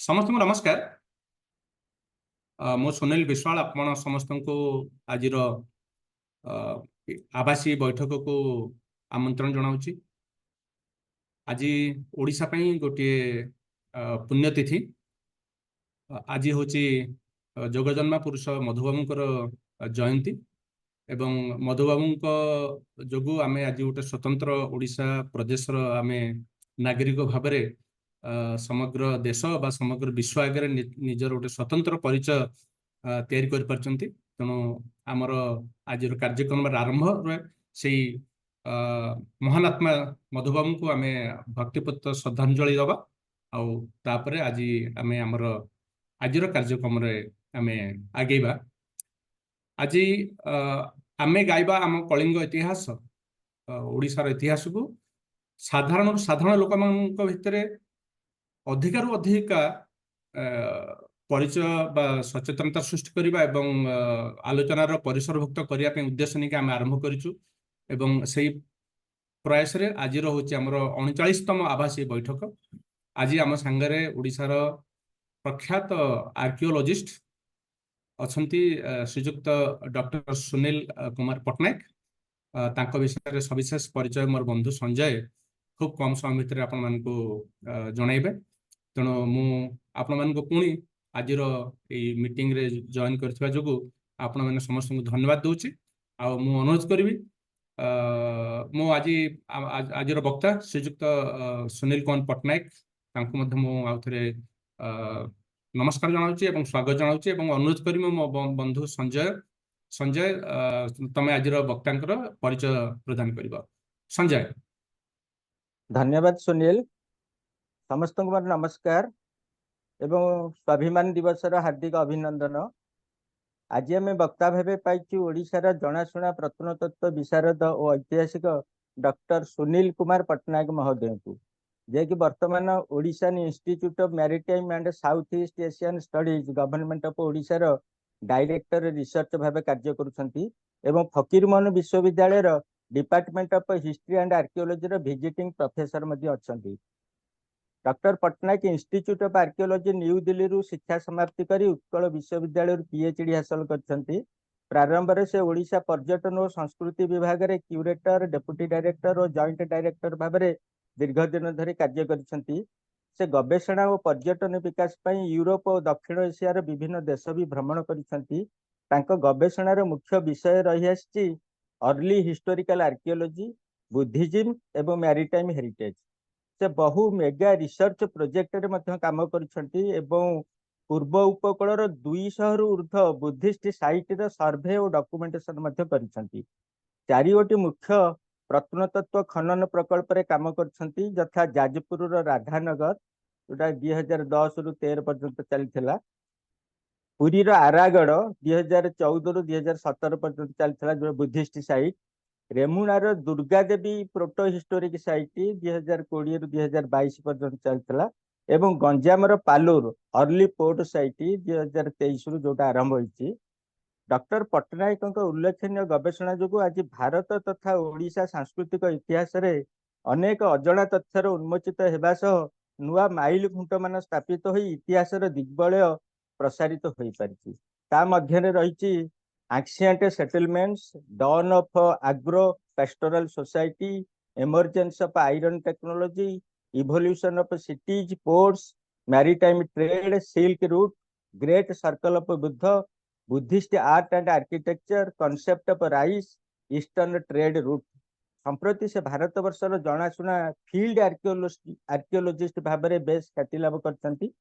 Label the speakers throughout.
Speaker 1: समस्त को नमस्कार। मो सुनील विश्वाल आपण समस्त को आज आवासीय बैठक को आमंत्रण जनाऊँच। आज ओडिशा पई गोटे पुण्यतिथि। आज हूँ जोगजन्मा पुरुष मधुबाबूंकर जयंती एवं मधुबाबू जोगु आमे आज गोटे स्वतंत्र ओडिशा प्रदेश आमे नागरिक भाव समग्र देश बा समग्र विश्व आगे निजर गोटे स्वतंत्र परिचय तैयारी कर पारचंती। तेणु आमर आज कार्यक्रम आरंभ से महान आत्मा मधुबाबू को आमे भक्तिपूत श्रद्धांजलि दबा आउे आज आमे आमर आज कार्यक्रम आमे आगेबा। आज आमे गाइबा आम कलिंग इतिहास ओडिशार इतिहास को साधारण साधारण लोक भितर अधिकारु अधिका परिचय बा सचेतनता सृष्टि करबा एवं आलोचनार परिसरभुक्त करने पे उद्देश्य नहीं आम आरंभ करिछु एवं सही प्रयास रे आज होची हमर 39तम आवासीय बैठक। आज आम संगरे ओडिशार प्रख्यात आर्कियोलॉजिस्ट अछंती श्रीजुक्त डॉक्टर सुनील कुमार पटनायक। तांको विषय सविशेष परिचय मोर बंधु संजय खूब कम समय भितर आपण मानकु जणाइबे। तेणु मु आपण मानकु पुणी आज मीटिंग रे जॉइन करथिबा जोगु आपण माने समस्त को धन्यवाद दूची। आ मु अनुरोध करबी मु आज वक्ता श्रीजुक्त सुनील कुमार पटनायक तांको मध्य मु आउथरे नमस्कार जनाउची एवं स्वागत जनाउची एवं अनुरोध करबी मो बंधु संजय तमे आज वक्तांकर परिचय प्रदान करिबा। संजय।
Speaker 2: धन्यवाद सुनील। समस्त को नमस्कार एवं स्वाभिमान दिवस हार्दिक अभिनंदन। आज आम वक्ता भाव पाई ओडिशार जनाशुना प्रत्नतत्व विशारद और ऐतिहासिक डॉक्टर सुनील कुमार पटनायक महोदय को, जे कि वर्तमान ओडिशान institute of maritime and south east Asian studies government of ओडिशार डायरेक्टर रिसर्च भाव कार्य करुछंती एवं फकीरमोहन विश्वविद्यालय department of history and archaeology visiting professor मध्ये अछंती। Doctor Patnaik institute of archaeology New Delhi रु शिक्षा समाप्ति करी उत्कल विश्वविद्यालय पीएचडी हासिल करछंती। प्रारंभ में से ओडिशा पर्यटन और संस्कृति विभाग रे क्यूरेटर, डेप्यूटी डायरेक्टर और जॉइंट डायरेक्टर भाव में दीर्घ दिन धरी कार्य करछंती। से गवेषणा और पर्यटन विकास पई यूरोप और दक्षिण एशियार विभिन्न देश भी भ्रमण करछंती। तांको गवेषणार मुख्य विषय रही आछि अर्ली हिस्टोरिकल आर्कियोलॉजी, बुद्धिज्म एवं मैरिटाइम हेरिटेज। से बहु मेगा रिसर्च प्रोजेक्ट रे मध्य काम करछंती एवं पूर्व उपकूलर 200 रु ऊर्ध्व बुद्धिस्ट साइट रे सर्वे और डॉक्यूमेंटेशन मध्य करछंती। 4 मुख्य प्रत्नतत्व खनन प्रकल्प रे काम करछंती, यथा जाजपुर राधानगर जोटा 2010 रु 13 पर्यंत चलथिला, पुरी आरागढ़ 2014 रु 2017 पर्यंत चलथिला जो Buddhist site, रेमुणार Durga Devi proto historic site 2020 रु 2022 पर्यंत चलथिला एवं गंजामर पालूर अर्ली पोर्ट साइट 2023 रु जोटा आरंभ होईची। डॉक्टर पटनायक उल्लेखनीय गवेषणा जो आज भारत तथा ओडिशा सांस्कृतिक इतिहास रे अनेक अजଣା तथ्यर उन्मोचित हेबा सह नुआ माइल खुंट मान स्थापित होई इतिहास दिग्बलय प्रसारित होई परिछि। ता मध्य रही ancient settlements, dawn of agro pastoral society, emergence of iron technology, evolution of cities, ports, maritime trade, silk route, great circle of Buddha, Buddhist art and architecture, concept of rice, eastern trade route. संप्रति से भारत वर्षर जनाशुना field archaeologist भाव में base ख्याति लाभ करछंती।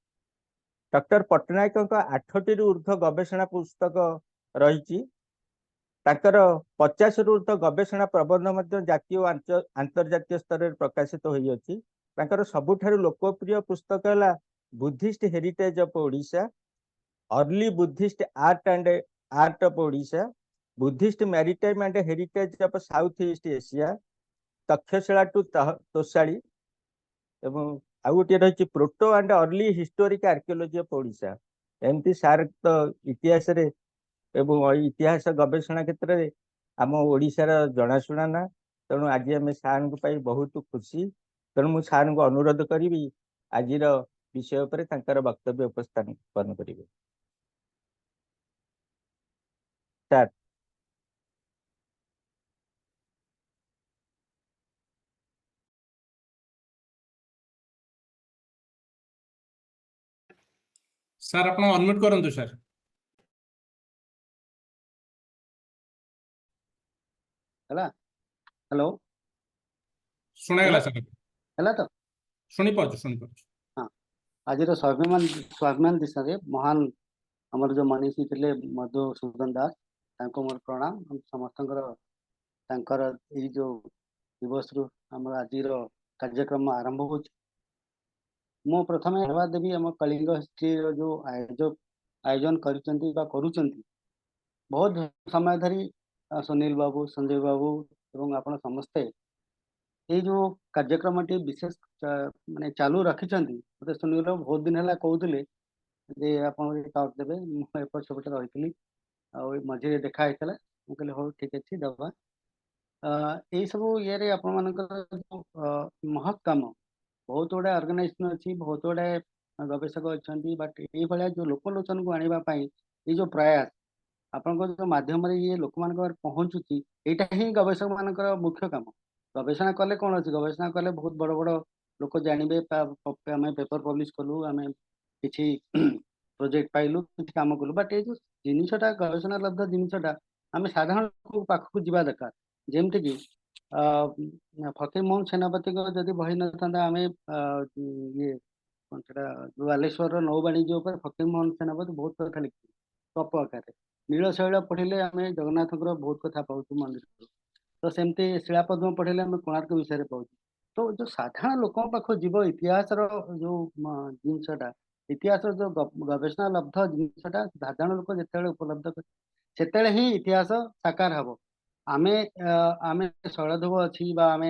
Speaker 2: Doctor Patnaik 8 रु ऊर्ध्व गवेषणा पुस्तक रही। 50 रु ऊर्ध्व गवेषणा प्रबंध मध्य जातीय और अंतर्जातीय स्तर में प्रकाशित होई अछि। सबुठारु लोकप्रिय पुस्तक है Buddhist heritage of Odisha, early Buddhist art of Odisha, Buddhist maritime and heritage of south east Asia, Takshashila to Toshali एवं आ गोटे रही proto and early historic archaeology of Odisha. एमती सार तो इतिहास रे एवं इतिहास गवेषणा क्षेत्र में आम ओडिशार जनाशुना ना। तेणु आज आम सार को बहुत खुशी। तेणु मु सार को अनुरोध करी आज विषय पर तांकर वक्तव्य उपस्थापन करिवे। स्टार्ट।
Speaker 1: सर आपण अनम्यूट करंतु सर।
Speaker 3: हला हेलो
Speaker 1: सुनागला सर।
Speaker 3: हला तो
Speaker 1: शुणी पार्छु।
Speaker 3: हाँ आज स्वाभिमान दिशा रे महान हमर जो मनीषी थे मधुसूदन दास तांको मोर प्रणाम। हम समस्तंकर तांकर ई जो दिवस रु हमर आजिर कार्यक्रम आरंभ हो। मो प्रथमे धन्यवाद देवी हम कलिंग हिस्ट्री जो आयोजन करिसेंती बा करूचंती बहुत समय धरी सुनील बाबू संजय बाबू एवं आपण समस्ते ये जो कार्यक्रम विशेष माने चालू रखिछंती। मते सुनील बाबू बहुत दिन हला कहउतले जे आपण टाउट देबे मु एपट सेपट रहितली आ मझे देखा हेतला मु कहले हो ठीक अछि दबा ए सब ये रे आपण मानकर जो महत् काम बहुत गुड़ा ऑर्गेनाइजेशन अच्छी बहुत गुड़ा गवेषक अच्छा बट ये भाया जो लोकलोचन को आने ये जो प्रयास आपण जो माध्यम ये लोक मान पहुँचुची यहाँ ही गवेषक मान मुख्य काम। गवेषणा कले कौन अच्छी गवेषणा कले बहुत बड़ बड़ लोक जानवे आम पेपर पब्लिश कलु आम कि प्रोजेक्ट पाइलु कि कम कलु बट ये जो जिनसा गवेषणा लब्ध जिनसा आम साधारण पाखक जावा दरकार जमती कि फकीर मोहन सेनापति को जदि बही न था आम ये बालेश्वर नौ वाणिज्य फकीर मोहन सेनापति बहुत कथा लिखी गप आकार नीलशैल पढ़े आम जगन्नाथ बहुत कथा पाऊँ मंदिर तो सेमती शिलापद्म पढ़े आम कोणार्क विषय पाऊँ। तो जो साधारण लोक पाख जीव इतिहास जो जिनसा इतिहास जो गवेषणा लब्ध जिनसा साधारण लोक जिते उपलब्ध से ही इतिहास साकार हम। आमे आमे शैलधूप अच्छी आम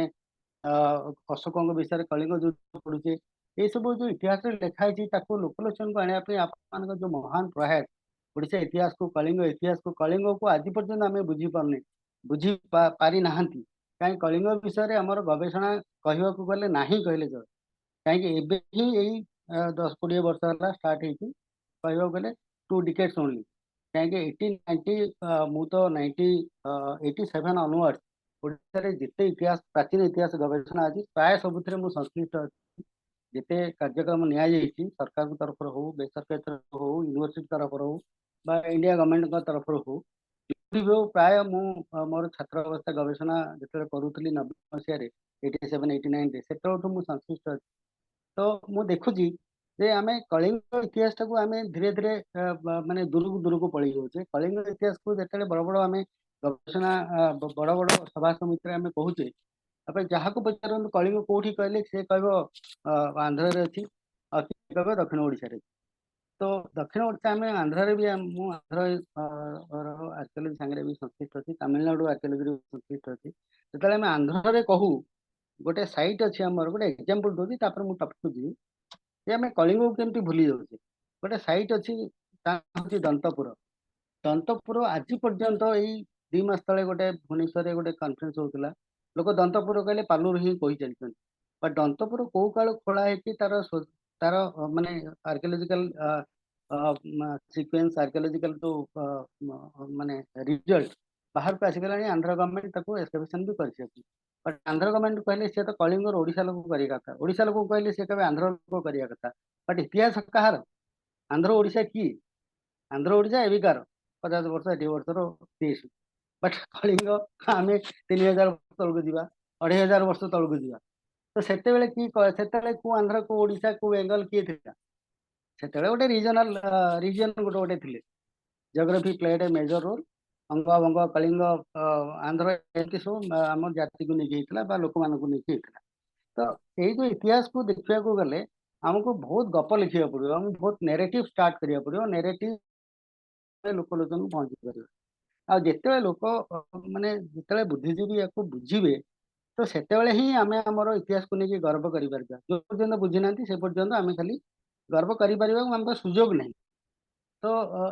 Speaker 3: अशोक विषय कलिंग युद्ध पढ़ुचे ये सब जो इतिहास लिखाई लोकलोचन को आने आप जो महान प्रयास ओडिशा इतिहास को कलिंग को आज पर्यंत आम बुझी पारे बुझी पारी ना कहीं कलिंग विषय आमर गवेषणा कहवाक गले ना कहले चले कहीं एबे ही यही 10-20 वर्ष है स्टार्ट कहवाक गले 2 डिकेड्स ओनली कहीं 1890 मु तो 1987 ऑनवर्ड्स ओडिशा जिते इतिहास प्राचीन इतिहास गवेषणा अच्छी प्राय सबुथ संश्लिष्ट अच्छी जिते कार्यक्रम नि सरकार तरफ हो बेसरकारी तरफ हो यूनिवर्सिटी तरफ हो इंडिया गवर्नमेंट तरफ हो प्राय मु मोर छात्र अवस्था गवेषणा जो करूली 90 मसीह 87-89 से संश्लिष्ट अच्छी। तो मु देखुची जे आम कलिंग इतिहास टाक आम धीरे धीरे माने दूर को पलि जाऊे कलिंग इतिहास को जो बड़ बड़ आम गवेषणा बड़ बड़ सभा समिति आम कहूचे जहाँ को पचार कलिंग कौटी कहले सी कह आंध्र अच्छी कह दक्षिण ओडिशा। तो दक्षिण ओडिशा आम आंध्र भी आंध्र आर्कियोलॉजी सांगे भी संश्लिष्ट अच्छी तमिलनाडु आर्कियोलॉजी संश्लिष्ट अच्छी जो आम आंध्र कहू गोटे सैट अच्छी आमर गोटे एग्जांपल दूसरी मुझे टपिक जी आम कलिंग को केमती भूली जाऊे गोटे सैट अच्छी दंतपुर दंतपुर आज पर्यंत यही 2 मास तले गोटे भुवनेश्वर गोटे कॉन्फ्रेंस होता लोक दंतपुर कहले पालुर ही कही चलते बट दंतपुर कौ काल खोला है तार तार माने आर्कियोलॉजिकल सीक्वेंस आर्कियोलॉजिकल जो माने रिजल्ट बाहर को आसीगला आंध्र गवर्नमेंट एक्सकवेशन भी कर बट आंध्र गवर्नमेंट कहले सी तो कलिंग ओडिशा लोक करिया कथा ओडिशा लोक कहले सी कहे आंध्र लोक करिया कथा बट इतिहास कहार आंध्र ओडिशा की आंध्र ओडिशा एविकार 50 वर्ष 80 वर्षर पीस बट कलिंग आम 3000 वर्ष तौक जा 2500 वर्ष तौक जा तो सेतेबेले की को आंध्र को ओडिशा को बेंगल किए था सेतेबेले गोटे रीजनल रीजन गोटे गोटे थे geography played a major role अंग भंग कलिंग आंध्र सब आम जाति को लेकिन लोक मान तो यही जो इतिहास को देखा गले आमको बहुत गप लिखा पड़ो आम बहुत नेरेटिव स्टार्ट करा पड़ो नेरेटिव लोकलोचन पहुँची पार आते लोक माने जिते बुद्धिजीवी या बुझे तो सेतेबेले ही आम आमर इतिहास को लेकिन गर्व कर जो पर्यटन बुझी ना से पर्यटन आम खाली गर्व कर सुजोग नहीं। तो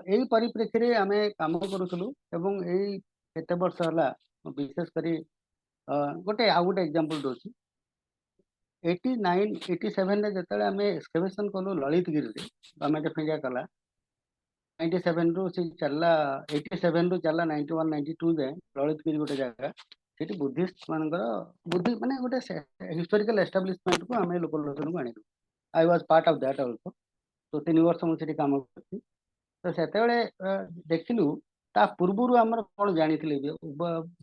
Speaker 3: यही परिप्रेक्षी आम कम करूँ यही एत वर्ष है विशेषकर गोटे आउ गोटे एग्जांपल दूसरी 89 87 ରେ ଯେତେବେଳେ ଆମେ ଏକ୍ସକେଭେସନ କଲୁ ଲଳିତଗିରିରେ ଗଭର୍ଣ୍ଣମେଣ୍ଟ ଅଫ ଇଣ୍ଡିଆ କଲା 97 ରୁ ସେ ଚାଲିଲା 87 ରୁ ଚାଲିଲା 91 92 ଯାଏଁ ଲଳିତଗିରି ଗୋଟେ ଜାଗା ସେଠି ବୁଦ୍ଧିଷ୍ଟ ମାନଙ୍କର ମାନେ ଗୋଟେ ହିଷ୍ଟୋରିକାଲ ଏଷ୍ଟାବ୍ଲିଶମେଣ୍ଟକୁ ଆମେ ଲୋକଲୋଚନକୁ ଆଣିଲୁ। I was part of that also. ତ 3 ବର୍ଷ ମୁଁ ସେଠି କାମ କରିଛି। ତ ସେତେବେଳେ ଦେଖିଲୁ ତା ପୂର୍ବରୁ ଆମର କଣ ଜାଣିଥିଲେ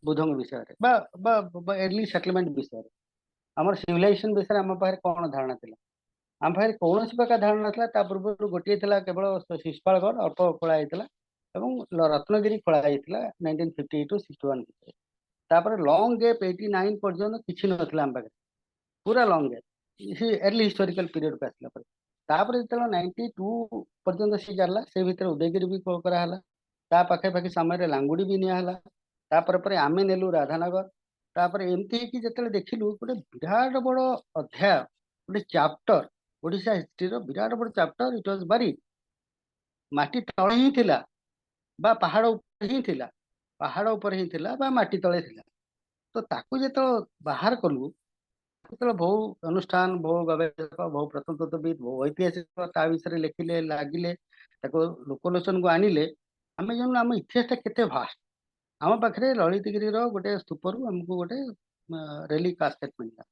Speaker 3: ବୁଦ୍ଧଙ୍କ ବିଷୟରେ ବା ଏର୍ଲି ସେଟଲମେଣ୍ଟ ବିଷୟରେ ଆମର ସିଭିଲାଇଜେସନ ବିଷୟରେ ଆମ ପାଖରେ କଣ ଧାରଣା ଥିଲା। ଆମ ପାଖରେ କୌଣସି ପ୍ରକାର ଧାରଣା ନଥିଲା। ତା ପୂର୍ବରୁ ଗୋଟିଏ ଥିଲା କେବଳ ଶିଶୁପାଳଗଡ଼ ଅଳ୍ପ ଖୋଳା ହେଇଥିଲା ଏବଂ ରତ୍ନଗିରି ଖୋଳା ହେଇଥିଲା 1958 ଟୁ 61 ଭିତରେ। ତାପରେ ଲଙ୍ଗ ଗ୍ୟାପ୍ 89 ପର୍ଯ୍ୟନ୍ତ କିଛି ନଥିଲା ଆମ ପାଖରେ, ପୁରା ଲଙ୍ଗ ଗ୍ୟାପ୍ ଏର୍ଲି ହିଷ୍ଟୋରିକାଲ ପିରିୟଡକୁ ଆସିଲା ପରେ। ତାପରେ ଯେତେବେଳେ 92 ପର୍ଯ୍ୟନ୍ତ ସେ ଚାଲିଲା, ସେ ଭିତରେ ଉଦୟଗିରି ବି କରାହେଲା, ତା ପାଖାପାଖି ସମୟରେ ଲାଙ୍ଗୁଡି ବି ନିଆହେଲା, ତାପରେ ଆମେ ନେଲୁ ରାଧାନଗର। ତାପରେ ଏମିତି ହେଇକି ଯେତେବେଳେ ଦେଖିଲୁ ଗୋଟେ ବିରାଟ ବଡ ଅଧ୍ୟାୟ, ଗୋଟେ ଚାପ୍ଟର ଓଡିଶା ହିଷ୍ଟ୍ରିର ବିରାଟ ବଡ ଚାପ୍ଟର ଇଟ୍ ୱାଜ ବାରି ମାଟି ତଳେ ହିଁ ଥିଲା ବା ପାହାଡ ଉପରେ ହିଁ ଥିଲା, ପାହାଡ ଉପରେ ହିଁ ଥିଲା ବା ମାଟି ତଳେ ଥିଲା। ତ ତାକୁ ଯେତେବେଳେ ବାହାର କଲୁ, ସେତେବେଳେ ବହୁ ଅନୁଷ୍ଠାନ, ବହୁ ଗବେଷକ, ବହୁ ପ୍ରତ୍ନତତ୍ତ୍ୱବିଦ, ବହୁ ଐତିହାସିକ ତା ବିଷୟରେ ଲେଖିଲେ, ଲାଗିଲେ, ତାକୁ ଲୋକଲୋଚନକୁ ଆଣିଲେ। ଆମେ ଜାଣିଲୁ ଆମ ଇତିହାସଟା କେତେ ଭାଷ୍ଟ। ଆମ ପାଖରେ ଲଳିତଗିରିର ଗୋଟେ ସ୍ତୂପରୁ ଆମକୁ ଗୋଟେ ରେଲିକ୍ କାସ୍କେଟ ମିଳିଲା।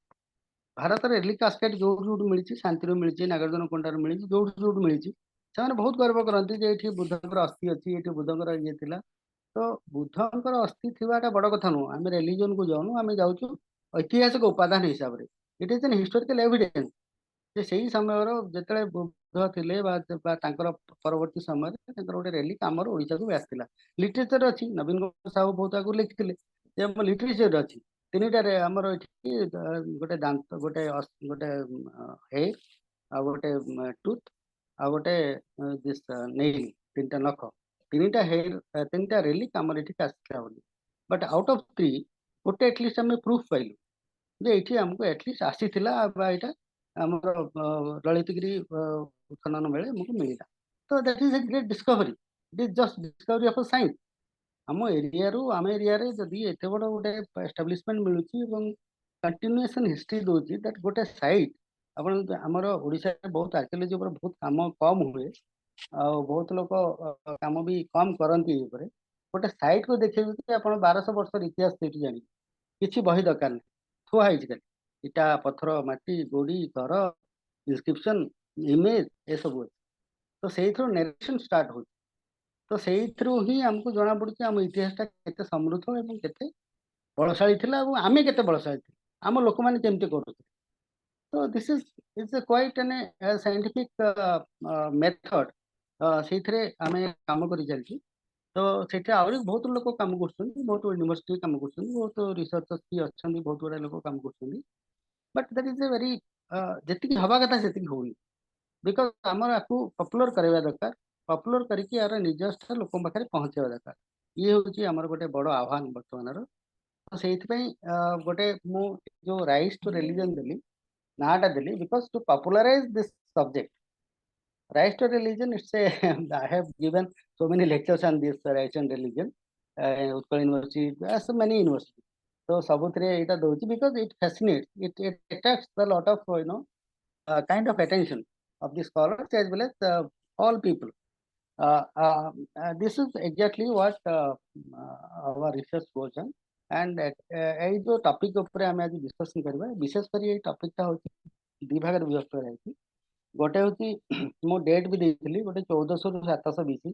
Speaker 3: ଭାରତରେ ରେଲିକ୍ କାସ୍କେଟ ଯୋଉଠୁ ଯୋଉଠୁ ମିଳିଛି, ଶାନ୍ତିରୁ ମିଳିଛି, ନାଗାର୍ଜୁନ କୋଣ୍ଡାରୁ ମିଳିଛି, ଯୋଉଠୁ ଯୋଉଠୁ ମିଳିଛି, ସେମାନେ ବହୁତ ଗର୍ବ କରନ୍ତି ଯେ ଏଠି ବୁଦ୍ଧଙ୍କର ଅସ୍ଥି ଅଛି, ଏଠି ବୁଦ୍ଧଙ୍କର ଇଏ ଥିଲା। ତ ବୁଦ୍ଧଙ୍କର ଅସ୍ଥି ଥିବାଟା ବଡ କଥା ନୁହଁ। ଆମେ ରିଲିଜନକୁ ଯାଉନୁ, ଆମେ ଯାଉଛୁ ଐତିହାସିକ ଉପାଦାନ ହିସାବରେ। ଇଟ୍ ଇଜ ଏନ୍ ହିଷ୍ଟୋରିକାଲ ଏଭିଡେନ୍ସ ଯେ ସେଇ ସମୟର ଯେତେବେଳେ ବୁଦ୍ଧ ଥିଲେ ବା ତାଙ୍କର ପରବର୍ତ୍ତୀ ସମୟରେ ତାଙ୍କର ଗୋଟେ ରେଲିକ୍ ଆମର ଓଡିଶାକୁ ବି ଆସିଥିଲା। ଲିଟରେଚର ଅଛି, ନବୀନ ସାହୁ ବହୁତ ଆଗରୁ ଲେଖିଥିଲେ ଯେ ଆମ ଲିଟରେଚର ଅଛି। 3ଟାରେ ଆମର ଏଠି ଗୋଟେ ଦାନ୍ତ, ଗୋଟେ ହେଡ୍, ଆଉ ଗୋଟେ ଟୁଥ, ଆଉ ଗୋଟେ ନେଇଲ, 3ଟା ନଖ, 3ଟା ହେଡ୍, 3ଟା ରେଲିକ୍ ଆମର ଏଠିକି ଆସିଥିଲା ବୋଲି। ବଟ୍ ଆଉଟ୍ ଅଫ୍ 3 ଗୋଟେ ଏଟଲିଷ୍ଟ ଆମେ ପ୍ରୁଫ୍ ପାଇଲୁ ଯେ ଏଠି ଆମକୁ ଏଟଲିଷ୍ଟ ଆସିଥିଲା ବା ଏଇଟା ଆମର ଲଳିତଗିରି ଉତ୍ଖନନ ବେଳେ ଆମକୁ ମିଳିଲା। ତ that is a great discovery. Eat is just discovery of science. ଆମ ଏରିଆରେ ଯଦି ଏତେ ବଡ ଗୋଟେ ଏଷ୍ଟାବ୍ଲିଶମେଣ୍ଟ ମିଳୁଛି ଏବଂ କଣ୍ଟିନ୍ୟୁଏସନ ହିଷ୍ଟ୍ରି ଦଉଛି, ଦ୍ୟାଟ୍ ଗୋଟେ ସାଇଟ୍। ଆପଣ ଆମର ଓଡିଶାରେ ବହୁତ ଆର୍କିଓଲୋଜି ଉପରେ ବହୁତ କାମ କମ ହୁଏ, ଆଉ ବହୁତ ଲୋକ କାମ ବି କମ କରନ୍ତି ଏଇ ଉପରେ। ଗୋଟେ ସାଇଟ୍କୁ ଦେଖିବେ କି ଆପଣ 1200 ବର୍ଷର ଇତିହାସ ସେଇଠି ଜାଣିବେ। କିଛି ବହି ଦରକାର ନାହିଁ, ଥୁଆ ହେଇଛି ଖାଲି ଇଟା, ପଥର, ମାଟି, ଗୋଡି, ଘର, ଇନସ୍କ୍ରିପସନ, ଇମେଜ, ଏସବୁ ଅଛି। ତ ସେଇଥିରୁ ନେରେସନ ଷ୍ଟାର୍ଟ ହଉଛି। ତ ସେଇଥିରୁ ହିଁ ଆମକୁ ଜଣା ପଡୁଛି ଆମ ଇତିହାସଟା କେତେ ସମୃଦ୍ଧ ଏବଂ କେତେ ବଳଶାଳୀ ଥିଲା ଏବଂ ଆମେ କେତେ ବଳଶାଳୀ ଥିଲେ, ଆମ ଲୋକମାନେ କେମିତି କରୁଥିଲେ। ତ this is quite N scientific method. ସେଇଥିରେ ଆମେ କାମ କରି ଚାଲିଛୁ। ତ ସେଠି ଆହୁରି ବହୁତ ଲୋକ କାମ କରୁଛନ୍ତି, ବହୁତ ୟୁନିଭର୍ସିଟି କାମ କରୁଛନ୍ତି, ବହୁତ ରିସର୍ଚ୍ଚର୍ସ ବି ଅଛନ୍ତି, ବହୁତ ଗୁଡାଏ ଲୋକ କାମ କରୁଛନ୍ତି। But that is a very ଯେତିକି ହବା କଥା ସେତିକି ହଉନି। ବିକଜ ଆମର ଆକୁ ପପୁଲାର କରିବା ଦରକାର। ପପୁଲାର କରିକି ଏହାର ନିଜସ୍ୱ ଲୋକଙ୍କ ପାଖରେ ପହଞ୍ଚେଇବା ଦରକାର। ଇଏ ହେଉଛି ଆମର ଗୋଟେ ବଡ ଆହ୍ୱାନ ବର୍ତ୍ତମାନର। ତ ସେଇଥିପାଇଁ ଗୋଟେ ମୁଁ ଯୋଉ ରାଇଟ୍ସ ଟୁ ରିଲିଜନ ଦେଲି, ନାଁଟା ଦେଲି, because to popularise this subject. Rights to religion, I have given so many lectures on this rights and religion, Utkal University, so many universities. So sabutire eta dochi because it fascinates, it attracts a lot of kind of attention of the scholars as well as all people. This is exactly what our research goes on. And এই जो topic ऊपर ଆମେ ଆଜି discussion କରିବା, विशेष କରି এই टॉपिकଟା ହେଉଛି ଦୁଇ ଭାଗରେ ବିଭକ୍ତ କରାଯାଇଛି। ଗୋଟେ ହେଉଛି ମୁଁ ଡେଟ୍ ବି ଦେଇଥିଲି, ଗୋଟେ 1400 ରୁ 700 BC।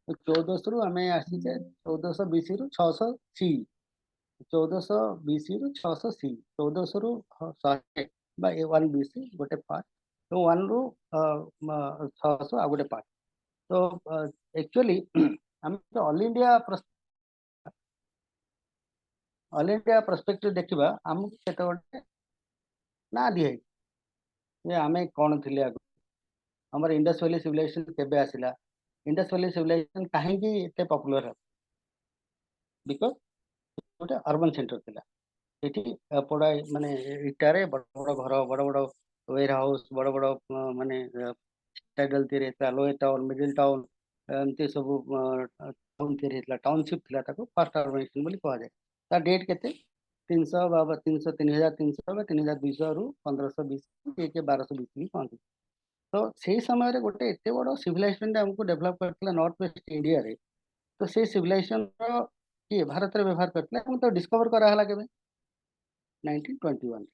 Speaker 3: 1400 ରୁ ଆମେ ଆସିଛେ 1400 BC ରୁ 600 CE, 1400 BC ରୁ 600 CE, 1400 ରୁ 100 ବା 1 BC ଗୋଟେ ପାର୍ଟ, 1 ରୁ 600 ଆଉ ଗୋଟେ ପାର୍ଟ। ତ एक्चुअली ଆମେ ଅଲ୍ ଇଣ୍ଡିଆ ପର୍ସପେକ୍ଟିଭ ଦେଖିବା, ଆମକୁ କେତେ ଗୋଟେ ନା ଦିଆହେଇଛି ଯେ ଆମେ କ'ଣ ଥିଲେ ଆଗରୁ, ଆମର ଇଣ୍ଡସ୍ ଭ୍ୟାଲି ସିଭିଲାଇଜେସନ କେବେ ଆସିଲା, ଇଣ୍ଡସ୍ ଭ୍ୟାଲି ସିଭିଲାଇଜେସନ କାହିଁକି ଏତେ ପପୁଲାର ହେଲା। ବିକଜ ଗୋଟେ ଅର୍ବାନ ସେଣ୍ଟର ଥିଲା। ଏଠି ପଡା ମାନେ ଇଟାରେ ବଡ ବଡ ଘର, ବଡ ବଡ ୱେର ହାଉସ, ବଡ ବଡ ମାନେ ଟାଇଟଲ ତିଆରି ହେଇଥିଲା, ଲୋୟର ଟାଉନ, ମିଡିଲ ଟାଉନ, ଏମିତି ସବୁ ଟାଉନ ତିଆରି ହେଇଥିଲା, ଟାଉନସିପ୍ ଥିଲା। ତାକୁ ଫାର୍ଷ୍ଟ ଅର୍ବାନାଇଜେସନ ବୋଲି କୁହାଯାଏ। ତା ଡେଟ୍ କେତେ 300 300 3300 3200 रु 1520 के 1220 भी कहते। तो से समय गोटे एत बड़ सिविलाइजेशन आमको डेभलप करथिला नॉर्थ वेस्ट इंडिया रे। तो से सिविलाइजेशन किए भारत रे व्यवहार करथिला तो डिस्कवर करा हला केबे 1921।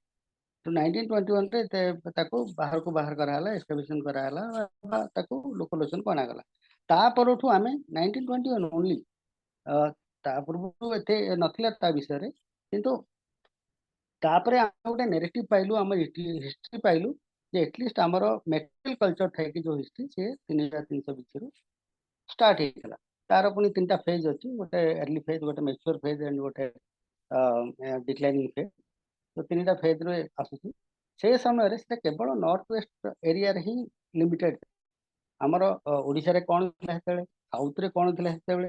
Speaker 3: तो 1921 रे ताको बाहर करा हला, एस्टाब्लिशन करा हला, ताको लोकलोचन बना गला। ता परठू आमे 1921 ओनली ता पूर्व एते नथिला ता विषय रे, किंतु तापरे आम गोटे नेरेटिव पाइलु, आम हिस्ट्री पाइलु जे एटलिस्ट आमर मेटेरियल कल्चर थाई कि जो हिस्ट्री से 3300 बीच स्टार्ट होता। तार पुणी 3टा फेज अच्छी, गोटे अर्ली फेज, गोटे मैच्योर फेज एंड गोटे डिक्लाइनिंग फेज। तो 3टा फेज रे आसुची। से समय रे से केवल नॉर्थ वेस्ट एरिया रे ही लिमिटेड। आमर ओडिशा रे कोन थिला हेतेले, साउथ रे कोन थिला हेतेले,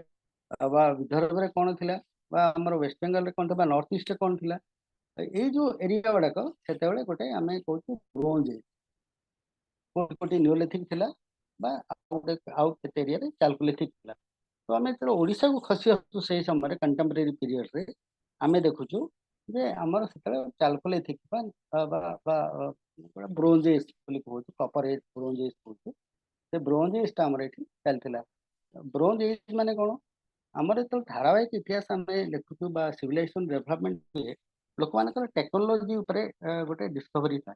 Speaker 3: बा विदर्भ रे कोन थिला, बा आमर वेस्ट बेंगल रे कोन थिला, नॉर्थ ईस्ट रे कोन थिला। ये जो एरिया गुड़ाक से गोटे आम कहूँ ब्रोंज एज, कोटी नियोलिथिक थिला, बा आउ केते एरिया रे चाल्कोलिथिक थिला। तो आम जो ओडिशा को खसी आसु से समय कंटेम्परेरी पीरियड रे आम देखुचु जे आमर से चाल्कोलिथिक ब्रोंज एज कहूँ, कपर एज ब्रोंज एज कहूँ। से ब्रोंज एज आमर ये चलता। ब्रोंज एज माने कौन, आमर जो धारावाहिक इतिहास आम देखुचु बा सिविलाइजेशन डेवलपमेंट हुए, लोक मान टेक्नोलोजी गोटे डिस्कवरी था।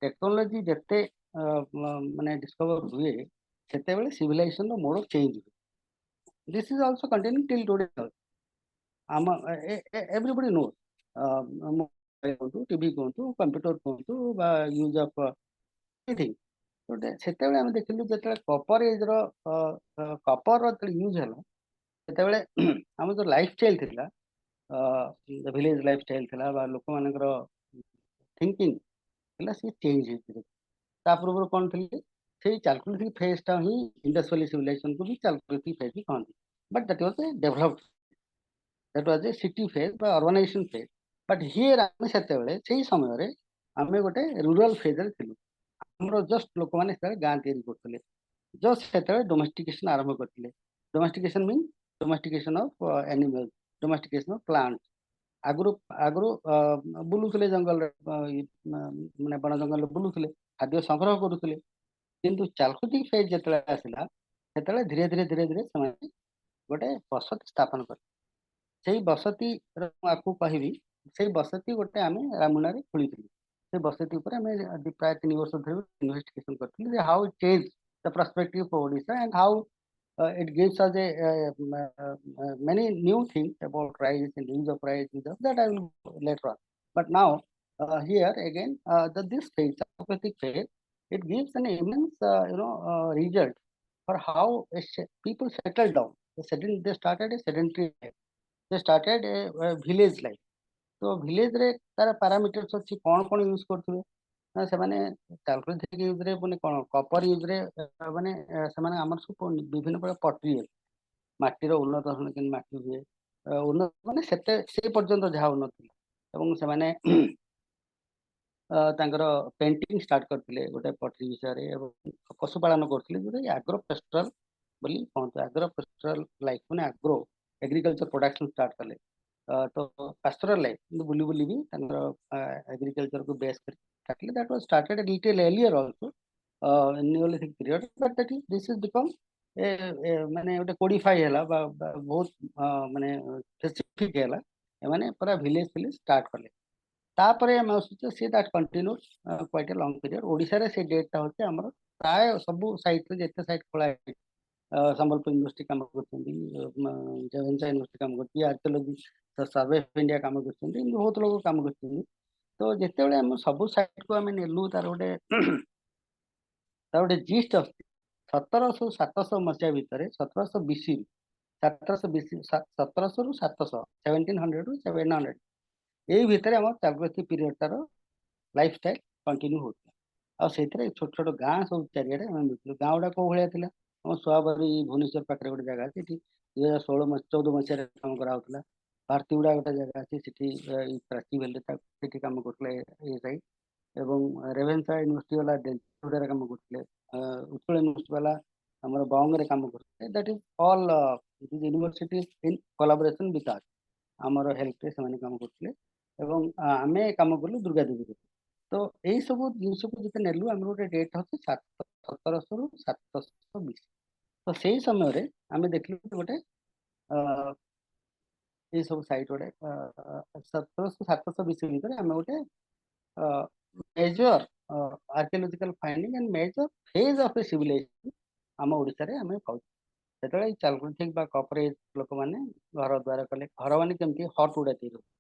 Speaker 3: टेक्नोलोजी जिते माने डिस्कवर हुए से सिविलाइजेशन मोड ऑफ चेंज हुए। This is also continue till today. आम एवरीबॉडी नो, टीवी कहतु, कंप्यूटर कहतु, बा यूज ऑफ एनीथिंग। तो से आम देखिलु जो कपर एज कपर यूज है से आम जो लाइफ स्टाइल थिला, विलेज लाइफ स्टाइल थिला, बा लोक मानकर थिंकिंग थिला से चेंज होती। ता पूर्व कौन थे से चाल्कोलिथिक फेजटा ही इंडस्ट्रियल सिविलाइजेशन को भी चाल्कोलिथिक फेज भी कहते। But that was a developed, that was a city phase बा अर्बानाइजेशन फेज। बट हियर आम से समय रे आम गोटे रूरल फेज रे थिलु। हमरो जस्ट लोक माने गाँ तैयारी करथिले, जस्ट से डोमेस्टिकेशन आरंभ करथिले। Domestication mean domestication of animals, domestication of plants. आगु आगु बुलूले जंगल माने बण जंगल बुलूले, खाद्य संग्रह करुले। किंतु चाल्कोलिथिक फेज जिते आसला से धीरे धीरे धीरे धीरे से गोटे बसति स्थापन कर, से बसति आपको कहबी से बसति गोटे आम रामुना खोली। से बसति आम प्राय 3 वर्ष धरि इन्वेस्टिगेशन करथिले how it change the perspective for Odisha and how it gives us many new things about rice and use of rice, that I will later on. But now here again this phase, Agro-Pastoral phase, it gives an immense result for how people settled down. They started a sedentary life. They started a village life. तो village रे तार parameters अच्छी कौन use करते ना से माने chalcolithic use रे पुने कोन कपर यूज रे माने से माने हमर सब विभिन्न प्रकार पटरी माटीर उन्नत धरण के माटी हुए उन्नत माने से पर्यंत जहाँ उन्नत एवं से माने तांकर पेंटिंग स्टार्ट करथिले गोटे पटरी विषय रे एवं पशुपालन करथिले जो एग्रो-पेस्टोरल बोली कहते। एग्रो-पेस्टोरल लाइफ माने एग्रो एग्रीकल्चर प्रोडक्शन स्टार्ट कले। तो pastoral life बुली बुली भी एग्रीकल्चर को बेस कर that was started a little earlier also in Neolithic period, but this is become माने गोटे कोडिफाई हैला बहुत माने स्पेसिफिक हैला माने पूरा विलेज विलेज स्टार्ट कले। तापरे हम सोचे say that continue quite a long period. Odisha रे से डेटा होचे हमर प्राय सब साइट रे जेते साइट खोला है, संबलपुर यूनिवर्सिटी काम करछन्ती, रेवेन्सा यूनिवर्सिटी काम करछी, आर्कियोलॉजी सर्वे ऑफ इंडिया काम करछन्ती, बहुत लोग काम करछन्ती। तो जेते बेले हम सब साइट को हम नेलु तार गोटे जिस्ट अछि 1700 700 मसिया भितर 1700 बीसी 1700 बीसी 1700 रु 700 1700 रु 700 एई भितर हम चाल्कोलिथिक पीरियड तार लाइफस्टाइल कंटिन्यू होता। आ सेतरे छोट छोट गाँ सब चारियाडे हम देखलु। गाँ गुडा को भलिया थिला, हम सुआबरी भुवनेश्वर पाखरे गोटे जगह अछि, 2016 14 मसिया काम करा होतला। भारतीगुड़ा गोटे जगह अछि, सिटी प्राची बेले सिटी काम करथले ए साइड एवं रेवेन्सा यूनिवर्सिटी वाला डेल्टा काम करथले, उत्कल यूनिवर्सिटी वाला हमर बांग रे काम करथले। That is all universities in collaboration with us, हमर हेल्प रे समान काम करथले। ଏବଂ ଆମେ କାମ କଲୁ ଦୁର୍ଗା ଦେବୀ। ତ ଏଇ ସବୁ ଜିନିଷକୁ ଯେତେ ନେଲୁ ଆମର ଗୋଟେ ଡେଟ୍ ଅଛି 1700 ରୁ 720। ତ ସେଇ ସମୟରେ ଆମେ ଦେଖିଲୁ ଗୋଟେ ଏଇ ସବୁ ସାଇଟ୍ ଗୋଟେ 1700 720 ଭିତରେ ଆମେ ଗୋଟେ major archaeological finding and major phase of a civilization ଆମ ଓଡ଼ିଶାରେ ଆମେ ପାଉଛୁ। ସେତେବେଳେ ଏଇ ଚାଲକୋଲିଥିକ ବା କପରେଜ ଲୋକମାନେ ଘର ଦ୍ୱାର କଲେ। ଘର ମାନେ କେମିତି ହଟ୍ ଗୁଡ଼ା ତିଆରି ହଉଥିଲା,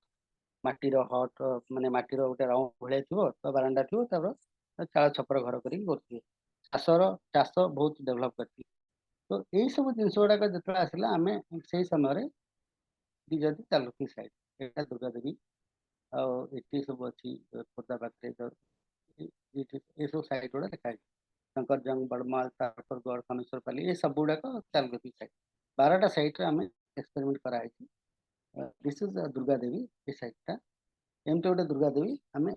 Speaker 3: ମାଟିର ହଟ୍, ମାନେ ମାଟିର ଗୋଟେ ରାଉଣ୍ଡ ଭଳିଆ ଥିବ, ତ ବାରାଣ୍ଡା ଥିବ, ତାପରେ ଚାଳ ଛପର ଘର କରିକି କରୁଥିଲେ। ଚାଷ ବହୁତ ଡେଭଲପ୍ କରିଥିଲେ। ତ ଏଇ ସବୁ ଜିନିଷ ଗୁଡ଼ାକ ଯେତେବେଳେ ଆସିଲା, ଆମେ ସେଇ ସମୟରେ ଯଦି ଚାଲୁଛି ସାଇଡ୍, ଏଇଟା ଦୁର୍ଗା ଦେବୀ ଆଉ ଏଠି ସବୁ ଅଛି ଖୋର୍ଦ୍ଧା ପାଖରେ ଏସବୁ ସାଇଟ୍ ଗୁଡ଼ା ଦେଖାଯାଇଛି। ଶଙ୍କରଜଙ୍ଗ, ବଡ଼ମାଲ, ତାରପୁରଗଡ଼, କମେଶ୍ୱରପାଲି, ଏ ସବୁ ଗୁଡ଼ାକ ଚାଲୁଛି ସାଇଟ୍। 12ଟା ସାଇଟ୍ରେ ଆମେ ଏକ୍ସପେରିମେଣ୍ଟ କରାହେଇଛି। ଦିସ୍ ଇଜ୍ ଦୁର୍ଗା ଦେବୀ। ଏ ସାଇଟ୍ଟା ଏମିତି ଗୋଟେ ଦୁର୍ଗା ଦେବୀ ଆମେ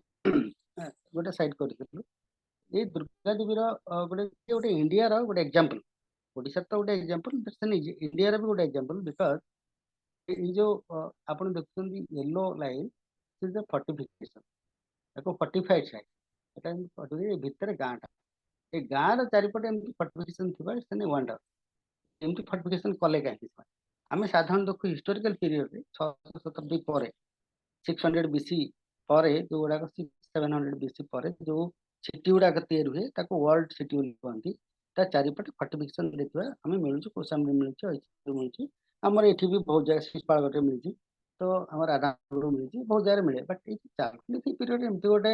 Speaker 3: ଗୋଟେ ସାଇଟ୍ କରିଥିଲୁ। ଏଇ ଦୁର୍ଗା ଦେବୀର ଗୋଟେ ଇଣ୍ଡିଆର ଗୋଟେ ଏକ୍ଜାମ୍ପଲ। ଓଡ଼ିଶାର ତ ଗୋଟେ ଏକ୍ଜାମ୍ପଲ, ଇଣ୍ଡିଆର ବି ଗୋଟେ ଏକ୍ଜାମ୍ପଲ। ବିକଜ ଏଇ ଯୋଉ ଆପଣ ଦେଖୁଛନ୍ତି ୟେଲୋ ଲାଇନ୍, ଇଜ ଫର୍ଟିଫିକେସନ, ତାକୁ ଫର୍ଟିଫାଇଡ ସାଇଟ୍। ଏଟା ଭିତରେ ଗାଁଟା, ଏ ଗାଁର ଚାରିପଟେ ଏମିତି ଫର୍ଟିଫିକେସନ ଥିବା ସେନେ ୱାଣ୍ଡର। ଏମିତି ଫର୍ଟିଫିକେସନ କଲେ କାହିଁକି? ଆମେ ସାଧାରଣ ଦେଖୁ ହିଷ୍ଟୋରିକାଲ ପିରିୟଡରେ 600 ଶତାବ୍ଦୀ ପରେ, 600 BC ପରେ, ଯୋଉଗୁଡ଼ାକ 700 BC ପରେ ଯୋଉ ସିଟି ଗୁଡ଼ାକ ତିଆରି ହୁଏ ତାକୁ ୱାର୍ଲଡ ସିଟି ବୋଲି କୁହନ୍ତି। ତା ଚାରିପଟେ ଫର୍ଟିଫିକେସନ ଦେଖିବା ଆମେ ମିଳୁଛି, କୋଶାମରେ ମିଳୁଛି, ଐତିହ୍ୟରେ ମିଳୁଛି। ଆମର ଏଠି ବି ବହୁତ ଜାଗା ଶିଶୁପାଳଗଡ଼ରେ ମିଳୁଛି, ତ ଆମର ରାଧାନଗରରୁ ମିଳୁଛି, ବହୁତ ଜାଗାରେ ମିଳେ। ବଟ୍ ଏଇ ଚାଲକୋଲିଥିକ ପିରିୟଡରେ ଏମିତି ଗୋଟେ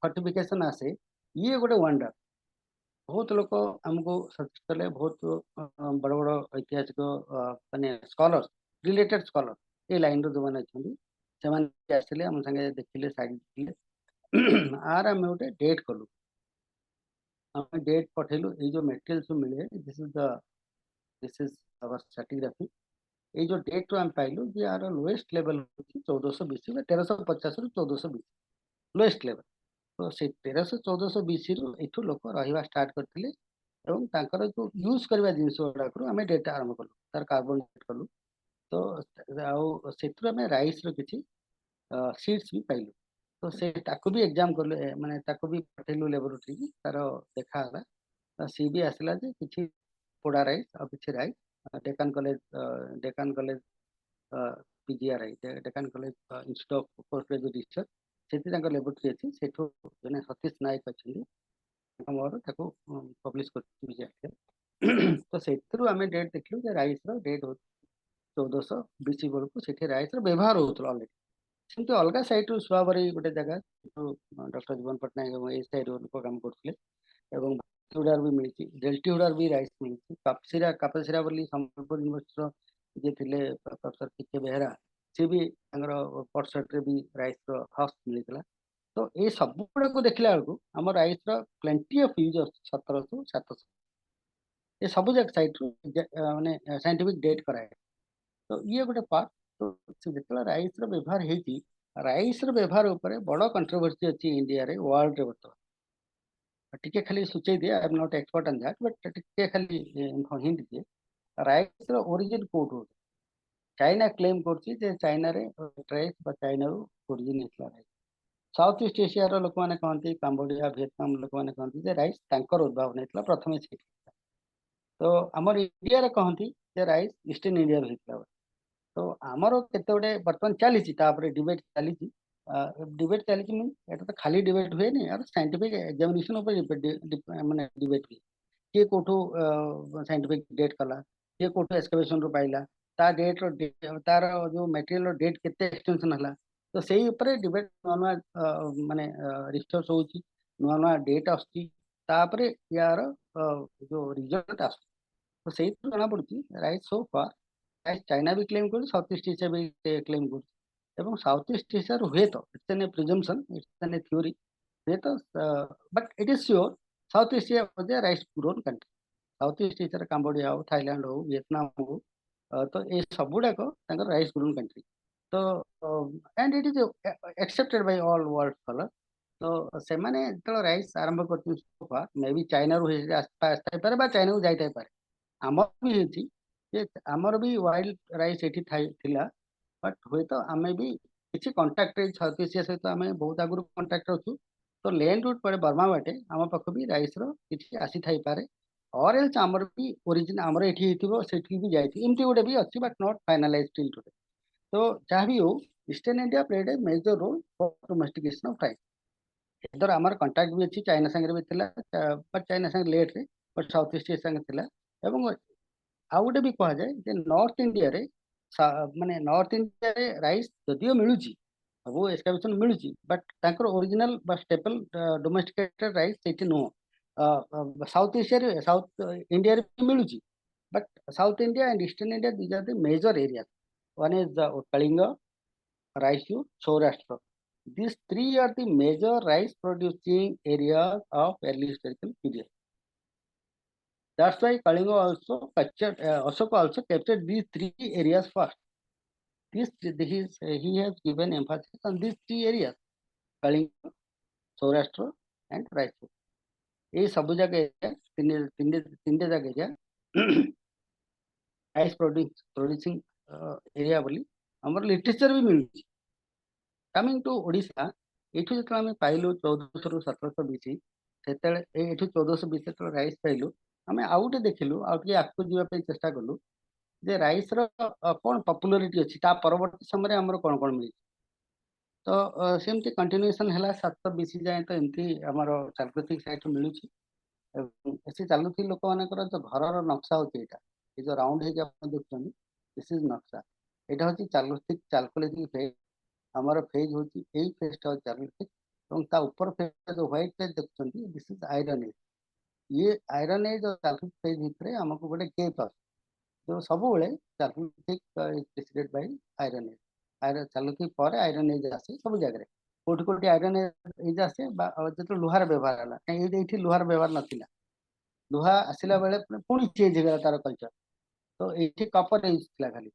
Speaker 3: ଫର୍ଟିଫିକେସନ ଆସେ, ଇଏ ଗୋଟେ ୱାଣ୍ଡର। ବହୁତ ଲୋକ ଆମକୁ ସଜେଷ୍ଟ କଲେ, ବହୁତ ବଡ଼ ବଡ଼ ଐତିହାସିକ ମାନେ ସ୍କଲର, ରିଲେଟେଡ ସ୍କଲର ଏ ଲାଇନର ଯୋଉମାନେ ଅଛନ୍ତି, ସେମାନେ ଆସିଲେ ଆମ ସାଙ୍ଗେ ଦେଖିଲେ, ସାଇଡ୍ ଦେଖିଲେ। ଆର ଆମେ ଗୋଟେ ଡେଟ୍ କଲୁ। ଆମେ ଡେଟ୍ ପଠେଇଲୁ। ଏଇ ଯୋଉ ମେଟେରିଆଲ ସବୁ ମିଳେ, ଦିସ୍ ଇଜ ଆୱାର ଷ୍ଟ୍ରାଟିଗ୍ରାଫି। ଏଇ ଯୋଉ ଡେଟ୍ରୁ ଆମେ ପାଇଲୁ ଯେ ଆର ଲୋଏଷ୍ଟ ଲେଭେଲ ହେଉଛି 1400 BC ବା 1350 ରୁ 1400 BC ଲୋଏଷ୍ଟ ଲେଭେଲ। ତ ସେ 1300-1400 BCରୁ ଏଠୁ ଲୋକ ରହିବା ଷ୍ଟାର୍ଟ କରିଥିଲେ ଏବଂ ତାଙ୍କର ଯୋଉ ୟୁଜ୍ କରିବା ଜିନିଷ ଗୁଡ଼ାକରୁ ଆମେ ଡେଟା ଆରମ୍ଭ କଲୁ, ତାର କାର୍ବନ ଡେଟ୍ କଲୁ। ତ ଆଉ ସେଥିରୁ ଆମେ ରାଇସ୍ର କିଛି ସିଡ୍ସ ବି ପାଇଲୁ। ତ ତାକୁ ବି ଏକ୍ଜାମ କଲୁ, ମାନେ ତାକୁ ବି ପଠେଇଲୁ ଲ୍ୟାବୋରେଟୋରୀକି, ତାର ଦେଖା ହେଲା। ସିଏ ବି ଆସିଲା ଯେ କିଛି ପୋଡ଼ା ରାଇସ୍ ଆଉ କିଛି rice Deccan college PGRI, Deccan college institute of post graduate research, ସେଠି ତାଙ୍କ ଲ୍ୟାବୋରେଟୋରୀ ଅଛି। ସେଠୁ ଜଣେ ସତୀଶ ନାୟକ ଅଛନ୍ତି, ମୋର ତାକୁ ପବ୍ଲିଶ କରିଛି। ତ ସେଥିରୁ ଆମେ ଡେଟ୍ ଦେଖିଲୁ ଯେ ରାଇସ୍ର ଡେଟ୍ ହେଉଛି 1400 BC ବେଳକୁ ସେଠି ରାଇସ୍ର ବ୍ୟବହାର ହେଉଥିଲା ଅଲରେଡ଼ି। ସେମିତି ଅଲଗା ସାଇଟ୍ରୁ ସୁଆବରୀ ଗୋଟେ ଜାଗା, ଡକ୍ଟର ଜୀବନ ପଟ୍ଟନାୟକ ଏବଂ ଏଇ ସାଇଟ୍ରୁ ଲୋକ କାମ କରୁଥିଲେ। ଏବଂ ଗୁଡ଼ାର ବି ମିଳିଛି, ଡେଲ୍ଟି ଗୁଡ଼ାର ବି ରାଇସ୍ ମିଳିଛି। କାପସିରା ବୋଲି ସମ୍ବଲପୁର ୟୁନିଭର୍ସିଟିର ଯିଏ ଥିଲେ ପ୍ରଫେସର PK ବେହେରା, ସିଏ ବି ତାଙ୍କର ପର୍ସେଟ୍ରେ ବି ରାଇସ୍ର ହସ୍ ମିଳିଥିଲା। ତ ଏଇ ସବୁ ଗୁଡ଼ାକୁ ଦେଖିଲା ବେଳକୁ ଆମ ରାଇସ୍ର ପ୍ଲେଣ୍ଟି ଅଫ୍ ୟୁଜ୍ ଅଛି 1700 700। ଏ ସବୁ ଯାକ ସାଇଟ୍ରୁ ମାନେ ସାଇଣ୍ଟିଫିକ୍ ଡେଟ୍ କରାଯାଏ। ତ ଇଏ ଗୋଟେ ପାର୍ଟ। ତ ଯେତେବେଳେ ରାଇସ୍ର ବ୍ୟବହାର ହେଇଛି, ରାଇସ୍ର ବ୍ୟବହାର ଉପରେ ବଡ଼ କଣ୍ଟ୍ରୋଭର୍ସି ଅଛି ଇଣ୍ଡିଆରେ, ୱାର୍ଲଡରେ ବର୍ତ୍ତମାନ। ଟିକେ ଖାଲି ସୂଚେଇ ଦିଏ, I M not expert on that, but ଟିକେ ଖାଲି ହିଣ୍ଟ ଦିଏ। ରାଇସ୍ର ଓରିଜିନ୍ କୋଉଠୁ ହଉଛି? ଚାଇନା କ୍ଲେମ୍ କରୁଛି ଯେ ଚାଇନାରେ ରାଇସ୍ ବା ଚାଇନାରୁ ଓରିଜିନ୍ ହେଇଥିଲା ରାଇସ୍। ସାଉଥ ଇଷ୍ଟ ଏସିଆର ଲୋକମାନେ କହନ୍ତି, କାମ୍ବୋଡ଼ିଆ, ଭିଏତନାମ ଲୋକମାନେ କହନ୍ତି ଯେ ରାଇସ୍ ତାଙ୍କର ଉଦ୍ଭାବନ ହେଇଥିଲା ପ୍ରଥମେ ସେଇଠି। ତ ଆମର ଇଣ୍ଡିଆରେ କହନ୍ତି ଯେ ରାଇସ୍ ଇଷ୍ଟର୍ଣ୍ଣ ଇଣ୍ଡିଆରୁ ହେଇଥିଲା। ତ ଆମର କେତେ ଗୋଟେ ବର୍ତ୍ତମାନ ଚାଲିଛି, ତାପରେ ଡିବେଟ୍ ଚାଲିଛି। ମିନ୍ସ ଏଟା ତ ଖାଲି ଡିବେଟ୍ ହୁଏନି, ଆର ସାଇଣ୍ଟିଫିକ୍ ଏକ୍ଜାମିନେସନ ଉପରେ ମାନେ ଡିବେଟ୍ ହୁଏ। କିଏ କୋଉଠୁ ସାଇଣ୍ଟିଫିକ୍ ଡେଟ୍ କଲା, କିଏ କୋଉଠୁ ଏକ୍ସକାଭେସନରୁ ପାଇଲା, ତା ଡେଟ୍ର ତାର ଯୋଉ ମେଟେରିଆଲର ଡେଟ୍ କେତେ ଏକ୍ସଟେନସନ ହେଲା। ତ ସେଇ ଉପରେ ଡିବେଟ୍ ନୂଆ ନୂଆ ମାନେ ରିସର୍ଚ୍ଚ ହଉଛି, ନୂଆ ନୂଆ ଡେଟ୍ ଆସୁଛି, ତାପରେ ୟାର ଯୋଉ ରିଜଲ୍ଟ ଆସୁଛି। ତ ସେଇଥିରୁ ଜଣାପଡୁଛି rice so far, rice China ବି କ୍ଲେମ୍ କରୁଛି, ସାଉଥ ଇଷ୍ଟ ଏସିଆ ବି କ୍ଲେମ୍ କରୁଛି। ଏବଂ ସାଉଥ ଇଷ୍ଟ ଏସିଆରୁ ହୁଏତ, it's an presumption, it's an theory, ହୁଏତ, but it is sure south Asia was a rice grown country. South east ଏସିଆର Cambodia ହଉ, ଥାଇଲାଣ୍ଡ ହଉ, ଭିଏତନାମ ହଉ, ତ ଏ ସବୁଗୁଡ଼ାକ ତାଙ୍କର ରାଇସ୍ ଗ୍ରୋନ୍ କଣ୍ଟ୍ରି। ତ and it is accepted by all world scholar. ତ ସେମାନେ ଯେତେବେଳେ ରାଇସ୍ ଆରମ୍ଭ କରିଛନ୍ତି, ମେ ବି ଚାଇନାରୁ ଆସିଥାଇପାରେ ବା ଚାଇନାକୁ ଯାଇଥାଇପାରେ। ଆମର ବି ହେଇଛି ଯେ ଆମର ବି ୱାଇଲ୍ଡ ରାଇସ୍ ଏଠି ଥିଲା, ବଟ୍ ହୁଏତ ଆମେ ବି କିଛି କଣ୍ଟାକ୍ଟ ସାଉଥ ଏସିଆ ସହିତ ଆମେ ବହୁତ ଆଗରୁ କଣ୍ଟାକ୍ଟ ଅଛୁ। ତ ଲେଣ୍ଡ ରୁଟ୍ ପରେ ବର୍ମା ବାଟେ ଆମ ପାଖକୁ ବି ରାଇସ୍ର କିଛି ଆସିଥାଇପାରେ। ଅର୍ ଏଲ୍ସ ଆମର ବି ଓରିଜିନ ଆମର ଏଠି ହେଇଥିବ ସେଠିକି ବି ଯାଇଥିବ, ଏମିତି ଗୋଟେ ବି ଅଛି, but not finalise till today. ତ ଯାହା ବି ହଉ, eastern India played a major role for domestication of rice. ଏଥର ଆମର କଣ୍ଟାକ୍ଟ ବି ଅଛି, ଚାଇନା ସାଙ୍ଗରେ ବି ଥିଲା, ବଟ୍ ଚାଇନା ସାଙ୍ଗେ ଲେଟ୍ରେ, ବଟ୍ ସାଉଥ ଇଷ୍ଟ ଏସିଆ ସାଙ୍ଗେ ଥିଲା। ଏବଂ ଆଉ ଗୋଟେ ବି କୁହାଯାଏ ଯେ ନର୍ଥ ଇଣ୍ଡିଆରେ ମାନେ ନର୍ଥ ଇଣ୍ଡିଆରେ ରାଇସ୍ ଯଦିଓ ମିଳୁଛି, ସବୁ ଏସ୍କାଭେସନ୍ ମିଳୁଛି, ବଟ୍ ତାଙ୍କର ଓରିଜିନାଲ ବା ଷ୍ଟେପଲ୍ ଡୋମେଷ୍ଟିକେଟେଡ୍ ରାଇସ୍ ସେଇଠି ନୁହଁ। ସାଉଥ ଏସିଆରେ ସାଉଥ ଇଣ୍ଡିଆରେ ବି ମିଳୁଛି, but south India and eastern India these are the major area. One is Kalinga, Raichur, Saurashtra. These three are the major rice producing areas of early historical period. That's why Kalinga also captured, Ashoka also captured these three areas first. He has given emphasis on these three areas: Kalinga, Saurashtra, and Raichur. ये सब जगह तीन जगह rice producing area बोली हमर literature भी मिलुଛି। Coming to Odisha, एठू जतले हम पाइलु 1400 रु 1700 बीसी, सेतेले एठू 1420 जतले राइस पाइलु, हमें आउटे देखिलु, आउटे आकु जीवा पे चेष्टा कलु जे राइस रो कोन पॉपुलैरिटी अछि, ता परवर्ती समय हमर कोन कोन मिली। तो सेमती कंटिन्यूएशन हला 700 बीसी जाए, तो एमती हमर चालकोलिथिक साइट मिलुछि। ऐसे चालुथी लोक मानकर जो घरर नक्शा होची, एटा ए जो राउंड हे आप देखछन, दिस इज नक्शा। एटा होची चालकोलिथिक फेज। हमारा फेज होची एई फेजटा चालकोलिथिक, এবং ता ऊपर फेज जो व्हाइट पेज देखछन, दिस इज आयरन एज। ये आयरन एज और चालकोलिथिक फेज भितरे हमको गोटे गैप आस, जो सब बेले chalcolithic is preceded by iron age. Iron chalcolithic पर आयरन एज आसे सब जगह। कोठी कोठी आयरन एज आसे जतो लोहार व्यवहार हला, एठी लोहार व्यवहार नथिला, लुहा आसिला बेले पुणी चेंज हो तार कल्चर। तो ये कपर यूज थी खाली।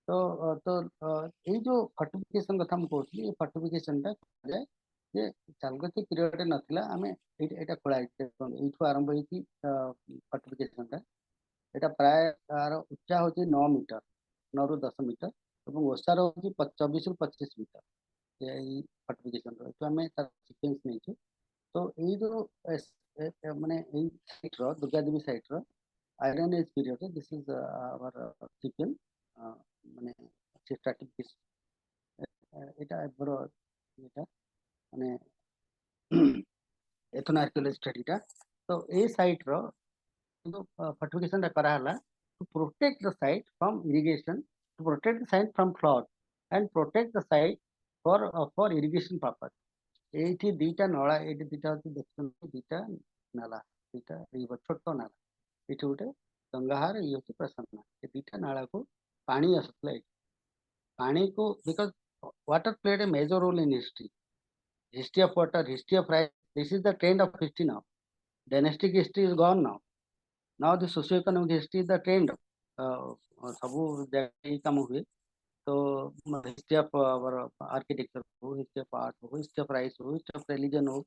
Speaker 3: ये जो फर्टिफिकेशन कथा मुझे कहती, फर्टिफिकेशन जाए जे चालकोलिथिक पीरियड नाला आम यहाँ खोलाई यू आरंभ होती फर्टिफिकेशन। यहाँ प्राय तार उच्चा हूँ 9 मीटर, 9 रु 10 मीटर, और ओसार हूँ 24 रु 25 मीटर। ये फर्टिफिकेशन आम तार सिक्वेन्स नहीं। तो ये जो माने साइट रो दुर्गा देवी साइट रो iron age period, this is our sequence माने स्ट्रैटिफिकेशन। এটা বড় এটা মানে एथन आर्कियोलॉजी स्टडीटा। तो ये साइट रो फर्टिफिकेशन करा हला to protect the site from irrigation, to protect the site from flood, and protect the site for irrigation purpose. एठी दीटा नला, एठी दीटा होती देखछन, दीटा नाला, दीटा रिवर, छोट नाला, एठी गोटे गंगाहार, ये होती प्रसन्न। ये दीटा नाला को पानी आसुतला, पानी को because water played a major role in history of water, history of rice. This is the trend of history now. Dynastic history is gone now. Now the socio economic history is the trend. सब जगह काम हुए। तो history of our architecture हो, history of art हो, history of rice हो, history of religion हो,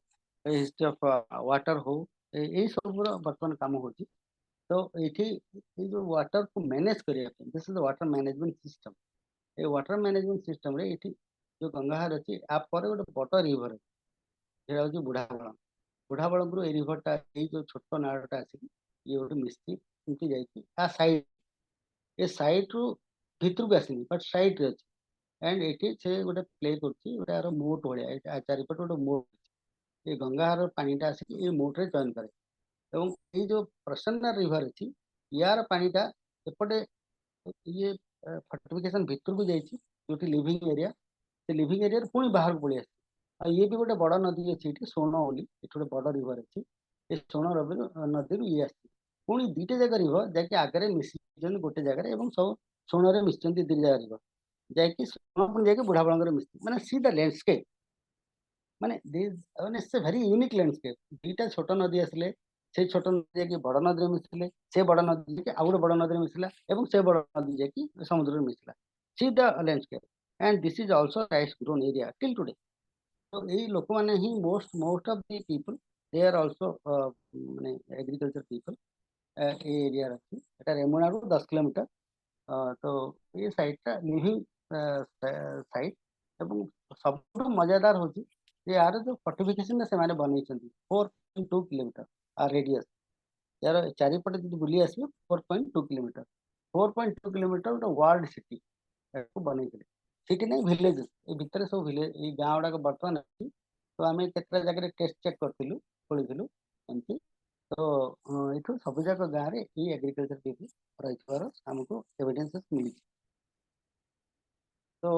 Speaker 3: history of water हो, यही सब बर्तमान काम हो। तो ये जो वाटर को मैनेज करिया, this is water management system. ये वाटर मैनेजमेंट सिस्टम रे एठी जो गंगाहार अच्छी आप पर गोटे बड़ रिवर है, बुढ़ाबल। बुढ़ाबल ये रिवरटा ये जो छोट नाड़टा आसिक ये गोटे मिस्त्री एमती जा साइड, ये साइड रु भितर को आसनी, बट साइड रे अच्छी। एंड ये से गोटे प्ले कर मोट भाया चारिपट गोटे मोट, ये गंगाहार पानीटा आसिक ये मोट्रे जॉइन करे। और ये जो प्रसन्न रिवर अच्छी यार पानीटा एपटे ये फर्टिफिकेशन भितर को जाइए, जो लिविंग एरिया, से लिविंग एरिया पुणी बाहर को पलि आस। ये भी गोटे बड़ नदी अच्छी, सोन बोली ये गोटे बड़ रिवर अच्छी। ये सोन नदी ये आसी पुणी दुईटा जगह रिवर जैक आगे मिसी गोटे जगह, सब सोन मिशन दी जगह रिवर जैक सोन जाके बुढ़ाबल मिसी, मैंने सी द लैंडस्केप, माने से भेरी यूनिक लैंडस्केप। दुईटा छोट नदी आसिले, से छोट नदी जाकि बड़ नदी मिसिले, से बड़ नदी जाकि आउ गोटे बड़ नदी मिसिला, और से बड़ नदी जाकि समुद्र में मिसिला। See the landscape, and this is also rice grown area till today. तो यही लोक मैंने ही most of the people they are also माने एग्रीकल्चर पीपल। ये एरिया रखी एटा रेमुना रु 10 किलोमीटर। तो ये साइटटा लिविंग साइट, ଏବଂ ସବୁଠୁ ମଜାଦାର ହଉଛି ଯେ यार जो फोर्टिफिकेशन से माने बनैछन्ती 4.2 किलोमीटर आ रेडियस यार चारिपटे जब बुली आसबे 4.2 किलोमीटर 4.2 किलोमीटर गोटे वर्ल्ड सिटी को बनैथिले सिटी नहीं विलेज ए भितर सब विलेज ए गाँ गुड़ाक बर्तमान अछि तो आम केतटा जगह टेस्ट चेक करथिलु खोलिथिलु एमती तो एठू सब जाक गाँव रे ई एग्रीकल्चर डिग्री रहिथबार हमको एविडेंसेस मिली तो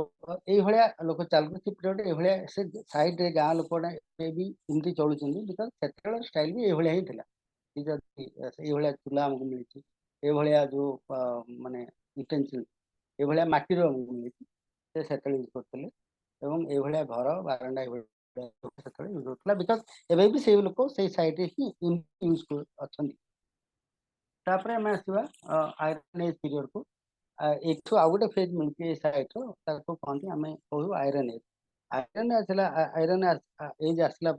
Speaker 3: ये भाया लोक चलती पीरियड ये से साइड रे गाँ लोक भी इमती चलुचंदी बिकज सेटल स्टाइल भी ये ही थिला ये चूल्हा आमको मिली ये जो माने यूटेंसिल ये माटीर आमको मिली से सेटल यूज करते ये घर बारंडा यूज होता बिकज एवं भी से लोक से साइड ही यूज अच्छा तापर आम आसवा आयरन एज पीरियड को एठू आउ गोटे फेज मिलती साइट कहते आम कहू आयरन एज आयरन एज आसला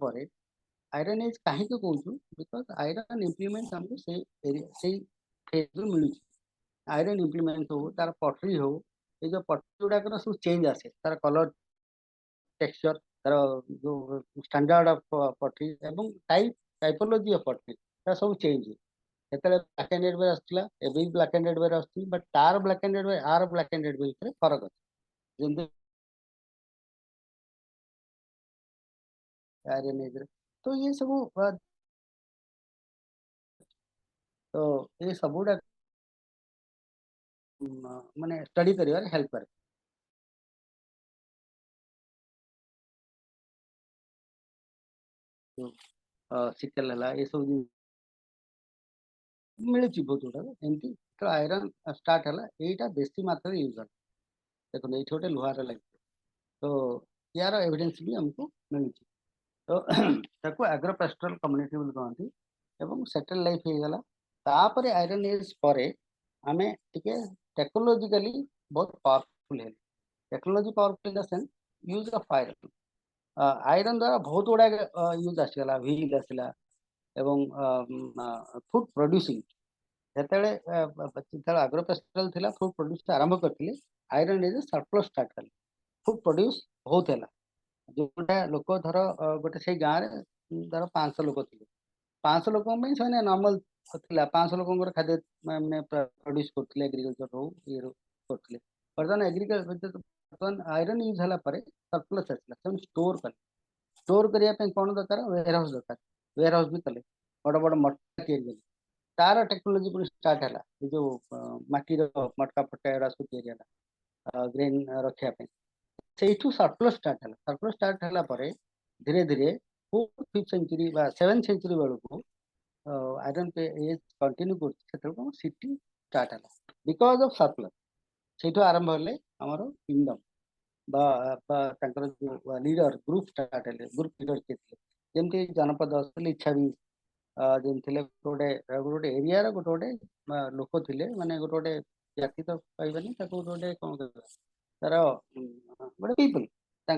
Speaker 3: आयरन एज कहीं कहूँ बिकज आयरन इम्प्लीमेंट्स हमको से फेज रु मिलू आयरन इम्प्लीमेंट्स हो तार पटरी हो ये जो पटरी गुड़ाक सब चेंज आसे तार कलर टेक्सचर तार जो स्टैंडर्ड ऑफ पटरी एवं टाइपोलॉजी ऑफ पटरी सब चेंज सेतले ब्लैक एंड रेड आसला एबे ब्लैक एंड रेड आसती बट तार ब्लैक एंड रेड आर ब्लैक एंड रेड भितर फरक अछि जेंति आयरन एज तो ये सब तो ये सब गुड़ा माने स्टडी करिवार हेल्प करे तो सिकल हला ये सब मिलुची बहुत गुड़ा एमती तो आयरन स्टार्ट हला एटा बेसी मात्रा यूज हला देखो ये छोटे लुहार लगे तो यार एविडेंस भी हमको मिलुची तो ताको एग्रोपेस्टोरल कम्युनिटी बोल कहती एवं सेटल लाइफ हो गला तापरे आयरन एज परे आमे टिके टेक्नोलॉजिकली बहुत पावरफुल है technology powerful in the sense use of iron iron द्वारा बहुत गुड़ा यूज आसगला व्हील आसला एवं फूड प्रोड्यूसिंग जेतेबेले एग्रोपेस्टोरल थिला फूड प्रोड्यूस आरंभ करथिले आयरन एज सरप्लस स्टार्ट कले फूड प्रोड्यूस बहुत है जोटा लोक धर गोटे से गाँव में धर 500 लोक थे 500 लोक से नॉर्मल था 500 लोक खाद्य मैंने प्रोड्यूस करते एग्रीकल्चर हो ये करते बर्तमान एग्रीकल्चर बर्तमान आयरन यूज है सरप्लस आसला स्टोर कले स्टोर करने कौन दरकार वेयर हाउस दरकार वेयर हाउस भी कले बड़ बड़ मटका तैयारी तार टेक्नोलोजी पूरी स्टार्ट है जो माटीर मटका फटा एरा सब तैयारी ग्रेन रखापी से सरप्लस स्टार्ट है सरप्लस स्टार्ट है धीरे धीरे 4th 5th century 7th century बेलू आयरन पे एज कंटिन्यू कर सिटी स्टार्ट है बिकज ऑफ सरप्लस से आरंभ हेले आमर किंगडम जो लीडर ग्रुप स्टार्ट है ग्रुप लीडर किए जमी जनपद इच्छा भी जमी गोटे गोटे एरिया गोटे गोटे लोक थे माने गोटे गोटे जाति तो पाइबानी गोटे कौन तार गोटे पीपल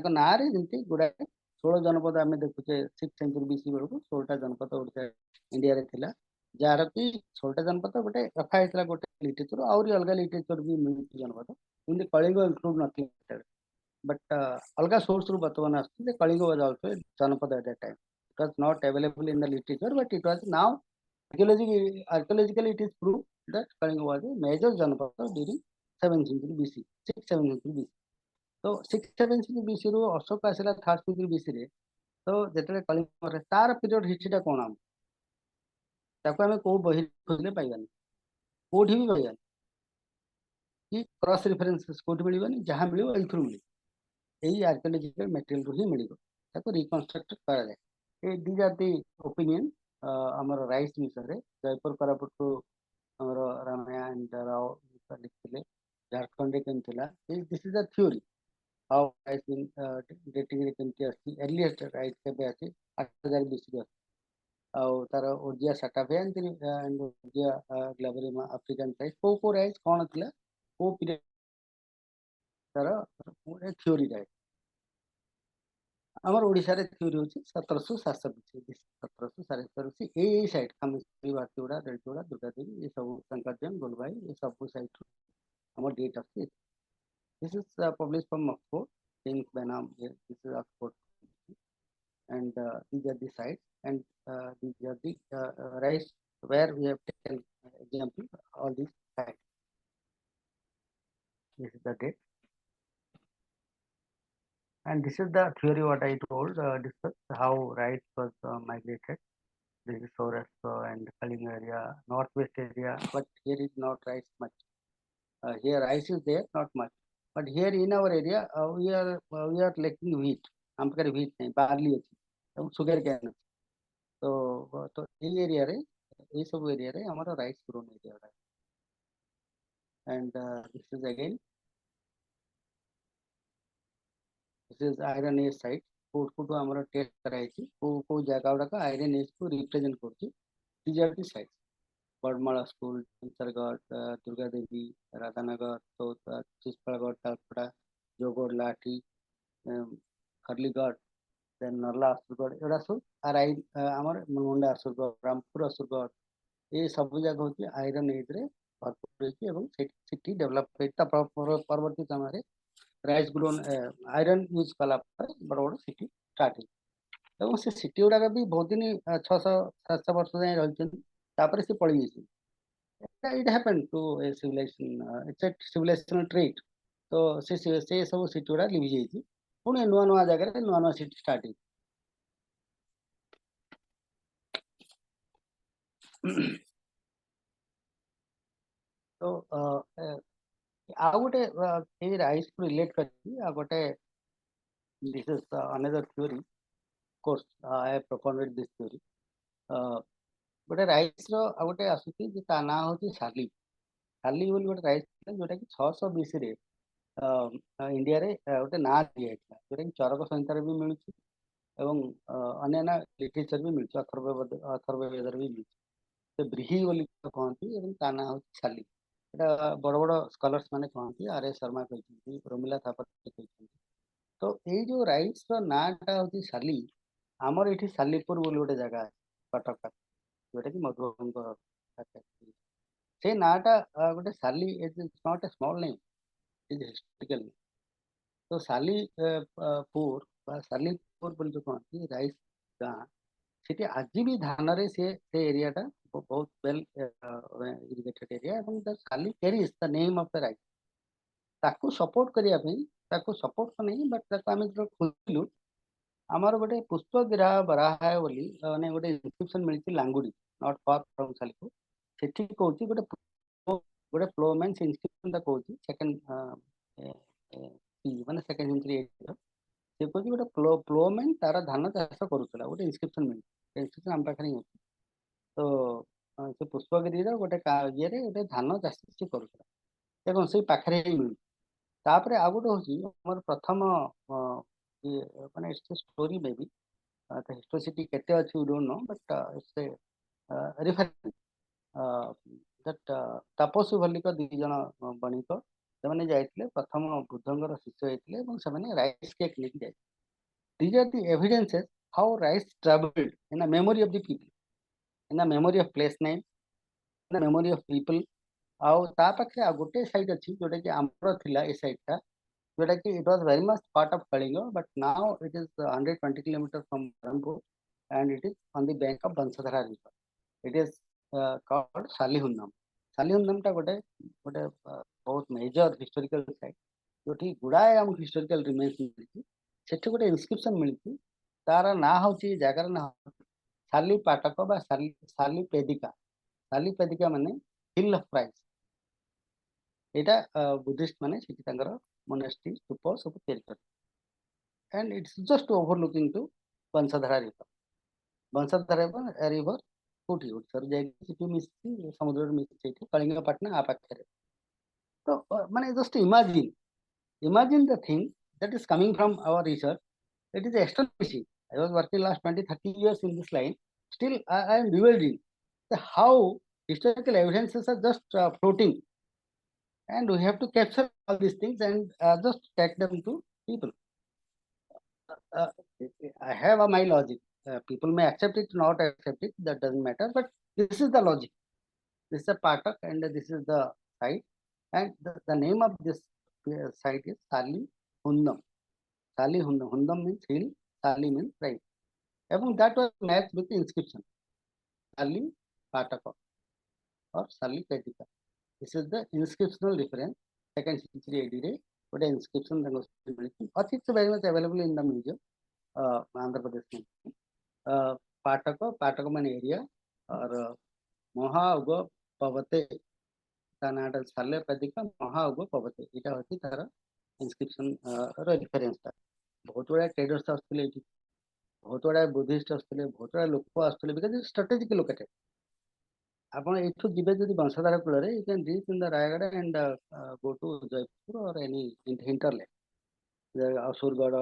Speaker 3: ना जमी गुड़ाए 16 जनपद आम देखुचे 6th सेंचुरी बीसी बेलू 16टा जनपद ओडिशा इंडिया रे थिला जार कि 16टा जनपद गोटे रखा होता गोटे लिटरेचर आहरी अलग लिटरेचर भी मिलूँ जनपद जमी कलिंग इंक्लूड ना बट अलग सोर्स रु बर्तमान आसते कलिंग वाज आल्सो जनपद at that time it was not available in the literature but it was now archaeologically it is proved that Kalinga was a major janapad during 7th century BC 6th 7th century BC तो 6th 7th century BC रू अशोक आसला 3rd century BC रे तो जेतले कलिंग तार period history टा कोन ताको आमे को बही खोजले पाइबानी कोठी भी पाइबानी कि क्रॉस रेफरेंस कोठी मिलबानी जहां मिलिबो एथुर मिली एही आर्कियोलॉजिकल मटेरियल रू ही मिलिबो ताको रिकंस्ट्रक्ट करा जाय ए दीज आर द ओपिनियन हमर राइट्स विषय जयपुर कोरापुट हमर रामाया एंड राव लिखले झारखंड केम थिला this is the theory how rights been dating रे केमती आसी अर्लीस्ट राइट केबे आसी 8000 बीसी आउ तार ओजिया साटाफिया एंड ओजिया ग्लोबरिमा अफ्रीकन साइज को राइट्स कोन थिला को पीरियड तार थ्योरी राइट आमर ओडिशा रे थ्योरी होची 1747 1747 ए साइड कामेश्वरी वाटीगुड़ा रेलगुड़ा दुर्गादेवी ये सब शंकरजन गोलभाई ये सब साइड हमर date of this is publish from Oxford Pink Benam, this is Oxford, and these are the sites, and these are the rice where we have taken example all these sites. This is the date, and this is the theory what I told, discuss how rice was migrated. This is Saurashtra and Kalinga area, northwest area, but here is not rice much. Here rice is there, not much. But here in our area, we are lacking wheat. हम करें wheat नहीं, barley अच्छी, sugar cane अच्छी. तो ये area रे, ये सब area रे हमारा rice grown area है. And this is again, this is iron age site. कोट हमारा टेस्ट कराई थी, को जगह उड़ा का iron age को represent करती. These are the sites. Badmala school, Sargarh, Durga Devi, Radhanagar, तो चिस्पड़गढ़, तालपड़ा, जोगढ़, लाठी, खरलीगढ़, देन नरला असुरगढ़, एड़ा सब आराई आमर मुंडा असुरगढ़, रामपुर असुरगढ़, ये सब जगह होती आयरन एज रे भरपूर होती एवं सिटी डेवलप करता परवर्ती समय रे राइस ग्रोन आयरन यूज कला पर बड़ बड़ सिटी स्टार्ट है. एवं से सिटी गुड़ा भी बहुत दिन 600-700 वर्ष जाए रही तापर से पड़ी गई. It happened to a civilization, it's a civilizational trait. तो से सब सिटी गुड़ा लिभि जाइए पुणी नुआ नुआ जगह नुआ नुआ सिटी स्टार्ट है. तो आ गोटे ए राइस को रिलेट करछि आ गोटे this is another theory. Of course I have propounded this theory. गोटे राइस रो आ गोटे आसुची जे ता ना होची शाली बोली गोटे राइस जोटा कि 620 रे इंडिया रे गोटे ना दिया था जोटा कि चरक संहिता रे भी मिलुची एवं अन्य लिटरेचर भी मिलुची अथर्ववेद भी मिलुची. तो ब्रीही बोली कहती एवं ता ना होची शाली. एटा बड़ बड़ स्कॉलर्स माने कहती आर.एस. शर्मा कहती, प्रमिला थापर कहती. तो ये जो राइस रो नाटा होची शाली आमर एठी सालीपुर बोली गोटे जगह है कटक जोटा कि मधुबन से नाटा गोटे साली is not a small name, is historical. तो सालीपुर सालीपुर बोली जो कहती राइस गाँ सेठी आज भी धान रे से एरिया टा बहुत वेल इरिगेटेड एरिया एवं द साली carries the name of the rice. ताकू सपोर्ट करिया पई ताकू सपोर्ट तो नहीं बट ताकू आमे जो खोललु आमार गोटे पुष्पगिरा बराहाय बोली माने गोटे इंस्क्रिप्शन मिलची Langudi not far from Salipur. सेठी कहूची गोटे फ्लोमैन से इंस्क्रिप्शन ता कहूची सेकंड माने सेकंड सेंचुरी से कहूची गोटे फ्लोमैन तारा धान चाष करूतला गोटे इंस्क्रिप्शन मिलची. इंस्क्रिप्शन आम पाखरे होची. तो से पुष्पगिरी रो गोटे ये रे गोटे धान चाष से करूतला देखो से पाखरे ही मिल. तापरे आ गोटे होची हमर प्रथम ये माने it's story may be the historicity केते अछि we don't know but it's a reference that Tapaswi Bhallika दि जण बणिक सेमाने जाइतले प्रथम बुद्धंगर शिष्य होइतले एवं सेमाने राइस केक लेके जाइतले. These are the evidences how rice traveled in the memory of the people, in the memory of place name, in the memory of people. आउ ता पाखे आ गोटे site अछि जोटा कि आमर थिला ए साइट ता जोटा कि it was very much part of Kalinga but now it is 120 kilometers from Rampur and it is on the bank of Bansadhara river. It is called Salihundam. Salihundam टा गोटे बहुत मेजर हिस्टोरिकल साइट जोठी गुडाए हम historical remains मिलची. सेठी गोटे inscription मिलची तार ना होची जगार ना साली पाटक बा साली पेदिका माने हिल ऑफ प्राइस. एटा बुद्धिस्ट माने सेठी तांगर मोनास्ट्री स्तूप सब तैयारी कर and it's just overlooking to Vamsadhara river. Vamsadhara river कोठी सर जाई सिटी मिसी समुद्र मिसी सेठी कलिंगा पटना आ पाखरे. तो माने just imagine the thing that is coming from our research. It is astonishing. I was working last 20-30 years in this line. Still I am bewildered how historical evidences are just floating and we have to capture all these things and just take them to people. I have my logic. People may accept it, not accept it, that doesn't matter, but this is the logic. This is a patak and this is the site, and the name of this site is Salihundam. Sali Hundam means hill, Sali means right. That was matched with the inscription. Sali Pataka or Sali Kadika. This is the inscriptional difference. 2nd century AD. What inscription it's very much available in the museum. Andhra Pradesh. Pataka man area or Moha Ugo Pavate. Tanada Sale Padika, Moha Ugo Pavate. Ita hochi tara inscription reference. बहुत बड़ा traders आसुले बहुत बड़ा Buddhist आसुले बहुत बड़ा लोक आसुले because it's strategic located आपण एठु जिबे जदि बंशधारा कूल रे you can reach in the Raigarh and go to Jaipur और any hinterland Asurgarh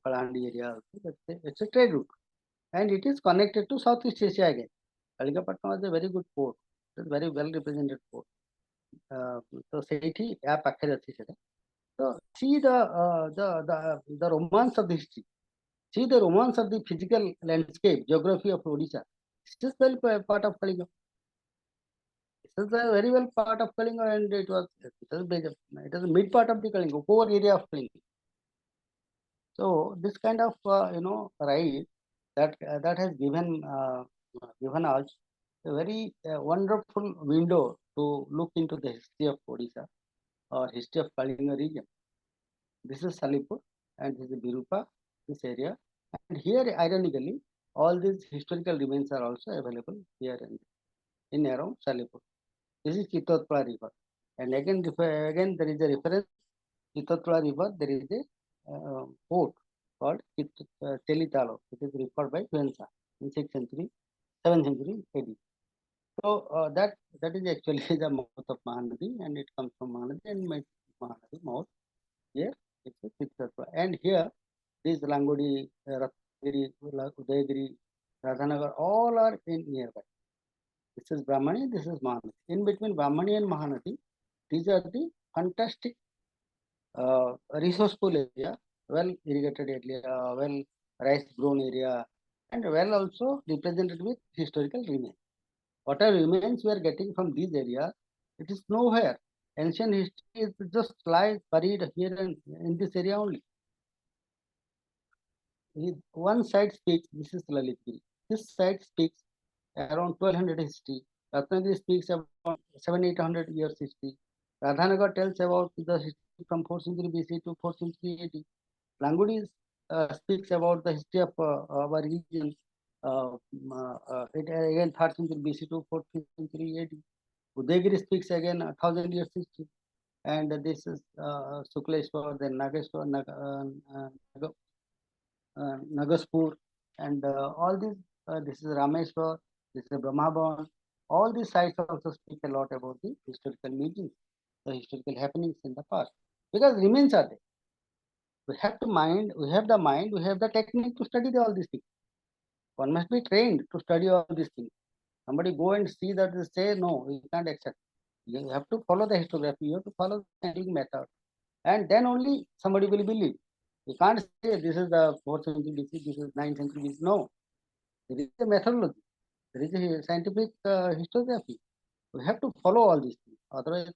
Speaker 3: Kalahandi area it's a trade route and it is connected to Southeast Asia again. Kalinga is a very good port. It's a very well represented port. So seithi ya pakhare achi seta. So see the romance of the history. See the romance of the physical landscape, geography of Odisha. This is well part of Kalinga. This is a very well part of Kalinga, and it was a mid part of the Kalinga, core area of Kalinga. So this kind of right that has given us a very wonderful window to look into the history of Odisha or history of Kalinga region. This is Salipur and this is Birupa, this area. And here, ironically, all these historical remains are also available here in around Salipur. This is Chitotpala river. And again there is a reference, Chitotpala river, there is a port called Telitalo. It is referred by Tuensa in 6th century, 7th century AD. So that is actually the mouth of Mahanadi, and it comes from Mahanadi and Mahanadi mouth. Here it's a Chitotpala. And here these Langodi, Ratnagiri, Udayagiri, Radhanagar, all are in nearby. This is Brahmani, this is Mahanadi. In between Brahmani and Mahanadi, these are the fantastic resourceful area, well irrigated area, well rice grown area, and well also represented with historical remains. Whatever remains we are getting from these areas, it is nowhere. Ancient history is just lies buried here and in this area only. One side speaks, this is Lalitgiri. This side speaks around 1200 history. Ratnagiri speaks about 700-800 years history. Radhanagar tells about the history from 4th century BC to 4th century AD. Langudi speaks about the history of our region. It again 3rd century BC to 4th century AD. Udayagiri speaks again 1000 years history. And this is Sukleshwar, then Nageshwar, Nagaspur, and all these. This is Rameshwar, this is Brahmabhan. All these sites also speak a lot about the historical meetings, the historical happenings in the past, because remains are there. We have the mind, we have the technique to study all these things. One must be trained to study all these things. Somebody go and see that they say no, you can't accept. You have to follow the historiography, you have to follow the handling method, and then only somebody will believe. You can't say this is the 4th century BC, this is 9th century BC. No, there is a methodology, there is a scientific historiography. We have to follow all these things. Otherwise,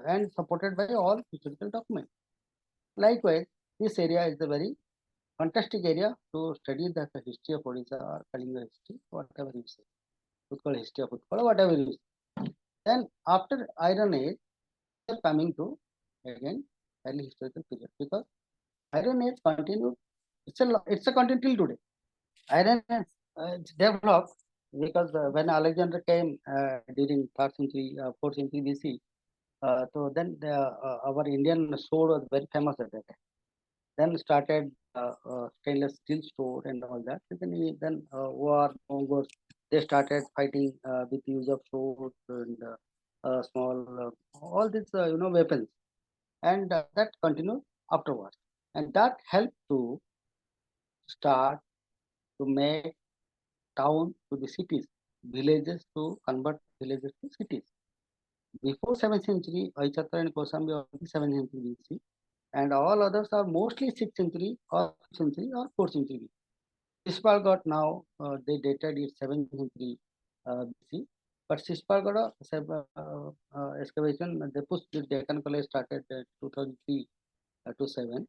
Speaker 3: and supported by all historical documents. Likewise, this area is a very fantastic area to study the history of Odisha or Kalinga history, whatever you say. Utkal history of Utkal, whatever you say. Then after Iron Age, we are coming to again early historical period, because Iron Age continued. It's a continent till today. Iron Age developed because when Alexander came during 3rd century, 4th century BC, so then our Indian sword was very famous at that time. Then started stainless steel sword and all that. And then war, Mongols, they started fighting with use of swords and small, all these weapons, and that continued afterwards, and that helped to start to make town to the cities, villages to convert villages to cities. Before 7th century, Aichatra and Kosambi are 7th century BC, and all others are mostly 6th century or 5th century or 4th century. Shishpalgarh now they dated it 7th century BC, but Shishpalgarh excavation, they pushed the Deccan College started 2003 to 7.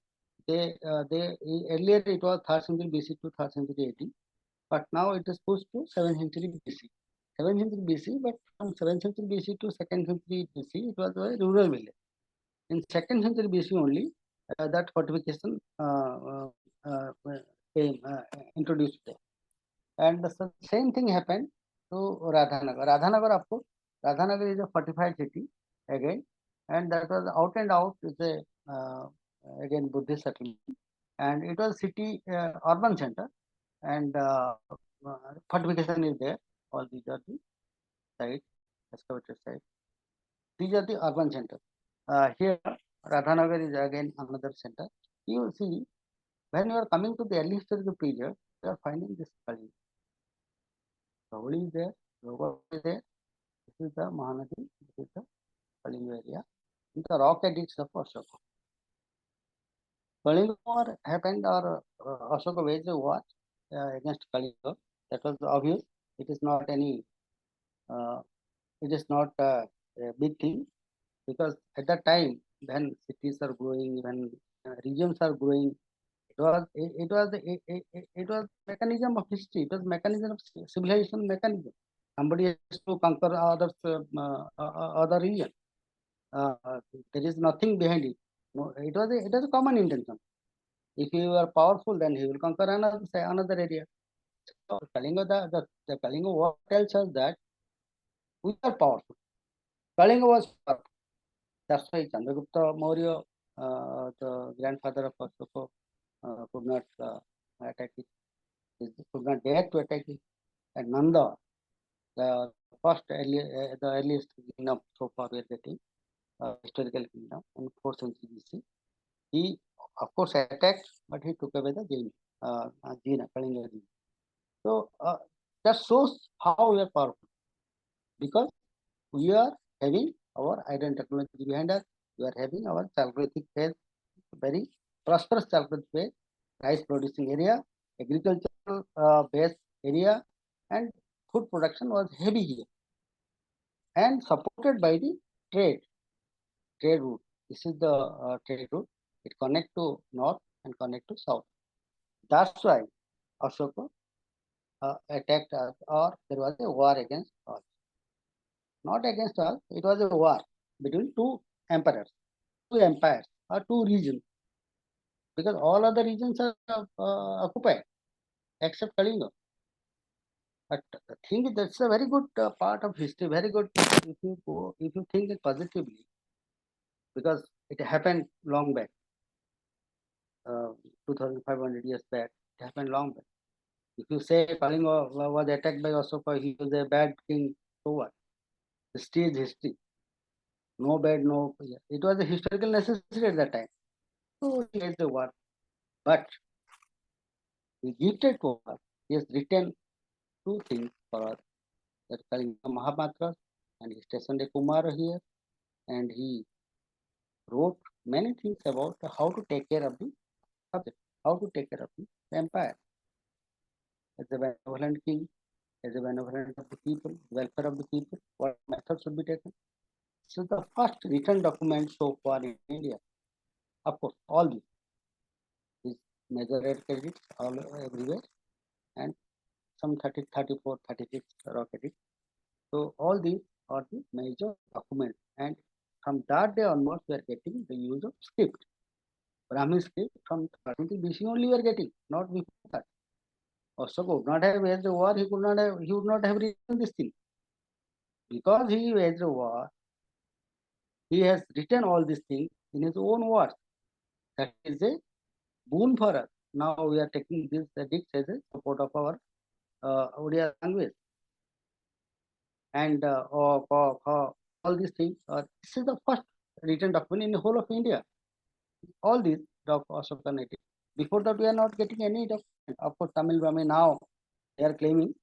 Speaker 3: Earlier it was 3rd century BC to 3rd century AD, but now it is pushed to 7th century BC. 7th century BC, but from 7th century BC to 2nd century BC, it was a rural village. In 2nd century BC only, that fortification came introduced there. And the same thing happened to Radhanagar. Radhanagar is a fortified city again, and that was out and out is a again Buddhist settlement, and it was city urban center, and fortification is there. All these are the sites, excavated sites. These are the urban centers. Here, Radhanagar is again another center. You see, when you are coming to the early historical period, you are finding this Kalinga. Gauli is there, Yoga is there. This is the Mahanadi, this is the Kalinga area. In the rock edicts of Ashoka. Kalinga war happened, or Ashoka waged a war against Kalinga. That was obvious. It is not any. It is not a big thing, because at that time when cities are growing, when regions are growing, it was mechanism of history. It was mechanism of civilization mechanism. Somebody has to conquer other region. There is nothing behind it. No, it was a common intention. If you are powerful, then he will conquer another area. So Kalinga, the Kalinga war tells us that we are powerful. Kalinga was powerful. That's why Chandragupta Maurya, the grandfather of Ashoka, could not attack it. He could not dare to attack it. And Nanda, the earliest kingdom so far we are getting, historical kingdom in 4th century BC. He, of course, attacked, but he took away the Kalinga Jina. So that shows how we are powerful, because we are having our iron technology behind us. We are having our Chalcolithic phase, very prosperous Chalcolithic phase, rice producing area, agricultural based area, and food production was heavy here, and supported by the trade route. This is the trade route. It connects to north and connect to south. That's why Ashoka attacked us, or there was a war against us. Not against us, it was a war between two empires, or two regions, because all other regions are occupied except Kalinga. But the thing is, that's a very good part of history, very good if you think it positively, because it happened long back, 2,500 years back. It happened long back. If you say Kalinga was attacked by Ashoka, he was a bad king, so what? History is history. No bad, no. It was a historical necessity at that time. So he has the war. But he gifted to us. He has written two things for us. That Kalinga Mahamantras, and he stationed a Kumar here, and he wrote many things about how to take care of the subject, how to take care of the empire. As a benevolent king, as a benevolent of the people, welfare of the people, what methods should be taken. So the first written document so far in India. Of course, all these major red credits all everywhere, and some 30, 34, 36 rock credits. So all these are the major documents, and from that day onwards we are getting the use of script. Brahmin script from 13th BC only we are getting, not before that. Ashoka would not have waged a war, he would not have written this thing. Because he waged a war, he has written all these things in his own words. That is a boon for us. Now we are taking this edicts as a support of our Odia language. And all these things. This is the first written document in the whole of India. All these Ashoka native. Before that, we are not getting any document. Of course, Tamil Brahmin now they are claiming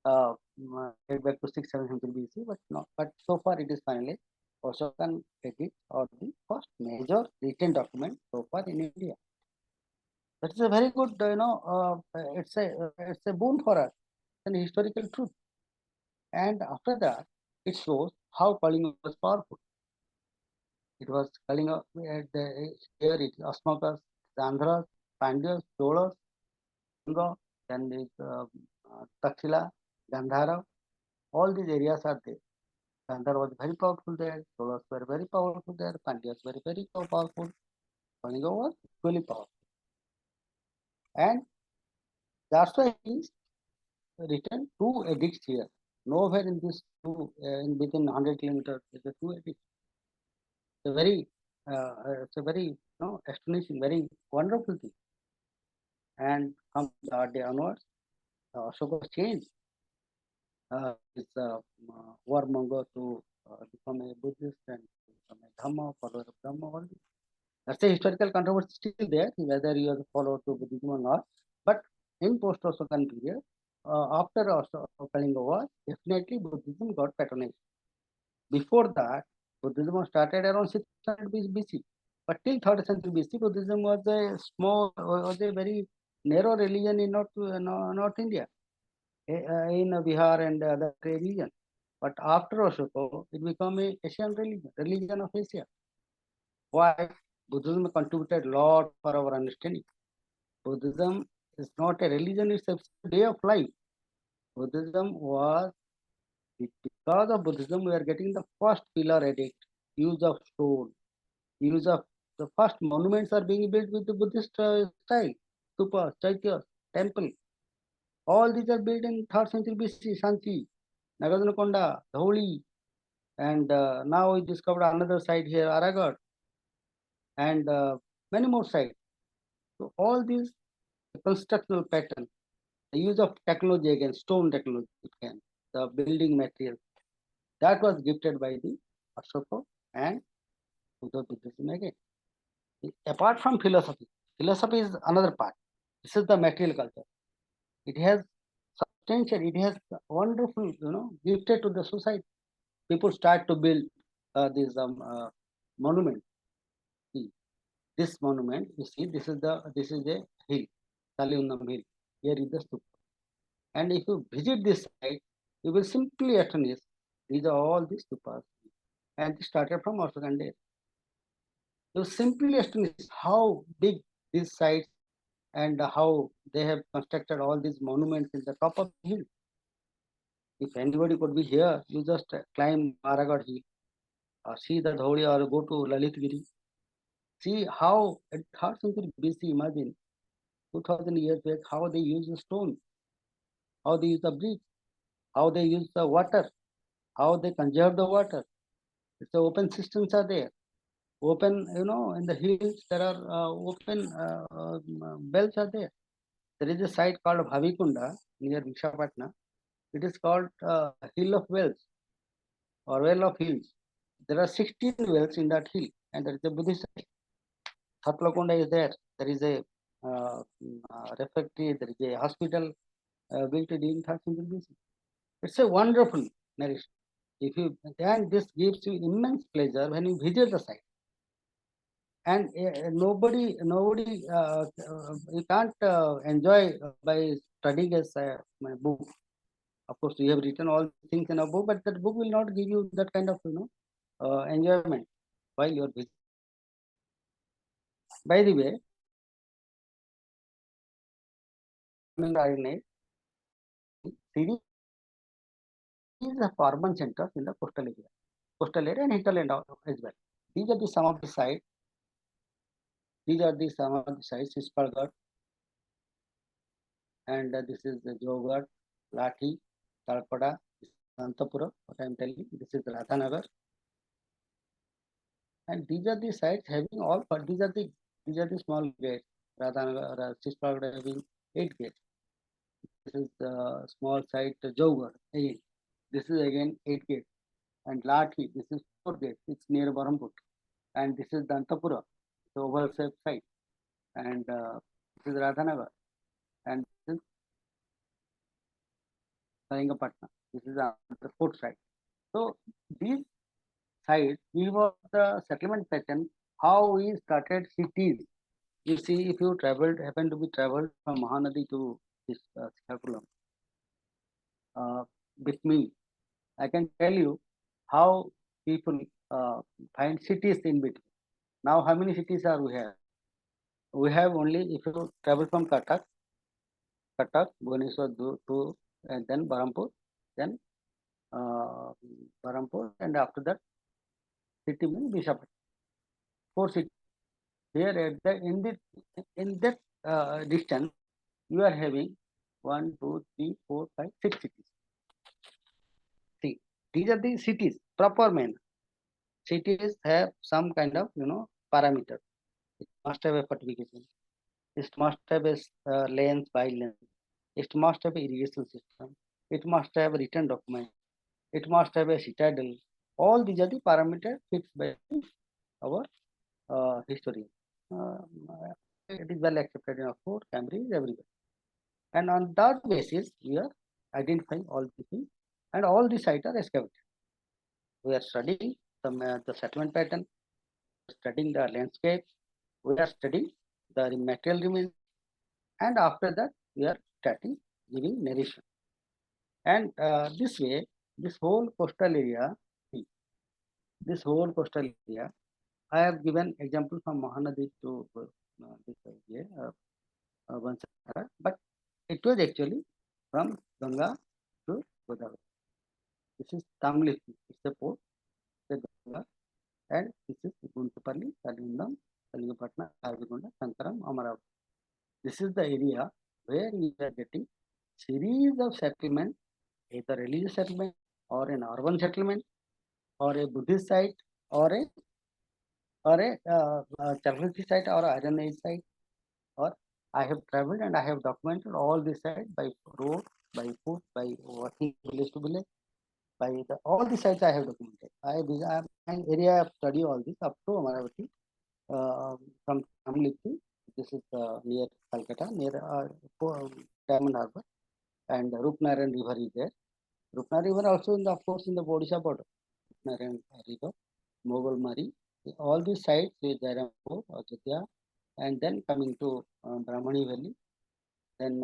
Speaker 3: back to 6th, 7th century BC, but no. But so far, it is finally Ashokan edicts are the first major written document so far in India. That is a very good, it's a boon for us, an historical truth. And after that, it shows how Kalinga was powerful. It was Kalinga, here it is Asmakas, Andhras, Pandyas, Cholas, Kalinga, then is Takshila, Gandhara. All these areas are there. Gandhara was very powerful there. Cholas were very powerful there. Pandyas were very powerful. Kalinga was equally powerful. And that's why he is written 2 edicts here. Nowhere in this two, in within 100 kilometers, there are 2 edicts. It's a very astonishing, very wonderful thing. And from that day onwards, Ashoka changed his warmonger to become a Buddhist and become a Dhamma, follower of Dhamma. All this. That's a historical controversy still there, whether you are a follower to Buddhism or not. But in post-Ashokan period, after Kalinga War, definitely Buddhism got patronized. Before that, Buddhism was started around 600 BC. But till 3rd century BC, Buddhism was a very narrow religion in North India, in Bihar and other regions. But after Ashoka, it became an Asian religion of Asia. Why? Buddhism contributed a lot for our understanding. Buddhism is not a religion, it's a way of life. Buddhism was, because of Buddhism, we are getting the first pillar edict, use of stone, use of the first monuments are being built with the Buddhist style, stupas, chaityas, temple. All these are built in 3rd century BC, Sanchi, Nagarjunakonda, Dhauli, and now we discovered another site here, Aragat, and many more sites. So all these constructional pattern, the use of technology again, stone technology again, the building material, that was gifted by the Ashoka and Buddha Buddhism again. Apart from philosophy, philosophy is another part. This is the material culture. It has substantial, it has wonderful, gifted to the society. People start to build these monuments. See, this monument, you see, this is a hill, Saliunam hill. Here is the stupa. And if you visit this site, you will simply astonish. These are all these stupas, and it started from Ashokan days. You simply astonish how big these sites and how they have constructed all these monuments in the top of the hill. If anybody could be here, you just climb Aragat hill, or see the Dhauli, or go to Lalitgiri. See how at 3rd century BC, imagine 2000 years back, how they use the stone, how they use the brick, how they use the water, how they conserve the water. It's the open systems are there. Open, in the hills there are open belts are there. There is a site called Bhavikunda near Visakhapatnam. It is called Hill of Wells or Well of Hills. There are 16 wells in that hill, and there is a Buddhist site. Satlakunda is there. There is a refectory. There is a hospital built during 3rd century BC. It's a wonderful narration. And this gives you immense pleasure when you visit the site. And nobody, you can't enjoy by studying my book. Of course, we have written all things in a book, but that book will not give you that kind of enjoyment while you are visiting. By the way, series is the urban centers in the coastal area and hinterland as well. These are some of the sites. These are some of the sites: Sispalgarh, and this is the Jogad, Lathi, Janapada, Antapura. What I am telling you, this is Radhanagar, and these are the sites having all. But these are the small gates. Radhanagar, Sispalgarh having 8 gates. This is the small site Jogad. Again, this is again 8 gates, and Lathi, this is 4 gates. It's near Barampur, and this is the Antapura, the oval shaped site, and this is Radhanagar, and this is Kalinga. This is the 4th site. So these sites give us the settlement pattern, how we started cities. You see, if you happen to be traveled from Mahanadi to this Srikakulam with me, I can tell you how people find cities in between. Now, how many cities are we have? we have only, if you travel from Cuttack, Bhubaneswar to and then Berhampur, then Berhampur, and after that city means Visakhapatnam. 4 cities. Here at the in that distance, you are having 1, 2, 3, 4, 5, 6 cities. See, these are the cities, proper manner. Cities have some kind of parameter. It must have a fortification. It must have a lanes by lane. It must have a irrigation system. It must have a written document. It must have a citadel. All these are the parameters fixed by our historian. It is well accepted in Oxford, Cambridge, everywhere. And on that basis, we are identifying all these things, and all these sites are excavated. We are studying the settlement pattern, studying the landscape, we are studying the material remains, and after that, we are starting giving narration. And this way, this whole coastal area, I have given example from Mahanadi to this area, Bansara, but it was actually from Ganga to Godavari. This is Tamlithi, it's a port, the Ganga, and this is Guntupalli, Kalinga, Kalingapatna, Arvikonda, Sankaram, Amaravati. This is the area where we are getting series of settlement, either religious settlement or an urban settlement or a Buddhist site or a Chalcolithic site or Iron Age site. Or I have traveled and I have documented all these sites by road, by foot, by walking village to village, by all the sites I have documented. My area of study all this up to Amaravati, from Tamlithi. This is near Calcutta, near Diamond Harbour, and Rupnarayan River is there. Rupnarayan River also, of course, in the Odisha border. Rupnarayan River, Mughal Mari, all these sites with Jairampo, Ajodhya, and then coming to Brahmani Valley, then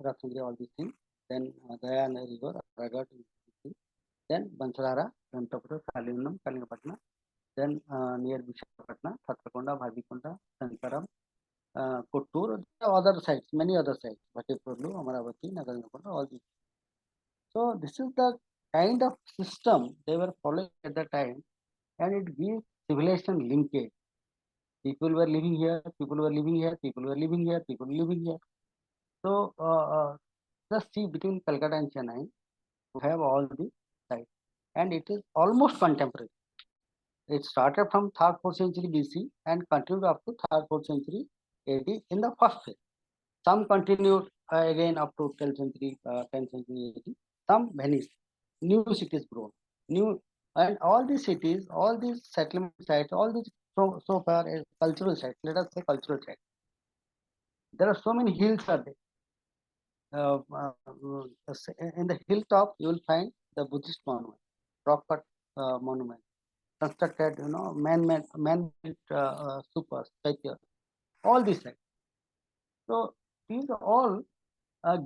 Speaker 3: Ratnagiri, all these things, then Gayana River, Ragat, then Bansara, Janapada, Kalinga, Kalingapatna, then near Visakhapatnam, Satrakonda, Bhavikonda, Sankaram, Kottur, other sites, many other sites, Bhatipurlu, Amaravati, Nagaranakonda, all these. So this is the kind of system they were following at the time, and it gives civilization linkage. People were living here, people were living here, people were living here, people were living here. So just see between Calcutta and Chennai, we have all the sites, and it is almost contemporary. It started from 3rd, 4th century BC and continued up to 3rd, 4th century AD in the first phase. Some continued again up to 12th century, 10th century AD. Some vanished. New cities grown. New, and all these cities, all these settlement sites, all these so far as cultural sites. Let us say cultural sites. There are so many hills are there. In the hilltop, you will find the Buddhist monument, rock cut monument, constructed, man-made super statue, all these things. So these all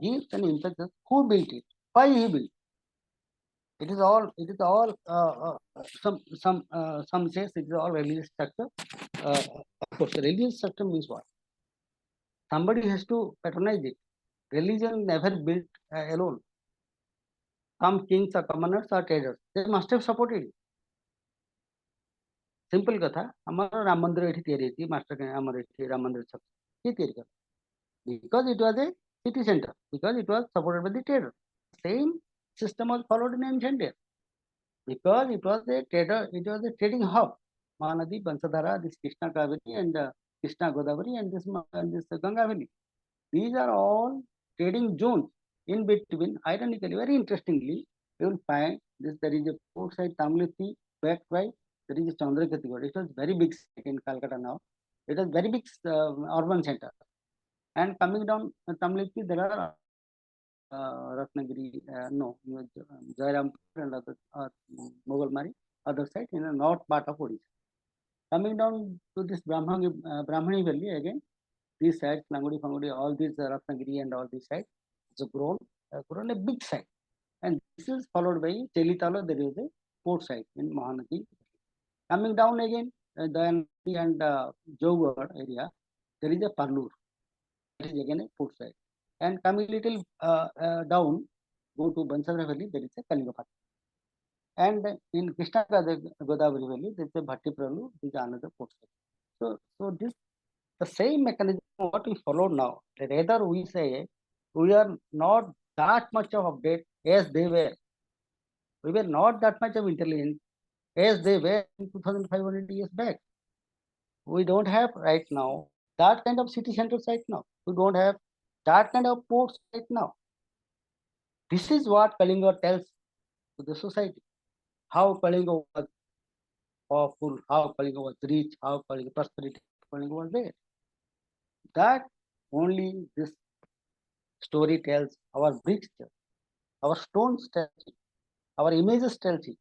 Speaker 3: gives an impetus. Who built it? Why he built? It is all. Some says it is all religious structure. Of course, religious structure means what? Somebody has to patronize it. Religion never built alone. Some kings or commoners or traders, they must have supported it. Simple katha, amara Ram Mandir ethi tiyari thi, master amara ethi Ram Mandir sab ye tiyari katha. Because it was a city center, because it was supported by the trader. Same system was followed in ancient days. Because it was a trader, it was a trading hub. Mahanadi, Bansadhara, this Krishna Kaveri and Krishna Godavari and this Ganga Valley. These are all trading zones. In between, ironically, very interestingly, you will find this. There is a port side Tamlithi, backed by there is a Chandrakati. It was very big in Calcutta now. It was very big urban center. And coming down Tamlithi, there are Ratnagiri, Jairam and other Mughal Mari, other side in the north part of Odisha. Coming down to this Brahmani Valley again, these sites, Langudi, all these Ratnagiri and all these sites, it's grown a big site. And this is followed by Chelitala, there is a port site in Mahanadi. Coming down again, Dayanati and Jogad area, there is a Parlour. That is again a port side. And coming little down, go to Bansara Valley, there is a Kalinga. And in Krishna Godavari Valley, there is a Bhattipralur, which is another port side. So this the same mechanism what we follow now. Rather, we say we are not that much of update as they were. We were not that much of intelligent as they were in 2500 years back. We don't have right now that kind of city centers right now. We don't have that kind of ports right now. This is what Kalinga tells to the society. How Kalinga was powerful, how Kalinga was rich, how Kalinga prosperity, Kalinga was there. That only this story tells, our bricks tell, our stones tell it, our images tell it,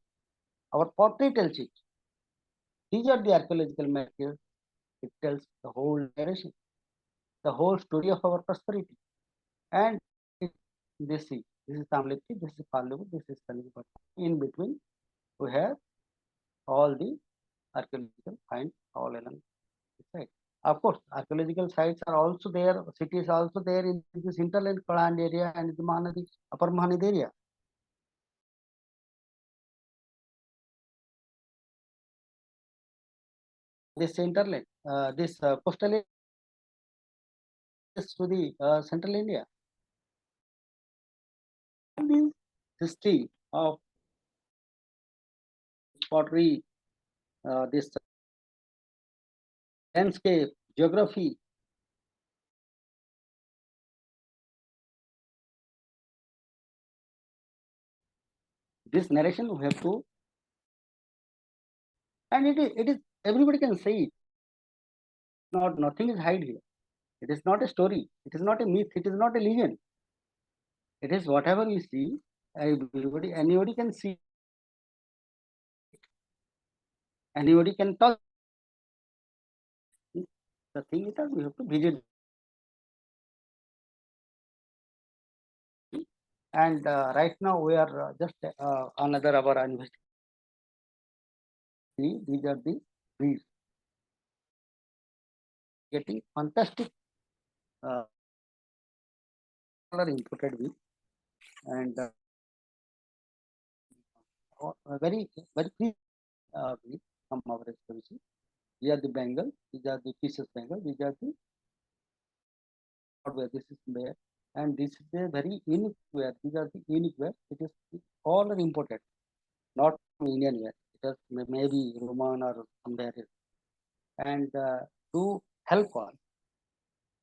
Speaker 3: our pottery tells it. These are the archaeological materials. It tells the whole narration, the whole story of our prosperity. And this is Tamlipti, this is Parlivu, this is Kalinga. In between, we have all the archaeological finds all along the side. Of course, archaeological sites are also there, cities are also there in this hinterland land area and the Mahanadi, Upper Mahanadi area. This hinterland, this coastal area is to the central India. This history of pottery, this landscape, geography, this narration we have to, and it is everybody can say it. Nothing is hide here. It is not a story. It is not a myth. It is not a legend. It is whatever we see. Anybody can see. Anybody can talk. The thing is that we have to visit. And right now we are just another our investigation. These are the trees. Getting fantastic color imported with, and very pleased from our expedition. These are the Bengal. These are the pieces Bengal. These are the where this is there, and this is a very unique ware. These are the unique ware. It is all are imported, not Indian ware. It is maybe Roman or somewhere else. And to help us,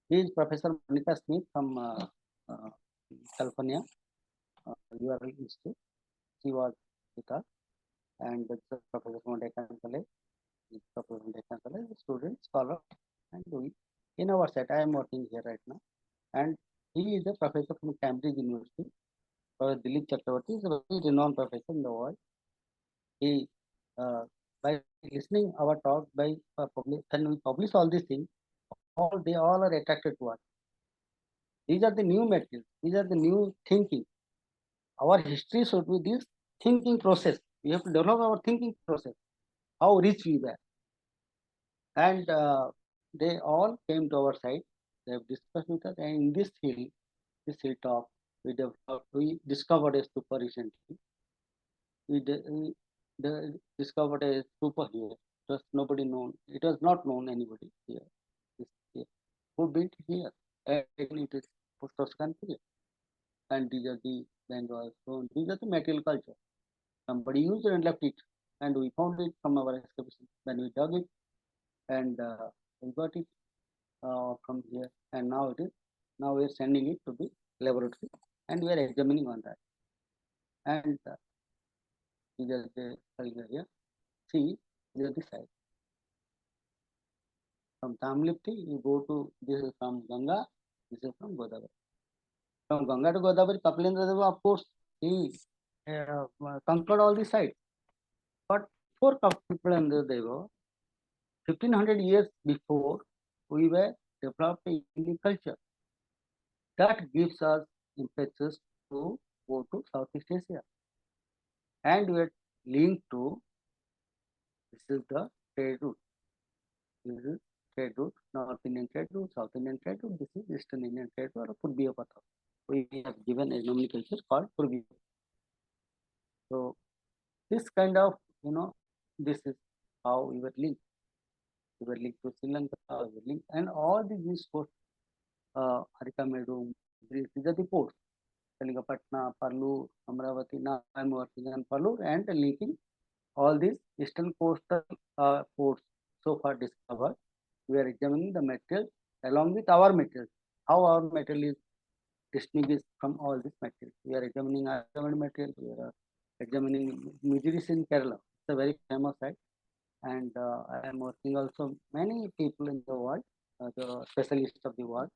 Speaker 3: he is Professor Monica Smith from California URL Institute. She was with us, and Professor Monica student, scholar, and we in our set. I am working here right now, and he is a professor from Cambridge University. Professor Dilip Chakravarti is a very renowned professor in the world. He, by listening our talk, by when we publish all these things, they all are attracted to us. These are the new materials. These are the new thinking. Our history should be this thinking process. We have to develop our thinking process. How rich we were, and they all came to our side. They have discussed with us, and in this hilltop, we discovered a stupa recently. We discovered a stupa here. It was nobody known. It was not known anybody here. Who built here? And it is post-Toscan period. And these are the Bengal. So these are the material culture. Somebody used it and left it, and we found it from our excavation. When we dug it, and we got it from here, and now it is. Now we are sending it to the laboratory, and we are examining on that. And these are the area. See, these are the side. From Tamlipti, you go to, this is from Ganga, this is from Godavari. From Ganga to Godavari, Kapilendra Deva, of course, he conquered all the sites. But for Kapilendra Deva, 1500 years before, we were developing Indian culture. That gives us impetus to go to Southeast Asia. And we are linked to, this is the trade route. This is trade route, North Indian trade route, South Indian trade route. This is Eastern Indian trade route or Purbiya Patha. We have given a nomenclature called Purbiya. So this kind of, this is how we were linked. We were linked to Sri Lanka, we were linked, and all these ports, Arikamedu, these are the ports. Kalinga, Patna, Parlour, Amravati, now I am working on Parlour and linking all these eastern coastal ports so far discovered. We are examining the material along with our material, how our material is distinguished from all these materials. We are examining our material, we are examining Mujiris in Kerala. It's a very famous site, and I am working also many people in the world, the specialists of the world,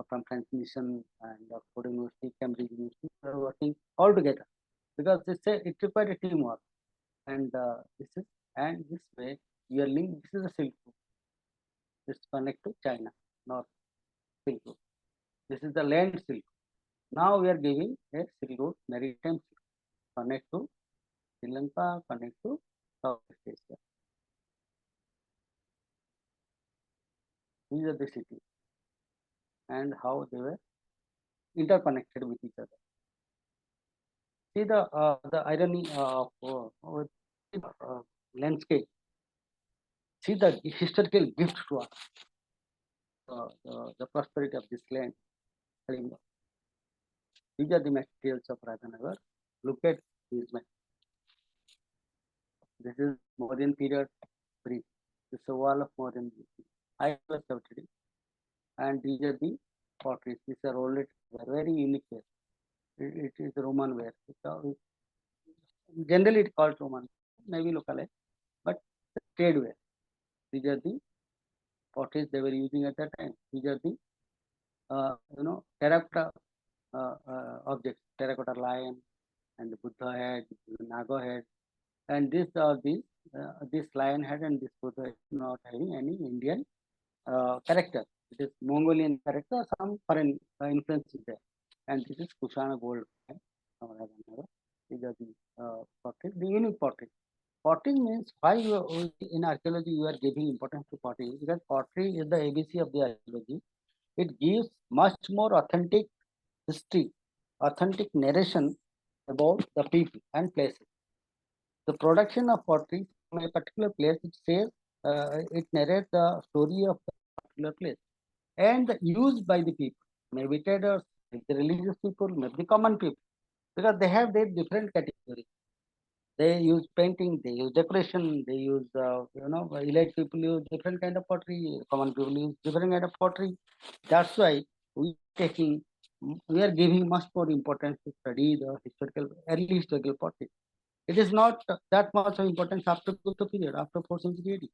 Speaker 3: from transmission and Oxford University, Cambridge University, are working all together because it requires a teamwork. And this way we are linked. This is a Silk Road. This connect to China, North Silk Road. This is the land Silk Road. Now we are giving a Silk Road, Maritime Silk Road, connect to Sri Lanka, connect to Southeast Asia. These are the cities and how they were interconnected with each other. See the irony of landscape. See the historical gift to us, the prosperity of this land. Kalinga. These are the materials of Radhanagar. Look at these materials. This is Mauryan period bridge. This is a wall of Mauryan bridge. I was studied, and these are the potteries. These are all very unique ware. It is Roman ware. Generally, it called Roman, maybe local, but trade ware. These are the potteries they were using at that time. These are the terracotta objects, terracotta lion and the Buddha head, Naga head, and this lion head and this Buddha is not having any Indian character. It is Mongolian character, some foreign influence is there. And this is Kushana gold. These are the pottery, the unique pottery. Pottery means why in archaeology you are giving importance to pottery, because pottery is the ABC of the archaeology. It gives much more authentic history, authentic narration about the people and places. The production of pottery from a particular place, it says, it narrates the story of the particular place and used by the people, maybe traders, maybe the religious people, maybe the common people, because they have their different categories. They use painting, they use decoration, they use, elite people use different kind of pottery, common people use different kind of pottery. That's why we are giving much more importance to study the early historical pottery. It is not that much of importance after Gupta period, after 4th century AD.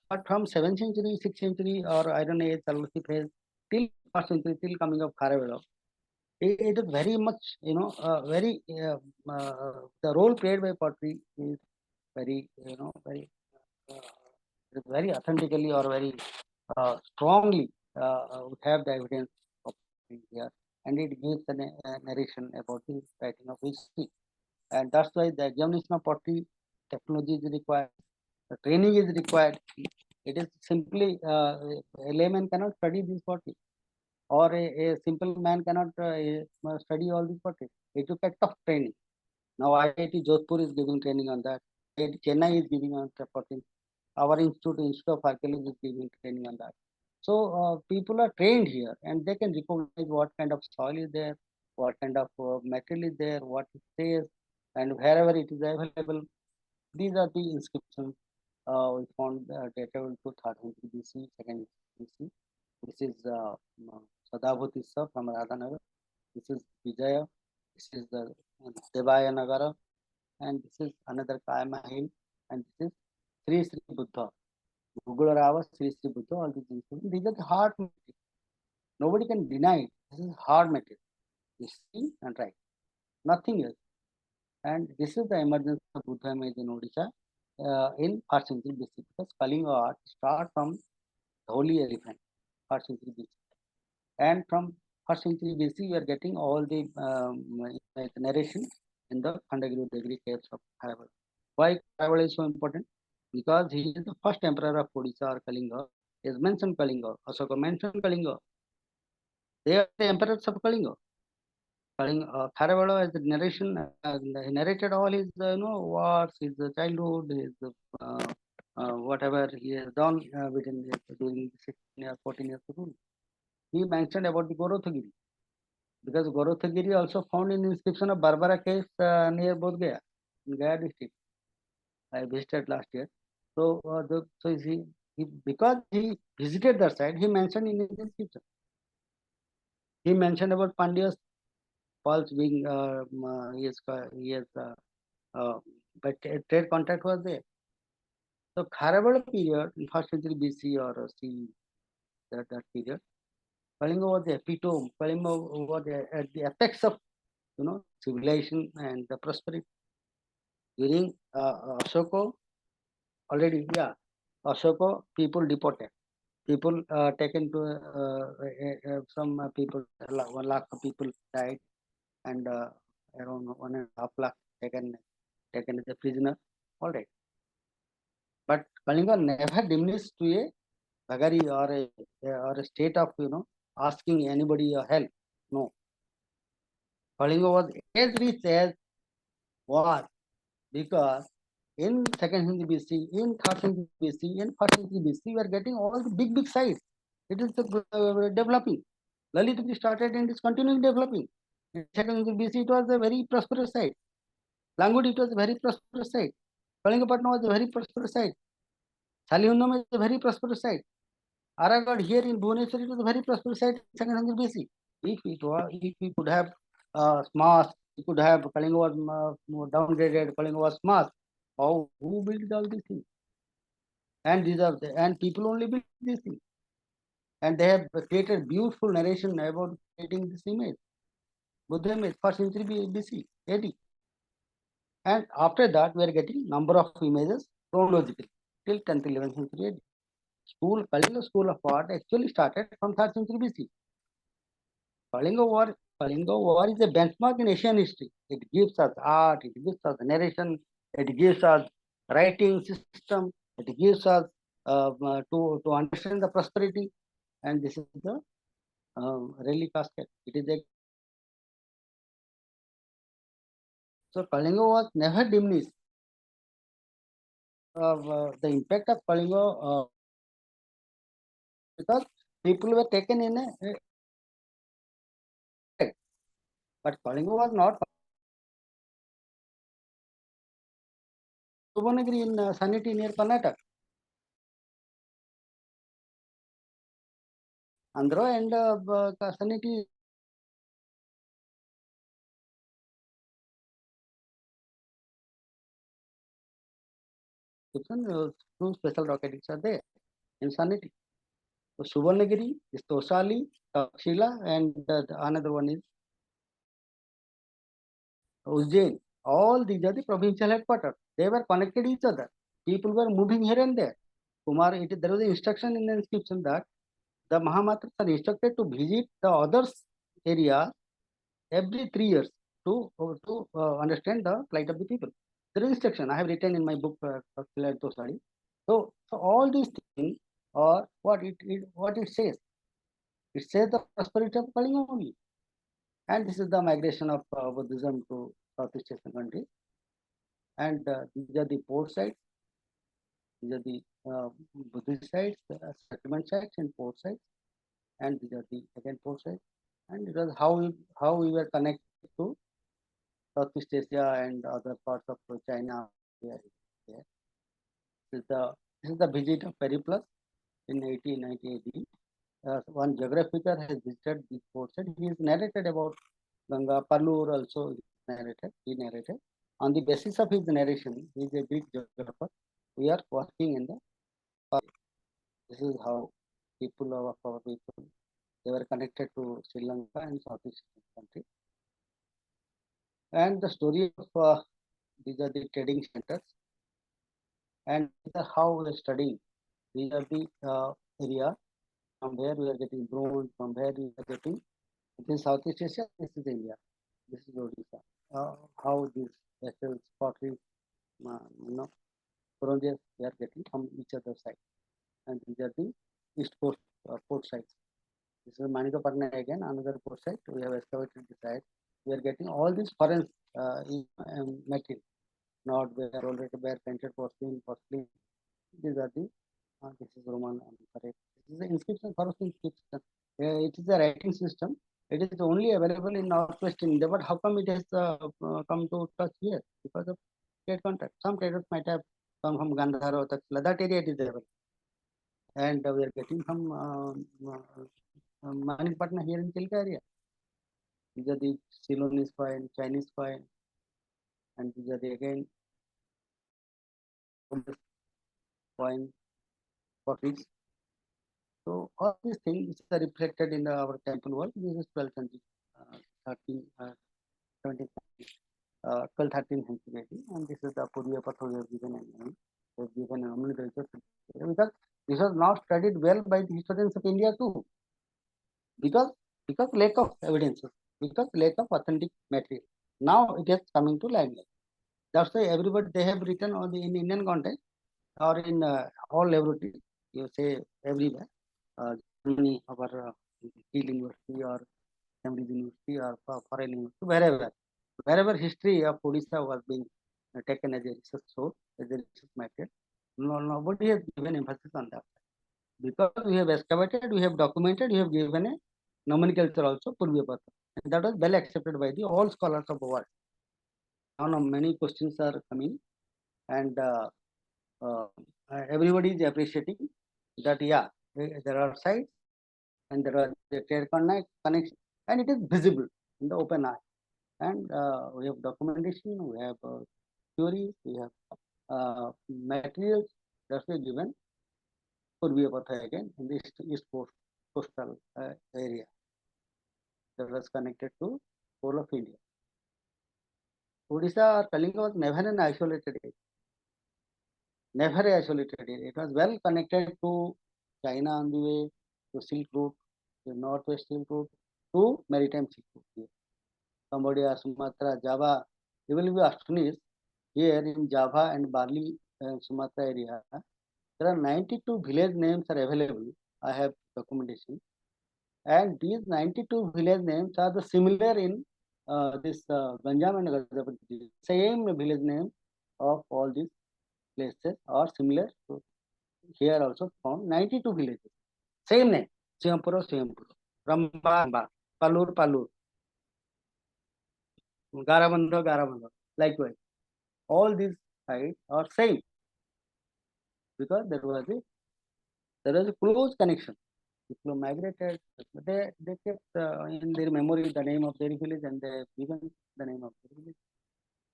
Speaker 3: But from 7th century, 6th century, or I don't know, Chalcolithic phase, till 1st century, till coming of Kharavela, it is very much, the role played by pottery is very, very authentically or very strongly have the evidence of here, and it gives a narration about the writing of history. And that's why the examination of pottery technology is required, the training is required. It is simply a layman cannot study this pottery, or a simple man cannot study all these pottery. It took a tough training. Now IIT Jodhpur is giving training on that. IIT Chennai is giving on pottery. Our Institute of Archaeology is giving training on that. So people are trained here, and they can recognize what kind of soil is there, what kind of material is there, what it says, and wherever it is available. These are the inscriptions. We found data into 3rd century BC, 2nd BC. This is Sadabhutissa from Radhanagar. This is Vijaya. This is the Devaya Nagara, and this is another Kayama hill, and this is Sri Sri Buddha. Google Rava, Sri Sri Buddha, all these things. These are the hard material. Nobody can deny it. This is hard material. You see and write. Nothing else. And this is the emergence of Buddha image in Odisha in 1st century BC, because Kalinga art start from the holy elephant, 1st century BC. And from 1st century BC, we are getting all the narration in the Khandagiri Udayagiri caves of Kharavela. Why Kharavela is so important? Because he is the first emperor of Odisha or Kalinga is mentioned Kalinga. Ashoka mentioned Kalinga. They are the emperors of Kalinga. Kharavela has the narration, he narrated all his wars, his childhood, his whatever he has done during the 16 years, 14 years rule. He mentioned about the Gorothagiri, because Gorothagiri also found in inscription of Barbara cave near Bodh Gaya, in Gaya district. I visited last year. So, because he visited that site, he mentioned in his inscription. He mentioned about Pandya's falls being but trade contact was there. So Kharavela period in first century BC or C, that period, Kalinga was the epitome. Kalinga was at the apex of civilization and the prosperity. During Ashoka, already Ashoka, people deported. People taken to some people, 1 lakh of people died, and around 1.5 lakh taken as a prisoner. All right. But Kalinga never diminished to a vagary or a state of asking anybody help. No. Kalinga was as rich as was, because in 2nd century BC, in 3rd century BC, in 4th century BC, we are getting all the big sites. It is developing. Lalitpuri started and is continuing developing. In 2nd century BC, it was a very prosperous site. Langudi, it was a very prosperous site. Kalingapatna was a very prosperous site. Salihundam is a very prosperous site. Aragad here in Bhubaneswar, it was a very prosperous site in 2nd century BC. If we could have smashed, we could have Kalinga was downgraded, Kalinga was smashed. Who built all these things? And people only built these things. And they have created beautiful narration about creating this image. Buddha image, 1st century BC, AD. And after that, we are getting number of images chronologically till 10th, 11th century AD. Kalinga school of art actually started from 3rd century BC. Kalinga War is a benchmark in Asian history. It gives us art, it gives us narration, it gives us writing system, it gives us to understand the prosperity, and this is the relic casket. It is so Kalinga was never diminished. The impact of Kalinga because people were taken in but Kalinga was not. Subbanagiri in Sanity near Karnataka. Andhra and Sanity. Two special rockets are there in Sanity. So Subbanagiri is Tosali, Takshila, and another one is Ujjain. All these are the provincial headquarters. They were connected each other. People were moving here and there. Kumar, there was an instruction in the inscription that the Mahamatras are instructed to visit the others area every 3 years to understand the plight of the people. There is instruction I have written in my book, Tosali. So all these things are what it says. It says the prosperity of Kalinga only. And this is the migration of Buddhism to Southeast Asian countries. And these are the port sites. These are the Buddhist sites, settlement sites and port sites. And these are the again port sites. And it was how we were connected to Southeast Asia and other parts of China. This is the visit of Periplus in 1890 AD. One geographer has visited this port site. He is narrated about Ganga. Parlour also he narrated. On the basis of his narration, he is a Greek geographer. We are working in the this is how people of our people, they were connected to Sri Lanka and Southeast Asian countries. And the story of these are the trading centers, and these are how we are studying. These are the area from where we are getting bronze, from where we are getting. This is Southeast Asia, this is India, this is Odisha. How these vessels, pottery, bronzes, they are getting from each other side. And these are the east coast port site. This is Dr.Patnaik again, another port site. We have excavated the site. We are getting all these foreign material, not where already where painted porcelain. These are the this is Roman. Correct. This is the inscription, forest inscription. It is a writing system. It is only available in Northwest India, but how come it has come to touch here? Because of trade contact. Some traders might have come from Gandhara or Takshila. That area it is available. And we are getting from Manipatna here in Chilka area. These are the Ceylonese coin, Chinese coin, and these are the again coin for fish. So all these things are reflected in our temple wall. This is 12th century, 12th, 13th century, and this is the Purya Patha we have given a name. We have given a nomenclature because this was not studied well by the historians of India too. Because lack of evidences, because lack of authentic material. Now it is coming to limelight. That's why everybody they have written on the in Indian context or in all laboratories. You say everywhere. Germany, our Kiel University or Cambridge University or Foreign University, wherever history of Odisha was being taken as a research source, as a research material, nobody has given emphasis on that. Because we have excavated, we have documented, we have given a nomenclature also, Purvya Patha. And that was well accepted by the all scholars of the world. Now many questions are coming, and everybody is appreciating that, yeah, there are sites and there are the trade connection, and it is visible in the open eye. And we have documentation, we have theories, we have materials that were given Purvya Patha again in the east coastal area that was connected to whole of India. Odisha or Kalinga was never an isolated area. Never an isolated area. It was well connected to China on the way, to Silk Route, the Northwest Silk Route, to Maritime Silk Route here. Cambodia, Sumatra, Java, even if you astonish, here in Java and Bali Sumatra area, there are 92 village names are available. I have documentation. And these 92 village names are the similar in this Ganjam and Gajapati. Same village name of all these places are similar. So here also found 92 villages. Same name. Siampura, Ramba, Ramba, Palur, Palur, Garamandha. Likewise, all these sites are same because there was a close connection. People migrated, they kept in their memory the name of their village and they given the name of their village.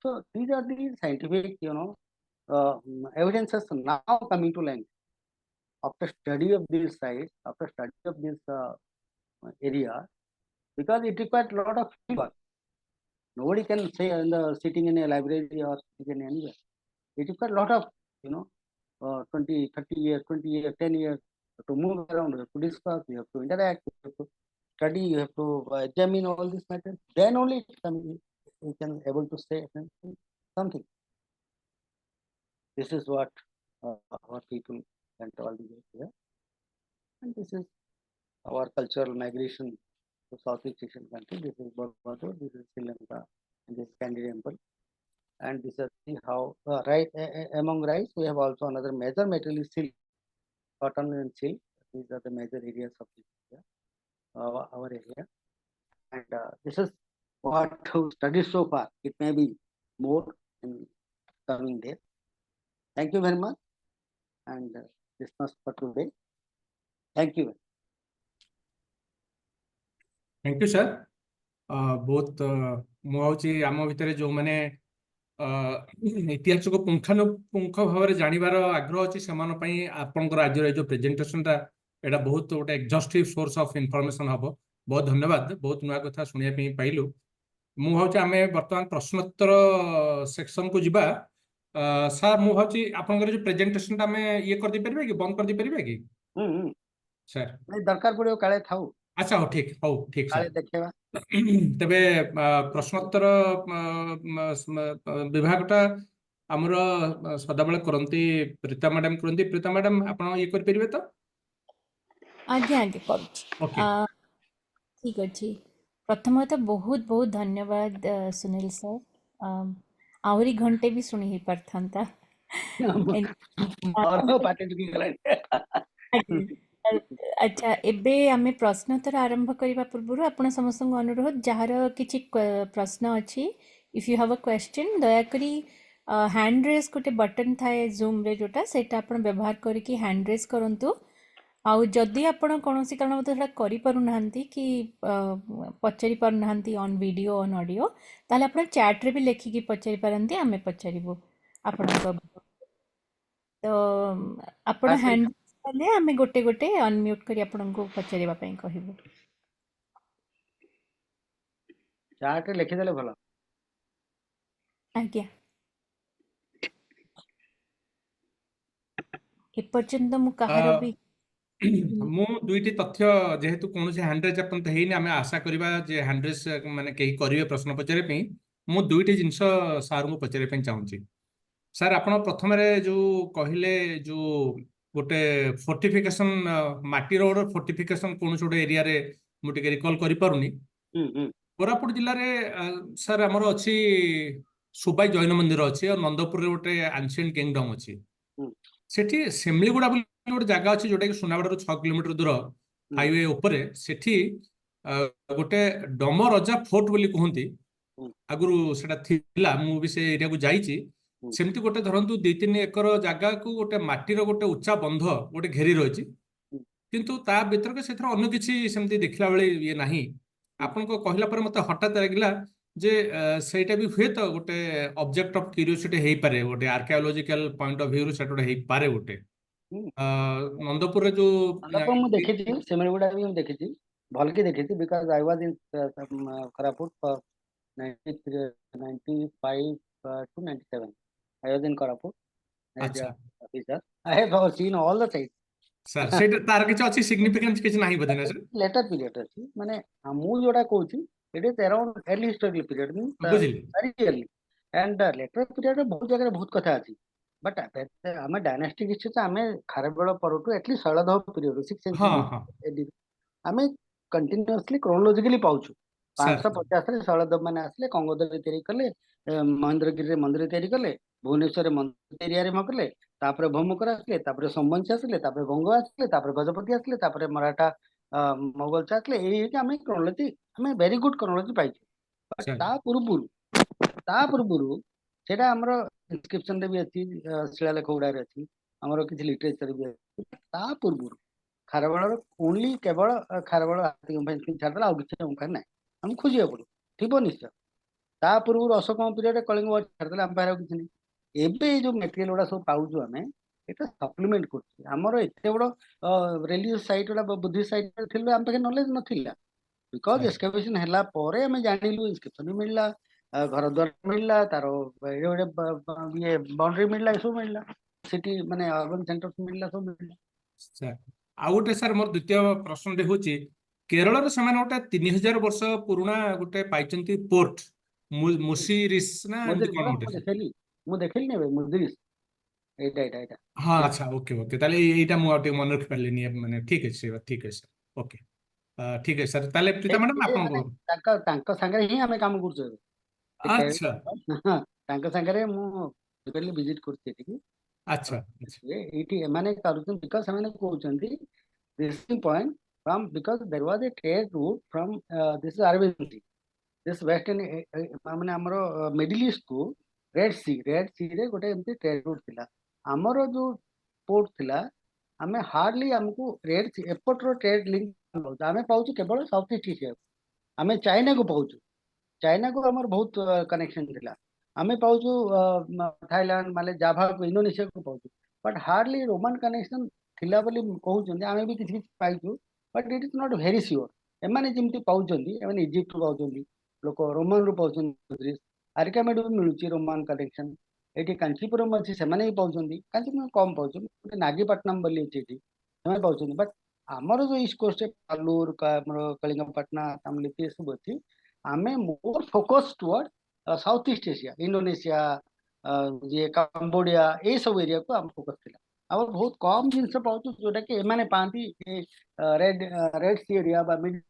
Speaker 3: So these are the scientific, evidences now coming to light. After study of these sites, after study of this area, because it required a lot of work. Nobody can say sitting in a library or sitting anywhere. It required a lot of 20, 30 years, 20 years, 10 years to move around, you have to discuss, you have to interact, you have to study, you have to examine all these matters. Then only you can able to say something. This is what our people went all the way here. And this is our cultural migration to Southeast Asian country. This is Balasore, this is Sri Lanka, and this is Candy Temple. And this is how among rice we have also another major material is silk, cotton and silk. These are the major areas of India, our area. And this is what we studied so far. It may be more in coming days. Thank you very much. And this much for today. Thank you.
Speaker 1: Thank you, sir. बहुत मुझे आम भितर जो मैंने इतिहास को पुंखानुपुंख भाव जानवर आग्रह अच्छी से आपंकर आज जो प्रेजेंटेशन एटा बहुत गोटे एक्जॉस्टिव सोर्स ऑफ इनफॉरमेशन हम बहुत धन्यवाद बहुत नुआ कथा शुणा पाइलु मुझे आम बर्तमान प्रश्नोत्तर सेक्शन को जीवा सर मुझे आपंकर जो प्रेजेंटेशन आम ये कर दे परिबे कि बंद कर दे परिबे कि सर
Speaker 3: दरकार पड़ो काले थाउ
Speaker 1: अच्छा हो ठीक सर
Speaker 3: देखेबा
Speaker 1: तेबे प्रश्नोत्तर विभागटा आमर सदाबले करंती प्रीता मैडम आप ये कर परिबे तो
Speaker 4: आज्ञा आज्ञा करुछि
Speaker 1: ओके
Speaker 4: ठीक अछि प्रथमतः बहुत बहुत धन्यवाद सुनील सर आहरी घंटे भी शुणी ही पारथंता
Speaker 3: ମୋର ପାଟି ଚୁକି ଗଲାଣି।
Speaker 4: अच्छा एबे आमे प्रश्नोत्तर आरंभ करबा पूर्व आपण समस्त अनुरोध जार किछि प्रश्न अछि if you have a question दया करी हैंड रेज गोटे बटन थाए जूम रे जोटा सेटा आपण व्यवहार करके हैंड रेज करंतु आउ जदि आपण कोनोसी कारण मते सेटा करि पारु नाहंती कि पचारि पारु नाहंती ऑन वीडियो ऑन ऑडियो ताले आपण चैट रे भी लेखि कि पचारि पारंती आमे पचारिबो आपणको तो आपण हैंड कले आमे गोटे गोटे अनम्यूट करी आपणको पचारिबा पई कहिबो
Speaker 3: ଚାର୍ଟରେ ଲେଖିଦେଲେ ଭଲ।
Speaker 4: आज्ञा एपर्यंत मु कहारो भी
Speaker 1: ମୁଁ ଦୁଇଟି ତଥ୍ୟ ଯେହେତୁ କୌଣସି ହ୍ୟାଣ୍ଡରେଜ୍ ଆପଣ ତ ହେଇନି ଆମେ ଆଶା କରିବା ଯେ ହ୍ୟାଣ୍ଡରେଜ୍ ମାନେ କେହି କରିବେ ପ୍ରଶ୍ନ ପଚାରିବା ପାଇଁ ମୁଁ ଦୁଇଟି ଜିନିଷ ସାର୍ଙ୍କୁ ପଚାରିବା ପାଇଁ ଚାହୁଁଛି ସାର୍ ଆପଣ ପ୍ରଥମରେ ଯୋଉ କହିଲେ ଯୋଉ ଗୋଟେ ଫୋର୍ଟିଫିକେସନ ମାଟିର ଗୋଟେ ଫୋର୍ଟିଫିକେସନ କୌଣସି ଗୋଟେ ଏରିଆରେ ମୁଁ ଟିକେ ରିକଲ୍ କରିପାରୁନି କୋରାପୁଟ ଜିଲ୍ଲାରେ ସାର୍ ଆମର ଅଛି ସୁବାଇ ଜୈନ ମନ୍ଦିର ଅଛି ଆଉ ନନ୍ଦପୁରରେ ଗୋଟେ ଆନ୍ସିଏଣ୍ଟ କିଙ୍ଗଡମ୍ ଅଛି ସେଠି ସେମିଳିଗୁଡା ବୋଲି ଗୋଟେ ଜାଗା ଅଛି ଯୋଉଟା କି ସୁନାଗଡ଼ରୁ 6 କିଲୋମିଟର ଦୂର ହାଇୱେ ଉପରେ ସେଠି ଗୋଟେ ଡମ ରଜା ଫୋର୍ଟ ବୋଲି କୁହନ୍ତି ଆଗରୁ ସେଟା ଥିଲା ମୁଁ ବି ସେ ଏରିଆକୁ ଯାଇଛି ସେମିତି ଗୋଟେ ଧରନ୍ତୁ 2-3 ଏକର ଜାଗାକୁ ଗୋଟେ ମାଟିର ଗୋଟେ ଉଚ୍ଚା ବନ୍ଧ ଗୋଟେ ଘେରି ରହିଛି କିନ୍ତୁ ତା ଭିତରକୁ ସେଥିରେ ଅନ୍ୟ କିଛି ସେମିତି ଦେଖିଲା ବେଳେ ଇଏ ନାହିଁ ଆପଣଙ୍କ କହିଲା ପରେ ମତେ ହଠାତ୍ ଲାଗିଲା ଯେ ସେଇଟା ବି ହୁଏ ତ ଗୋଟେ ଅବଜେକ୍ଟ ଅଫ କ୍ୟୁରିଓସିଟି ହେଇପାରେ ଗୋଟେ ଆର୍କିଓଲୋଜିକାଲ ପଏଣ୍ଟ ଅଫ ଭ୍ୟୁରୁ ସେଟା ଗୋଟେ ହେଇପାରେ ଗୋଟେ ନନ୍ଦପୁରରେ ଯୋଉ
Speaker 3: ନନ୍ଦପୁର ମୁଁ ଦେଖିଛି ସେମିଳିଗୁଡା ବି ମୁଁ ଦେଖିଛି ଭଲକି ଦେଖିଛି because I was in Koraput for 95 to 97 I was in Koraput as
Speaker 1: ଆଚ୍ଛା
Speaker 3: a officer. I have seen all the sites.
Speaker 1: Sir ସେଇଟା ତାର କିଛି ଅଛି ସିଗ୍ନିଫିକାନ୍ସ କିଛି ନାହିଁ ବୋଧେ ନା ସାର୍
Speaker 3: Later period ଅଛି ମାନେ ମୁଁ ଯୋଉଟା କହୁଛି it is around early historical period means
Speaker 1: ବୁଝିଲି
Speaker 3: very early and later period ରେ ବହୁତ ଜାଗାରେ ବହୁତ କଥା ଅଛି but ଆମେ ଡାଇନାଷ୍ଟିକ ହିଷ୍ଟ୍ରି ତ ଆମେ ଖାରବେଳ ପରଠୁ ଏଟଲିଷ୍ଟ ଶୈଳଦେବ ପିରିୟଡ 6th
Speaker 1: ହଁ
Speaker 3: century
Speaker 1: ହଁ
Speaker 3: ଆମେ କଣ୍ଟିନ୍ୟୁଅସଲି କ୍ରୋନୋଲୋଜିକାଲି ପାଉଛୁ
Speaker 1: ସାର୍
Speaker 3: 550 ରେ ଶୈଳଦେବ ମାନେ ଆସିଲେ କଙ୍ଗୋଦରରେ ତିଆରି କଲେ ମହେନ୍ଦ୍ରଗିରିରେ ମନ୍ଦିର ତିଆରି କଲେ ଭୁବନେଶ୍ୱରରେ ମନ୍ଦିର ଏରିଆରେ ମଗଲେ ତାପରେ ଭୌମକର ଆସିଲେ ତାପରେ ସମ୍ବଂଶୀ ଆସିଲେ ତାପରେ ଗଙ୍ଗ ଆସିଲେ ତାପରେ ଗଜପତି ଆସିଲେ ତାପରେ ମରାଠା ମୋଗଲ ଆସିଲେ ଏଇ ହେଇକି ଆମେ କ୍ରୋନୋଲୋଜି ଆମେ ଭେରି ଗୁଡ କ୍ରୋନୋଲୋଜି ପାଇଛୁ
Speaker 1: ସାର୍
Speaker 3: ତା ପୂର୍ବରୁ ସେଇଟା ଆମର ଇନସ୍କ୍ରିପସନରେ ବି ଅଛି ଶିଳାଲେଖ ଗୁଡାରେ ଅଛି ଆମର କିଛି ଲିଟରେଚର ବି ଅଛି ତା ପୂର୍ବରୁ ଖାରବେଳର ଓନ୍ଲି କେବଳ ଖାରବେଳ ଛାଡ଼ିଦେଲା ଆଉ କିଛି ଆମ ପାଖରେ ନାହିଁ ଆମକୁ ଖୋଜିବାକୁ ପଡିବ ଥିବ ନିଶ୍ଚୟ ତା ପୂର୍ବରୁ ଅଶୋକଙ୍କ ପିରିୟଡରେ କଳିଙ୍ଗ ଛାଡ଼ିଦେଲେ ଆମ ପାଖରେ ଆଉ କିଛି ନାହିଁ ଏବେ ଏଇ ଯୋଉ ମେଟେରିଆଲ ଗୁଡା ସବୁ ପାଉଛୁ ଆମେ এটা ସପ୍ଲିମେଣ୍ଟ କରୁଛି ଆମର ଏତେ ବଡ ରିଲିଜିୟସ୍ ସାଇଟ୍ ଗୁଡା ବୁଦ୍ଧିଷ୍ଟ ସାଇଟ୍ ଥିଲେ ଆମ ପାଖରେ ନଲେଜ ନଥିଲା ବିକଜ ଏକ୍ସକାଭେସନ ହେଲା ପରେ ଆମେ ଜାଣିଲୁ ଇନସ୍କ୍ରିପସନ ବି ମିଳିଲା ଘର ଦ୍ୱାର ମିଳିଲା ତାର ଗୋଟେ ଇଏ ବାଉଣ୍ଡରୀ ମିଳିଲା ଏସବୁ ମିଳିଲା ସେଠି ମାନେ ଅର୍ବାନ ସେଣ୍ଟର ମିଳିଲା ସବୁ ମିଳିଲା
Speaker 1: ସାର୍ ଆଉ ଗୋଟେ ସାର୍ ମୋର ଦ୍ୱିତୀୟ ପ୍ରଶ୍ନଟି ହଉଛି କେରଳରେ ସେମାନେ ଗୋଟେ 3000 ବର୍ଷ ପୁରୁଣା ଗୋଟେ ପାଇଛନ୍ତି ପୋର୍ଟ ମୁସିରିସ୍ ନା ଏମିତି କଣ ଗୋଟେ
Speaker 3: ମୁଁ ଦେଖିଲି ନେବେ ମୁଦିରିସ୍ ଏଇଟା
Speaker 1: ହଁ ଆଚ୍ଛା ଓକେ ଓକେ ତାହେଲେ ଏଇଟା ମୁଁ ଆଉ ଟିକେ ମନେ ରଖିପାରିଲିନି ମାନେ ଠିକ ଅଛି ଠିକ ଅଛି ସାର୍ ଓକେ ଠିକ ଅଛି ସାର୍ ତାହେଲେ ପ୍ରୀତା ମ୍ୟାଡାମ ଆପଣଙ୍କୁ
Speaker 3: ତାଙ୍କ ସାଙ୍ଗରେ ହିଁ ଆମେ କାମ କରୁଛୁ ଏବେ
Speaker 1: ଆଚ୍ଛା
Speaker 3: ତାଙ୍କ ସାଙ୍ଗରେ ମୁଁ ଭିଜିଟ କରୁଛି ଏଠିକି
Speaker 1: ଆଚ୍ଛା
Speaker 3: ଏଇଠି ଏମାନେ କରୁଛନ୍ତି ବିକଜ ସେମାନେ କହୁଛନ୍ତି this point from because there was a trade route from this is Arabian Sea this western ମାନେ ଆମର ମିଡିଲ ଇଷ୍ଟ କୁ ରେଡ ସି ରେ ଗୋଟେ ଏମିତି ଟ୍ରେଡ ରୁଟ୍ ଥିଲା ଆମର ଯୋଉ ପୋର୍ଟ ଥିଲା ଆମେ ହାର୍ଡଲି ଆମକୁ ରେଡ ସି ଏପଟର ଟ୍ରେଡ ଲିଙ୍କ ଆମେ ପାଉଛୁ କେବଳ ସାଉଥ ଇଷ୍ଟ ଏସିଆକୁ ଆମେ ଚାଇନାକୁ ପାଉଛୁ ଚାଇନାକୁ ଆମର ବହୁତ କନେକ୍ସନ ଥିଲା ଆମେ ପାଉଛୁ ଥାଇଲାଣ୍ଡ ମାନେ ଜାଭାକୁ ଇଣ୍ଡୋନେସିଆକୁ ପାଉଛୁ ବଟ୍ ହାର୍ଡଲି ରୋମାନ କନେକ୍ସନ ଥିଲା ବୋଲି କହୁଛନ୍ତି ଆମେ ବି କିଛି କିଛି ପାଇଛୁ but it is not very sure ଏମାନେ ଯେମିତି ପାଉଛନ୍ତି ଏମାନେ ଇଜିପ୍ଟରୁ ପାଉଛନ୍ତି ଲୋକ ରୋମାନରୁ ପାଉଛନ୍ତି ଆରିକାମେଡ ବି ମିଳୁଛି ରୋମାନ କନେକ୍ସନ ଏଠି କାଞ୍ଚିପୁରମ ଅଛି ସେମାନେ ବି ପାଉଛନ୍ତି କାଞ୍ଚିପୁରମ କମ୍ ପାଉଛନ୍ତି ନାଗିପାଟନମ ବୋଲି ଅଛି ଏଠି ସେମାନେ ପାଉଛନ୍ତି ବଟ୍ ଆମର ଯୋଉ ଇଷ୍ଟ କୋଷ୍ଟରେ ପାଲୁର ଆମର କଳିଙ୍ଗପାଟନା ତାମଲିପି ଏସବୁ ଅଛି ଆମେ ମୋର focus ଟୁୱାର୍ଡ south east Asia Indonesia Cambodia ଏଇ ସବୁ ଏରିଆକୁ ଆମ ଫୋକସ ଥିଲା आवर बहुत कम जिनस पाउछु जोटा कि एमाने पांती रेड सी एरिया बा मिड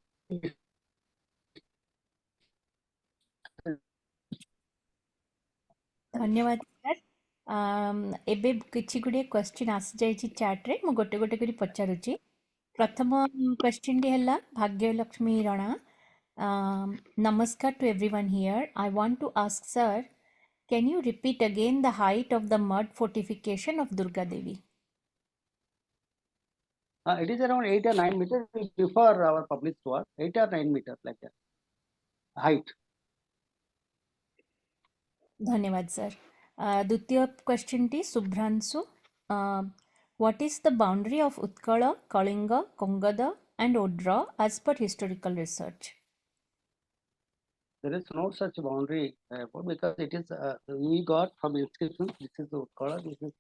Speaker 4: धन्यवाद सर। एबे किछि गुडे क्वेश्चन आसी जाइछि चैट रे मु गोटे गोटे करी पचारुछि। प्रथम क्वेश्चन टी हला Bhagyalakshmi Rana. Namaskar to everyone here. I want to ask sir, can you repeat again the height of the mud fortification of Durga Devi?
Speaker 3: it is around 8 or 9 meters. We prefer our published work 8 or 9 meters like that height.
Speaker 4: धन्यवाद sir. द्वितीय question T Shubhranshu. What is the boundary of Utkala, Kalinga, Kongada and Odra as per historical research?
Speaker 3: There is no such boundary because it is we got from inscription. This is Utkala. This is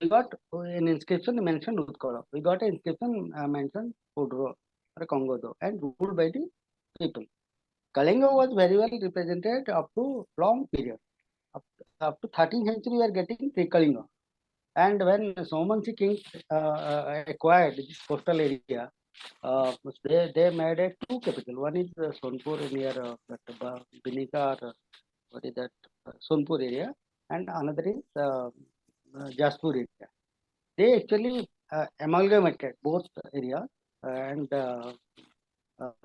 Speaker 3: we got an inscription mentioned Utkala. We got an inscription mentioned Odro or Kongodo and ruled by the people. Kalinga was very well represented up to long period. Up to 13th century, we are getting Kalinga. And when Somansi kings acquired this coastal area, they made it two capital. One is Sonpur near Binika, or what is that? Sonpur area, and another is Jaspur area. They actually amalgamated both areas and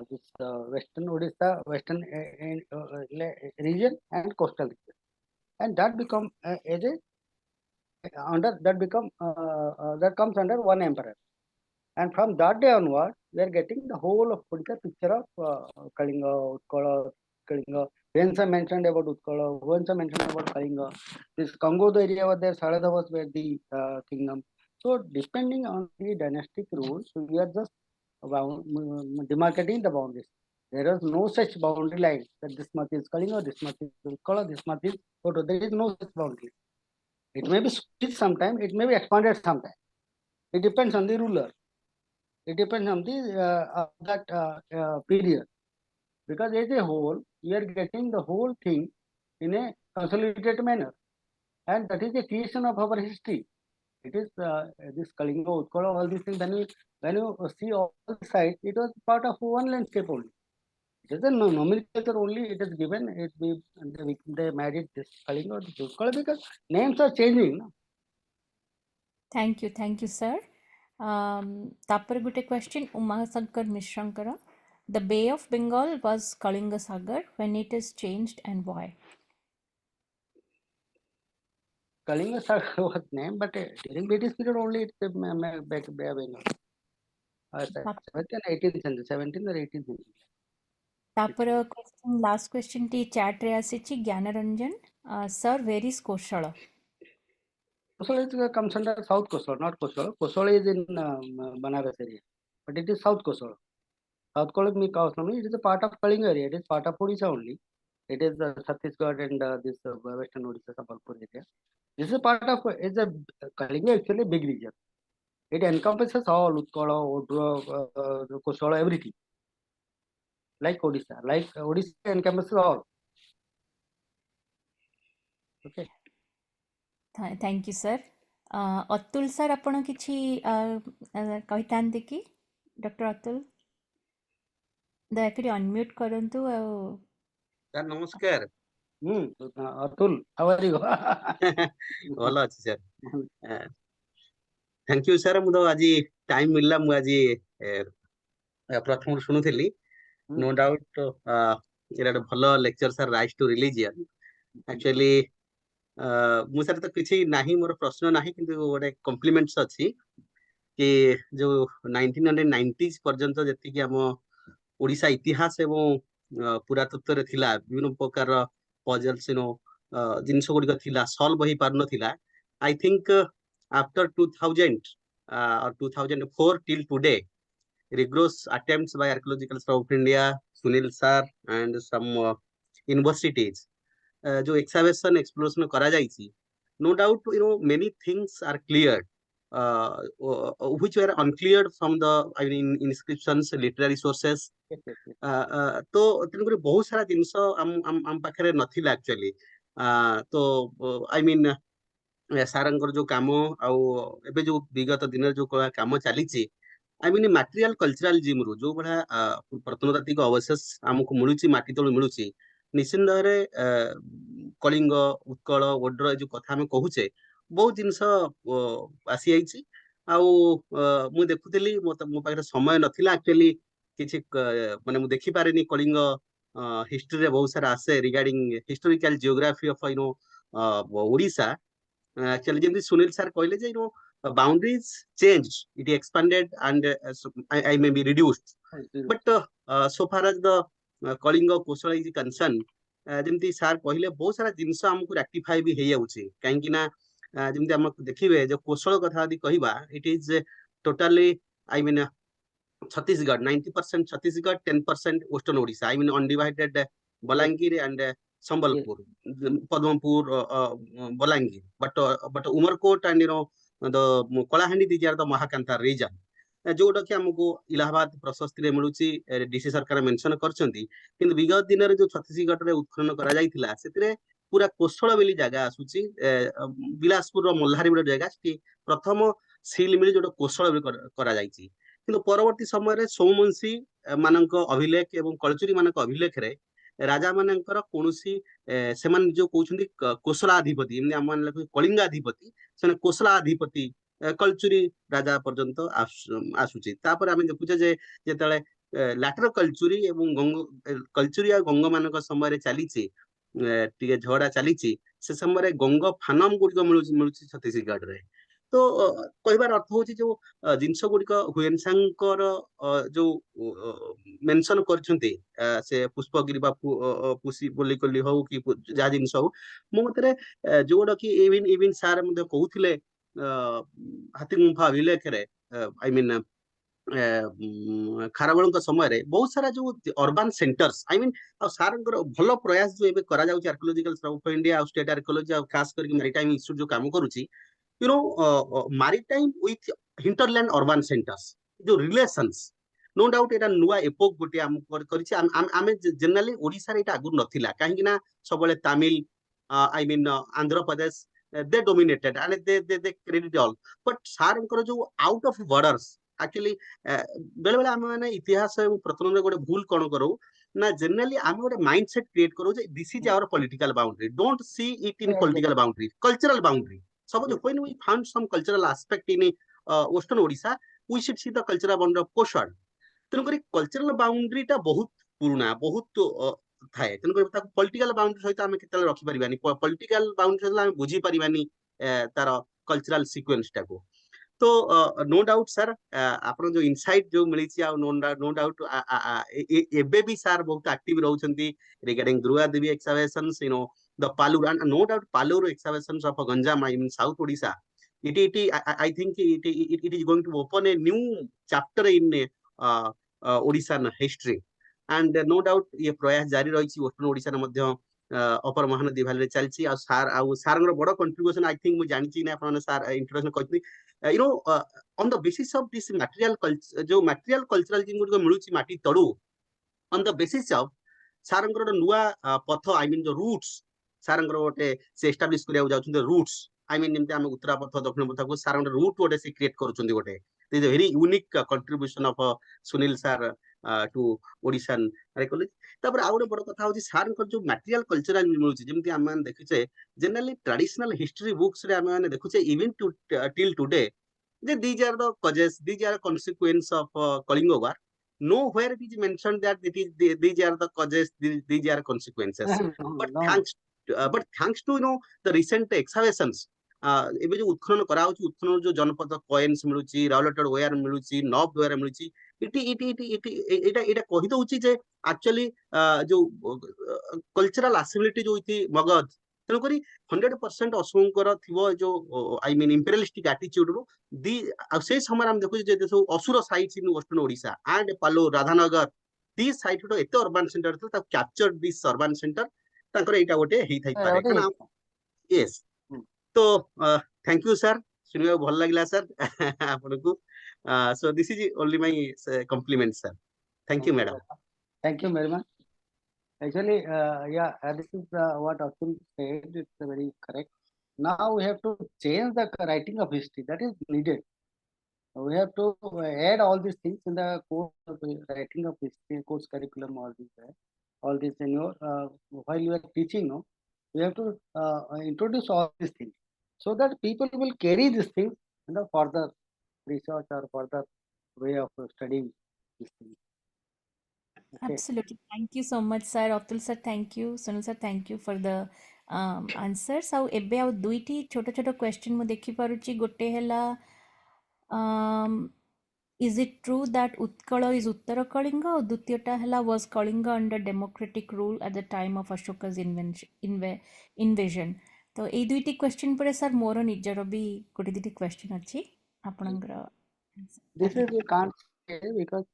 Speaker 3: this Western Odisha, Western region and coastal region, and that become as a under that become that comes under one emperor, and from that day onward we are getting the whole of Odisha picture of Kalinga, Utkala, Kalinga. Once I mentioned about Utkala, once I mentioned about Kalinga. This Kongo area was there, Saradha was where the kingdom. So depending on the dynastic rules, we are just demarcating the boundaries. There is no such boundary line that this much is Kalinga, this much is Utkala, this much is Odra. There is no such boundary. It may be split sometime, it may be expanded sometime. It depends on the ruler. It depends on the that period. Because as a whole, we are getting the whole thing in a consolidated manner, and that is the creation of our history. It is this Kalinga, Utkala, all these things. When you see all the sites, it was part of one landscape only. It is a nomenclature only. It is given. They made it this Kalinga, Utkala because names are changing. No?
Speaker 4: Thank you sir. तापर गुटे question Umashankar मिश्रंकर। The Bay of Bengal was Kalinga Sagar. When it is changed and why?
Speaker 3: Kalinga Sagar was named, but during British period only it's Bay of Bengal. 17th, 18th century, 17th or 18th century.
Speaker 4: तापर question last question टी chat रे आसीची Gyanranjan. Sir where is Koshal?
Speaker 3: Kossala comes under South Kossala, not Kossala. Kossala is in Banaras area, but it is South Kossala. South Kossala, it is a part of Kalinga area. It is part of Odisha only. It is Chhattisgarh and this Western Odisha, Sambalpur area. This is a part of is a Kalinga actually big region. It encompasses all Utkala, Odra, Kossala, everything. Like Odisha encompasses all. Okay.
Speaker 4: Thank you sir. Atul sir आपण किछि कहितांते कि doctor Atul दयाकरी unmute करंतु।
Speaker 5: Sir नमस्कार।
Speaker 3: Atul how are you?
Speaker 5: भल अछि sir. Thank you sir. मु आज टाइम मिलला मु आज प्रथम सुनुथिली। नो डाउट एरा भल lecture sir rice to religion. Actually मु सर तो किछि नाही, मोर प्रश्न नाही, किंतु गोटे कॉम्प्लीमेंट्स अछि कि जो 1990s पर्यंत जति कि हम ओडिशा इतिहास एवं पुरातत्व रे थिला विभिन्न प्रकार पजल्स जिनस गुड़िक थिला सॉल्व होई पार नथिला। I think after 2000 or 2004 till today, rigorous attempts by Archaeological Survey of India, Sunil sir and some universities जो excavation exploration करा जाइछि, no doubt many things are cleared which were uncleared from the inscriptions, literary sources. तो तेणुकरी बहुत सारा जिनस आम पाखरे नथिला actually. तो I mean ସାରଙ୍କର ଯୋଉ କାମ ଆଉ ଏବେ ଯୋଉ ବିଗତ ଦିନରେ ଯୋଉ କାମ ଚାଲିଛି I mean material culturalism ରୁ ଯୋଉ ଭଳିଆ ପ୍ରତ୍ନତାତ୍ତ୍ୱିକ ଅବଶେଷ ଆମକୁ ମିଳୁଛି ମାଟି ତଳୁ ମିଳୁଛି ନିଶ୍ଚିନ୍ତ ଭାବରେ କଳିଙ୍ଗ ଉତ୍କଳ ଓଡ୍ର ଏ ଯୋଉ କଥା ଆମେ କହୁଛେ ବହୁତ ଜିନିଷ ଆସି ଯାଇଛି ଆଉ ମୁଁ ଦେଖୁଥିଲି ମୋ ପାଖରେ ସମୟ ନଥିଲା ଆକ୍ଚୁଆଲି କିଛି ମାନେ ମୁଁ ଦେଖିପାରିନି କଳିଙ୍ଗ ହିଷ୍ଟ୍ରିରେ ବହୁତ ସାରା ଆସେ regarding historical geography of Odisha actually ଯେମିତି ସୁନିଲ ସାର୍ କହିଲେ ଯେ boundaries changed, it expanded and I may be reduced, but so far as the Kalinga Kosala is concerned ଯେମିତି ସାର୍ କହିଲେ ବହୁତ ସାରା ଜିନିଷ ଆମକୁ ରାକ୍ଟିଫାଇ ବି ହେଇଯାଉଛି କାହିଁକି ନା ଯେମିତି ଆମେ ଦେଖିବେ ଯେ କୋଶଳ କଥା ଯଦି କହିବା it is totally I mean Chhattisgarh 90% Chhattisgarh 10% Western Odisha I mean undivided Balangir and Sambalpur Padmampur Balangir but Umarkot and the Kolahandi these are the Mahakanta region जोटा कि हमको इलाहाबाद प्रशस्ति मिलूची डीसी सरकार मेंशन करछंती किंतु विगत दिन रे जो छत्तीसगढ़ रे उत्खनन करा जायतिला सेतिरे पूरा कोशल बेली जगह आसुची बिलासपुर रो मल्हारी बेली जगह सी प्रथम सील मिल जोटा कोशल करा जायची किंतु परवर्ती समय रे सौमंसी मानक अभिलेख एवं कलचुरी मानक अभिलेख रे राजा मानकर कोनोसी सेमान जो कहउछंती कोशलाधिपति एमनी हम मान कलिंगाधिपति सेने कोशलाधिपति कलचुरी राजा पर्यंत आसुची तापर आमे देखुचे जे जेतले लाटर कलचुरी एवं गंग कलचुरी आ गंग मानक समय रे चलीची टिके झगड़ा चलीची से समय रे गंग फानम गुडी को मिलुची छत्तीसगढ़ रे तो कहबार अर्थ होची जो जिंस गुडी को हुएनसांकर जो मेंशन करछंती से पुष्पगिरी बा पुसी बोली कोली हो कि जा जिंस हो मो मतरे जोडा कि इवन सार मते कहउथिले हाथी गुंफा अभिलेख रे आई मीन खारवेल समय रे बहुत सारा जो अर्बन सेंटर्स आई मीन सारंकर भल प्रयास जो एबे करा जाउची आर्कियोलॉजिकल सर्वे ऑफ इंडिया और स्टेट आर्कियोलॉजी और खास करके मैरीटाइम इंस्टीट्यूट जो काम करूची you know maritime with hinterland urban centres जो रिलेशंस नो डाउट एटा नुआ एपोक गोटे हम करिछि आमे जनरली ओडिसा रे एटा आगु नथिला काहेकि ना सबले Tamil I mean Andhra Pradesh they dominated and they credit all but सारंकर जो आउट ऑफ बॉर्डर्स एक्चुअली बेले बेले हम माने इतिहास एवं प्रथम गोटे भूल कोन करू ना जनरली हम गोटे माइंडसेट क्रिएट करू जे this is our political boundary don't see it in political boundary cultural boundary सब जो when we found some cultural aspect in western Odisha we should see the cultural boundary of Koshal तेनु करी cultural boundary टा बहुत पुराना बहुत थाए तेनु करी ताको पॉलिटिकल बाउंड्री सहित हम केतले रखि परिबानी पॉलिटिकल बाउंड्री सहित हम बुझी परिबानी तार कल्चरल सीक्वेंस टाको तो नो डाउट सर आपन जो इनसाइट जो मिली छी आ नो डाउट एबे भी सर बहुत एक्टिव रहउछंती regarding Durga Devi excavations you know the Palur and no doubt Palur excavations of Ganjam in south Odisha it I think it is going to open a new chapter in Odishan history and no doubt ये प्रयास जारी रही western Odisha मध्ये अपर महानदी भैली चलची आ सार बड़ contribution I think मु जानि ना अपन सार इंट्रोडक्शन करथि you know on the basis of this material culture जो मटेरियल कल्चरल जिन गुड मिलुची माटी तळु ऑन द बेसिस ऑफ सारंकर नुआ पथ आई मीन जो रूट्स सारंकर गोटे से एस्टाब्लिश करिया जाउछन रूट्स आई मीन निमते हम उत्तरा पथ दक्षिण पथ को सारंकर रूट गोटे से क्रिएट करूछन गोटे this very unique contribution of Sunil sir to Odishan archaeology तापर आ गोटे बड़ कथा होची सारंकर जो मटेरियल कल्चरल मिलुची जेमति हम मान देखिचे जनरली ट्रेडिशनल हिस्ट्री बुक्स रे हम मान देखुचे even to till today these are the causes, these are consequence of Kalinga War. Nowhere it is mentioned that these are the causes, these are consequences. But thanks to the recent excavations, ଏବେ जो उत्खनन करा होची उत्खनन जो जनपद coins मिलुची राउलेटेड where मिलुची knob where मिलुची एटा कहि दउची जे actually जो कल्चरल असिबिलिटी जो इति मगध तेणु करी 100% असुंकर थिबो जो आई मीन इंपेरियलिस्टिक एटीट्यूड रो दी से समय हम देखु जे सब असुर sites in western Odisha and पालो राधानगर दी साइट तो एते अर्बन सेंटर था कैप्चर दिस अर्बन सेंटर तांकर एटा गोटे हेई थाई पारे कना यस तो थैंक यू सर सुनियो भल लागला सर आपन को so this is only my compliment sir thank you madam
Speaker 3: thank you very much actually this is what Atul said, it's very correct Now we have to change the writing of history. That is needed. We have to add all these things in the course of writing of history, course curriculum, all these, while you are teaching, no, we have to introduce all these things so that people will carry these things in the further research or further way of studying these things. Okay.
Speaker 4: Absolutely. Thank you so much, sir. Atul sir, thank you. Sunil sir, thank you for the answers. ଆଉ ଏବେ ଆଉ ଦୁଇଟି ଛୋଟ ଛୋଟ question ମୁଁ ଦେଖିପାରୁଛି। ଗୋଟେ ହେଲା is it true that Utkal is ଉତ୍ତର କଳିଙ୍ଗ, ଆଉ ଦ୍ୱିତୀୟଟା ହେଲା was Kalinga under democratic rule at the time of Ashoka's invasion? ତ ଏଇ ଦୁଇଟି କ୍ୱେଶ୍ଚନ୍ ପରେ ସାର୍ ମୋର ନିଜର ବି ଗୋଟେ ଦୁଇଟି କ୍ୱେଶ୍ଚନ୍ ଅଛି ଆପଣଙ୍କର
Speaker 3: This is you can't say because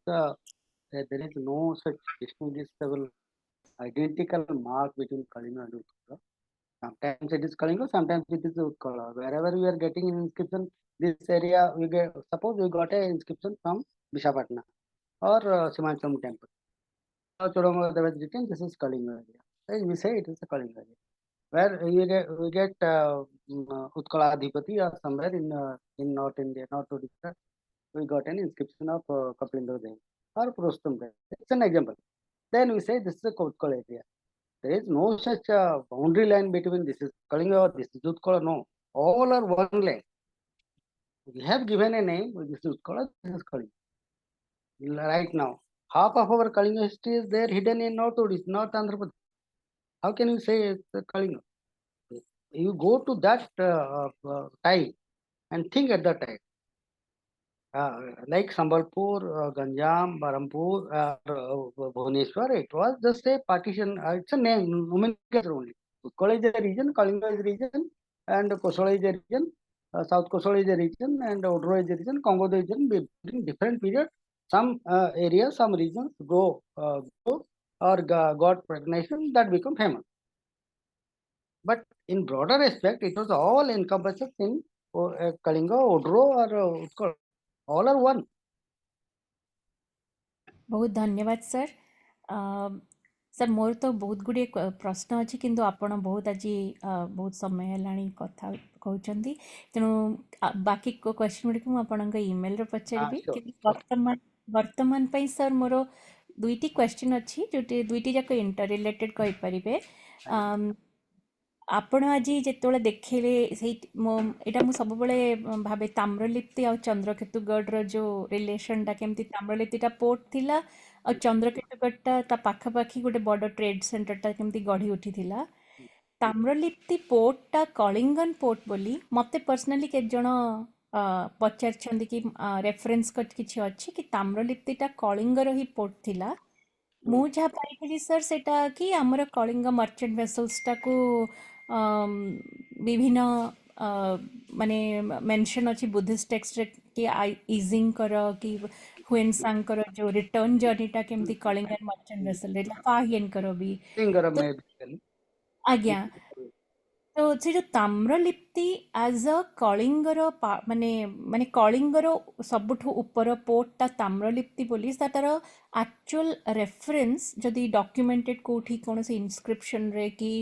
Speaker 3: there is no such distinguishable identical mark between Kalinga and Utkala. Sometimes it is Kalinga, sometimes it is Utkala. Wherever we are getting an inscription, this area we get. Suppose we got an inscription from Visakhapatnam or Simanchalam temple. There was written this is Kalinga area. Then we say it is a Kalinga area. Where we get Utkala Adhipati or somewhere in North India, North Odisha, we got an inscription of Kapilendra Dev or Prostam Dev. It's an example. Then we say this is a Utkala area. There is no such boundary line between this is Kalinga or this is Utkala. No, all are one line. We have given a name. This is Utkala. This is Kalinga. Right now, half of our Kalinga history is there hidden in North Odisha, North Andhra Pradesh. How can you say it's Kalinga? You go to that time and think at that time. Like Sambalpur, Ganjam, Barampur, Bhubaneswar, it was just a partition. It's a name, nomenclature only. Utkala is a region, Kalinga is a region, and Kosala is a region, South Kosala is a region, and Odro is a region, Congo is a region. During different periods, some areas, some regions grow or got recognition that become famous. But in broader aspect, it was all encompasses in Kalinga, Odro, or Utkala. All are one.
Speaker 4: ବହୁତ ଧନ୍ୟବାଦ sir. Sir ମୋର ତ ବହୁତ ଗୁଡ଼ିଏ ପ୍ରଶ୍ନ ଅଛି, କିନ୍ତୁ ଆପଣ ବହୁତ ଆଜି ବହୁତ ସମୟ ହେଲାଣି କଥା କହୁଛନ୍ତି, ତେଣୁ ବାକି କ୍ୱେଶ୍ଚନ୍ ଗୁଡ଼ିକ ମୁଁ ଆପଣଙ୍କ ଇମେଲରେ ପଚାରିବି।
Speaker 3: Sure.
Speaker 4: କିନ୍ତୁ ବର୍ତ୍ତମାନ ପାଇଁ ସାର୍ ମୋର ଦୁଇଟି କ୍ୱେଶ୍ଚନ୍ ଅଛି, ଯେଉଁଠି ଦୁଇଟି ଯାକ ଇଣ୍ଟର ରିଲେଟେଡ୍ କହିପାରିବେ। ଆପଣ ଆଜି ଯେତେବେଳେ ଦେଖେଇଲେ ସେଇ ଏଇଟା ମୁଁ ସବୁବେଳେ ଭାବେ ତାମ୍ରଲିପ୍ତି ଆଉ ଚନ୍ଦ୍ରକେତୁଗଡ଼ର ଯେଉଁ ରିଲେସନଟା, କେମିତି ତାମ୍ରଲିପ୍ତିଟା ପୋର୍ଟ ଥିଲା ଆଉ ଚନ୍ଦ୍ରକେତୁଗଡ଼ଟା ତା ପାଖାପାଖି ଗୋଟେ ବଡ଼ ଟ୍ରେଡ୍ ସେଣ୍ଟରଟା କେମିତି ଗଢ଼ି ଉଠିଥିଲା। ତାମ୍ରଲିପ୍ତି ପୋର୍ଟଟା କଳିଙ୍ଗନ ପୋର୍ଟ ବୋଲି ମୋତେ ପର୍ସନାଲି କେତେଜଣ ପଚାରିଛନ୍ତି କି ରେଫରେନ୍ସ କିଛି ଅଛି କି ତାମ୍ରଲିପ୍ତିଟା କଳିଙ୍ଗର ହିଁ ପୋର୍ଟ ଥିଲା। ମୁଁ ଯାହା ପାଇଥିଲି ସାର୍ ସେଇଟା କି ଆମର କଳିଙ୍ଗ ମର୍ଚେଣ୍ଟ ଭେସଲ୍ସଟାକୁ ବିଭିନ୍ନ ମାନେ ମେନସନ୍ ଅଛି ବୁଦ୍ଧିଷ୍ଟ ଟେକ୍ସଟରେ କି ଇଜିଙ୍କର କି ହୁଏନ୍ସାଙ୍କର ଯେଉଁ ରିଟର୍ନ ଜର୍ଣ୍ଣିଟା କେମିତି କଳିଙ୍ଗର ମର୍ଚେଣ୍ଟ ଭେସଲ୍ରେ ଫାହିଏନଙ୍କର ବି। ଆଜ୍ଞା, ତ ସେ ଯେଉଁ ତାମ୍ରଲିପ୍ତି ଆଜ୍ ଅ କଳିଙ୍ଗର ମାନେ କଳିଙ୍ଗର ସବୁଠୁ ଉପର ପୋର୍ଟଟା ତାମ୍ରଲିପ୍ତି ବୋଲି, ତାର ଆକ୍ଚୁଆଲ ରେଫରେନ୍ସ ଯଦି ଡକ୍ୟୁମେଣ୍ଟେଡ୍ କେଉଁଠି କୌଣସି ଇନସ୍କ୍ରିପ୍ସନରେ କି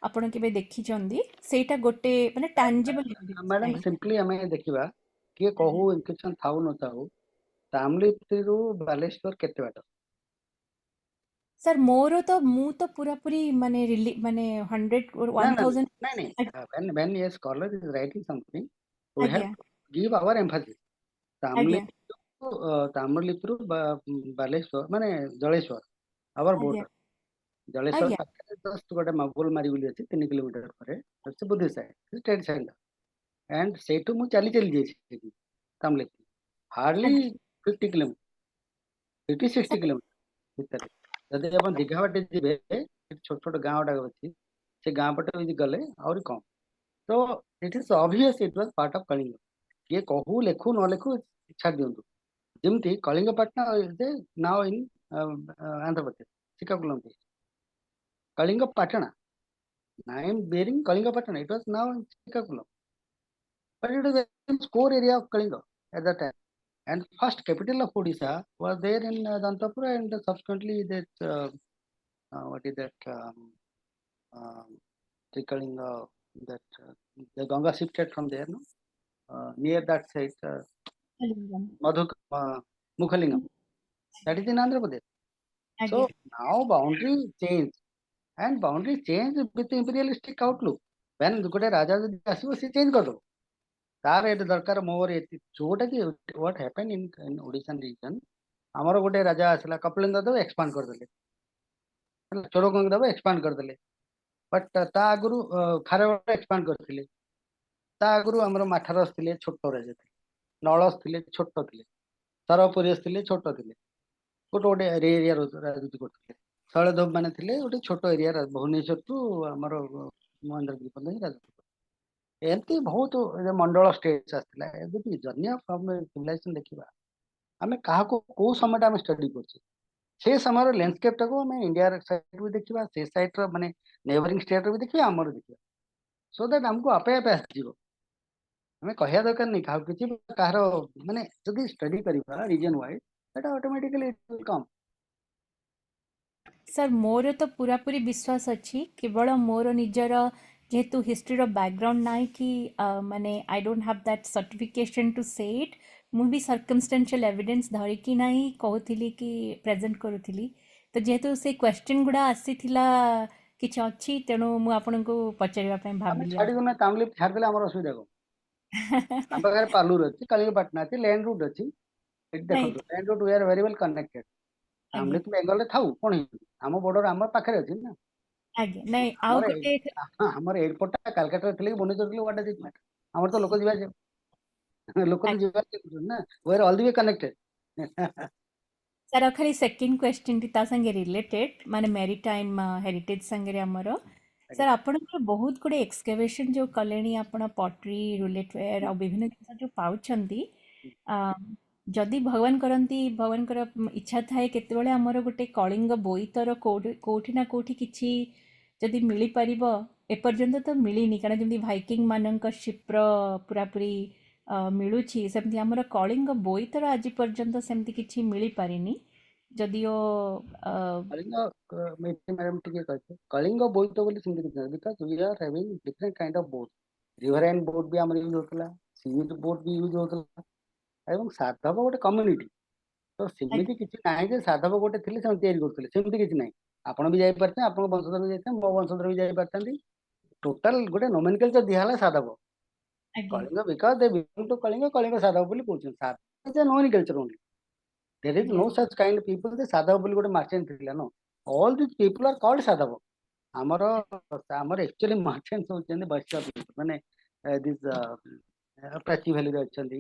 Speaker 4: ଆପଣ କେବେ ଦେଖିଛନ୍ତି, ସେଇଟା ଗୋଟେ ମାନେ ଟାଞ୍ଜିବଲ୍ ଏଭିଡେନ୍ସ
Speaker 3: ମ୍ୟାଡାମ
Speaker 4: ନାହିଁ।
Speaker 3: ସିମ୍ପଲି ଆମେ ଦେଖିବା କିଏ କହୁ ଇନକ୍ରିପ୍ସନ ଥାଉ ନଥାଉ, ତାମ୍ରଲିପ୍ତିରୁ ବାଲେଶ୍ୱର କେତେ ବାଟ?
Speaker 4: ସାର୍ ମୁଁ ତ ପୁରାପୁରି ମାନେ 100 1000
Speaker 3: ନାଇଁ when a scholar is writing something, we have
Speaker 4: ଆଜ୍ଞା
Speaker 3: to give our emphasis.
Speaker 4: ଆଜ୍ଞା
Speaker 3: ତାମ୍ରଲିପ୍ତିରୁ ବାଲେଶ୍ୱର ମାନେ ଜଳେଶ୍ୱର our
Speaker 4: ଆଜ୍ଞା
Speaker 3: border. ଜଳେଶ୍ୱର
Speaker 4: ଆଜ୍ଞା
Speaker 3: ପାଖରେ just ଗୋଟେ ମାଗୁଲମାରି ବୋଲି ଅଛି 3 କିଲୋମିଟର ପରେ, ସେ Buddhist side, state side, and ସେଇଠୁ ମୁଁ ଚାଲି ଯାଇଛି ତାମ୍ରଲିପ୍ତି ହାର୍ଡଲି 50 କିଲୋମିଟର 50-60 କିଲୋମିଟର ଭିତରେ। ଯଦି ଆପଣ ଦୀଘା ବାଟେ ଯିବେ, ଛୋଟ ଛୋଟ ଗାଁ ଗୁଡାକ ଅଛି, ସେ ଗାଁ ପଟେ ଯଦି ଗଲେ ଆହୁରି କମ୍। ତ it is obvious it was part of Kalinga. କିଏ କହୁ ଲେଖୁ ନ ଲେଖୁ ଛାଡ଼ି ଦିଅନ୍ତୁ। ଯେମିତି Kalingapatnam now in Andhra Pradesh, Srikakulam district. Kalingapatna, name bearing Kalingapatna, it was now in Srikakulam. But it was a core area of Kalinga at that time. And first capital of Odisha was there in Dantapura, and subsequently that what is that Trikalinga that the Ganga shifted from there, no? Near that site,
Speaker 4: Kalingam.
Speaker 3: Mukhalingam. That is in Andhra Pradesh. So
Speaker 4: Agya.
Speaker 3: now boundary change, and boundary change with imperialistic outlook. When गोटे राजा जदि आसीबो से change कर दो तार eight दरकार मोर एति जोटा कि what happened in Odisha region हमर गोटे राजा आसला कपिलेंद्र देव एक्सपांड कर देले चोरगंग देव एक्सपांड कर देले बट ता आगुरु खारवेला एक्सपांड करथिले ता आगुरु हमर माठारस थिले छोट राजा थिले नळस थिले छोट थिले सरपुरेश थिले छोट थिले गोटे गोटे एरिया राजनीति करथिले शैलदेव माने थिले गोटे छोट एरिया भुवनेश्वर टू हमर महेंद्रगिरी पर्यंत राजनीति एमती बहुत मंडल स्टेट्स आसला एबि जर्नी ऑफ सिविलाइजेशन देखिबा आमे काहाको को समय आमे स्टडी करछे से समय लैंडस्केप टाको आमे इंडिया साइड भी देखिबा से साइड रो माने नेबरिंग स्टेट भी देखिबा हमर देखिबा सो दैट हमको आपे आपे आसीबो हमें कहया दरकार नहीं काहा किछि काହାର माने जदि स्टडी करिबा region wise that automatically it will come
Speaker 4: sir more तो पूरा पूरी विश्वास अच्छी केवल मोर निजर जेहेतु हिस्ट्री बैकग्राउंड ना कि माने I don't have that certification to say it मु भी सर्कमस्टेंशियल एविडेंस धरिकी ना कहूली कि प्रेजेंट करूली तो जेहेतु से क्वेश्चन गुड़ा आसीथिला किछि अछि तेणु मु आपनको पचारिबा पय
Speaker 3: हमें
Speaker 4: भाबिली
Speaker 3: छाड़ी में तामली छाड़ देले हमर असुविधा को हम पाखरे पालूर अछि कलिंगपटना अछि लैंड रूट अछि इट देखो
Speaker 4: नहीं
Speaker 3: land route we are very well connected
Speaker 4: आगे
Speaker 3: तामली तो बेंगल रे थाउ कोन हम बॉर्डर हमर पाखरे अछि ना
Speaker 4: आगे नहीं आउ
Speaker 3: हमर
Speaker 4: गोटे
Speaker 3: हमर एयरपोर्ट कलकत्ता रे थिले भुवनेश्वर थिले व्हाट डज इट मैटर हमर तो लोक जीवा लोक तो जीवा ना we are all the way connected
Speaker 4: sir खाली सेकेंड क्वेश्चन टी ता संगे रिलेटेड माने मैरीटाइम हेरिटेज संगे हमर सर आपण बहुत गुड़े एक्सकेवेशन जो कले आपण पटरी रुलेटवेयर और विभिन्न जिन जो पाउछंती जदि भगवान करती भगवान इच्छा थाए केतेबेले हमर गोटे कलिंग बोईतर कोठी ना कोठी किछि जदि मिली परिबो एपर्यंत तो मिलिनी कारण जमी भाइकिंग मानक शिप्र पूरा पूरी मिलुछि सेमती हमर कलिंग बोईतर आज पर्यंत सेमती किछि मिली पारिनी जदिओ
Speaker 3: कलिंग मैडम टिके कहते कलिंग बोईत बोली सिंधी किछ because we are having different kind of boat riverine boat भी हमर यूज होतला सीट बोट भी यूज होतला एवं साधव गोटे कम्युनिटी तो सेମିତି କିଛି ନାହିଁ ଯେ ସାଧବ ଗୋଟେ ଥିଲେ ସେମାନେ ତିଆରି କରୁଥିଲେ ସେମିତି କିଛି ନାହିଁ ଆପଣ ବି ଯାଇପାରିଥାନ୍ତି ଆପଣଙ୍କ ବଂଶଧର ବି ଯାଇଥାନ୍ତି ମୋ ବଂଶଧର ବି ଯାଇପାରିଥାନ୍ତି ଟୋଟାଲ ଗୋଟେ ନୋମେନକ୍ଲେଚର ଦିଆହେଲା ସାଧବ
Speaker 4: ଆଜ୍ଞା
Speaker 3: Kalinga because they belong to Kalinga Kalinga Sadhaba ବୋଲି କହୁଛନ୍ତି Sadhaba is a nomenclature only there is no
Speaker 4: yes
Speaker 3: such kind people जे साधव बोली गोटे मर्चेंट थिला no all this people are called Sadhaba हमर हमर एक्चुअली मर्चेंट्स होचंदी वैश्य माने दिस प्राची वैली रे अछंदी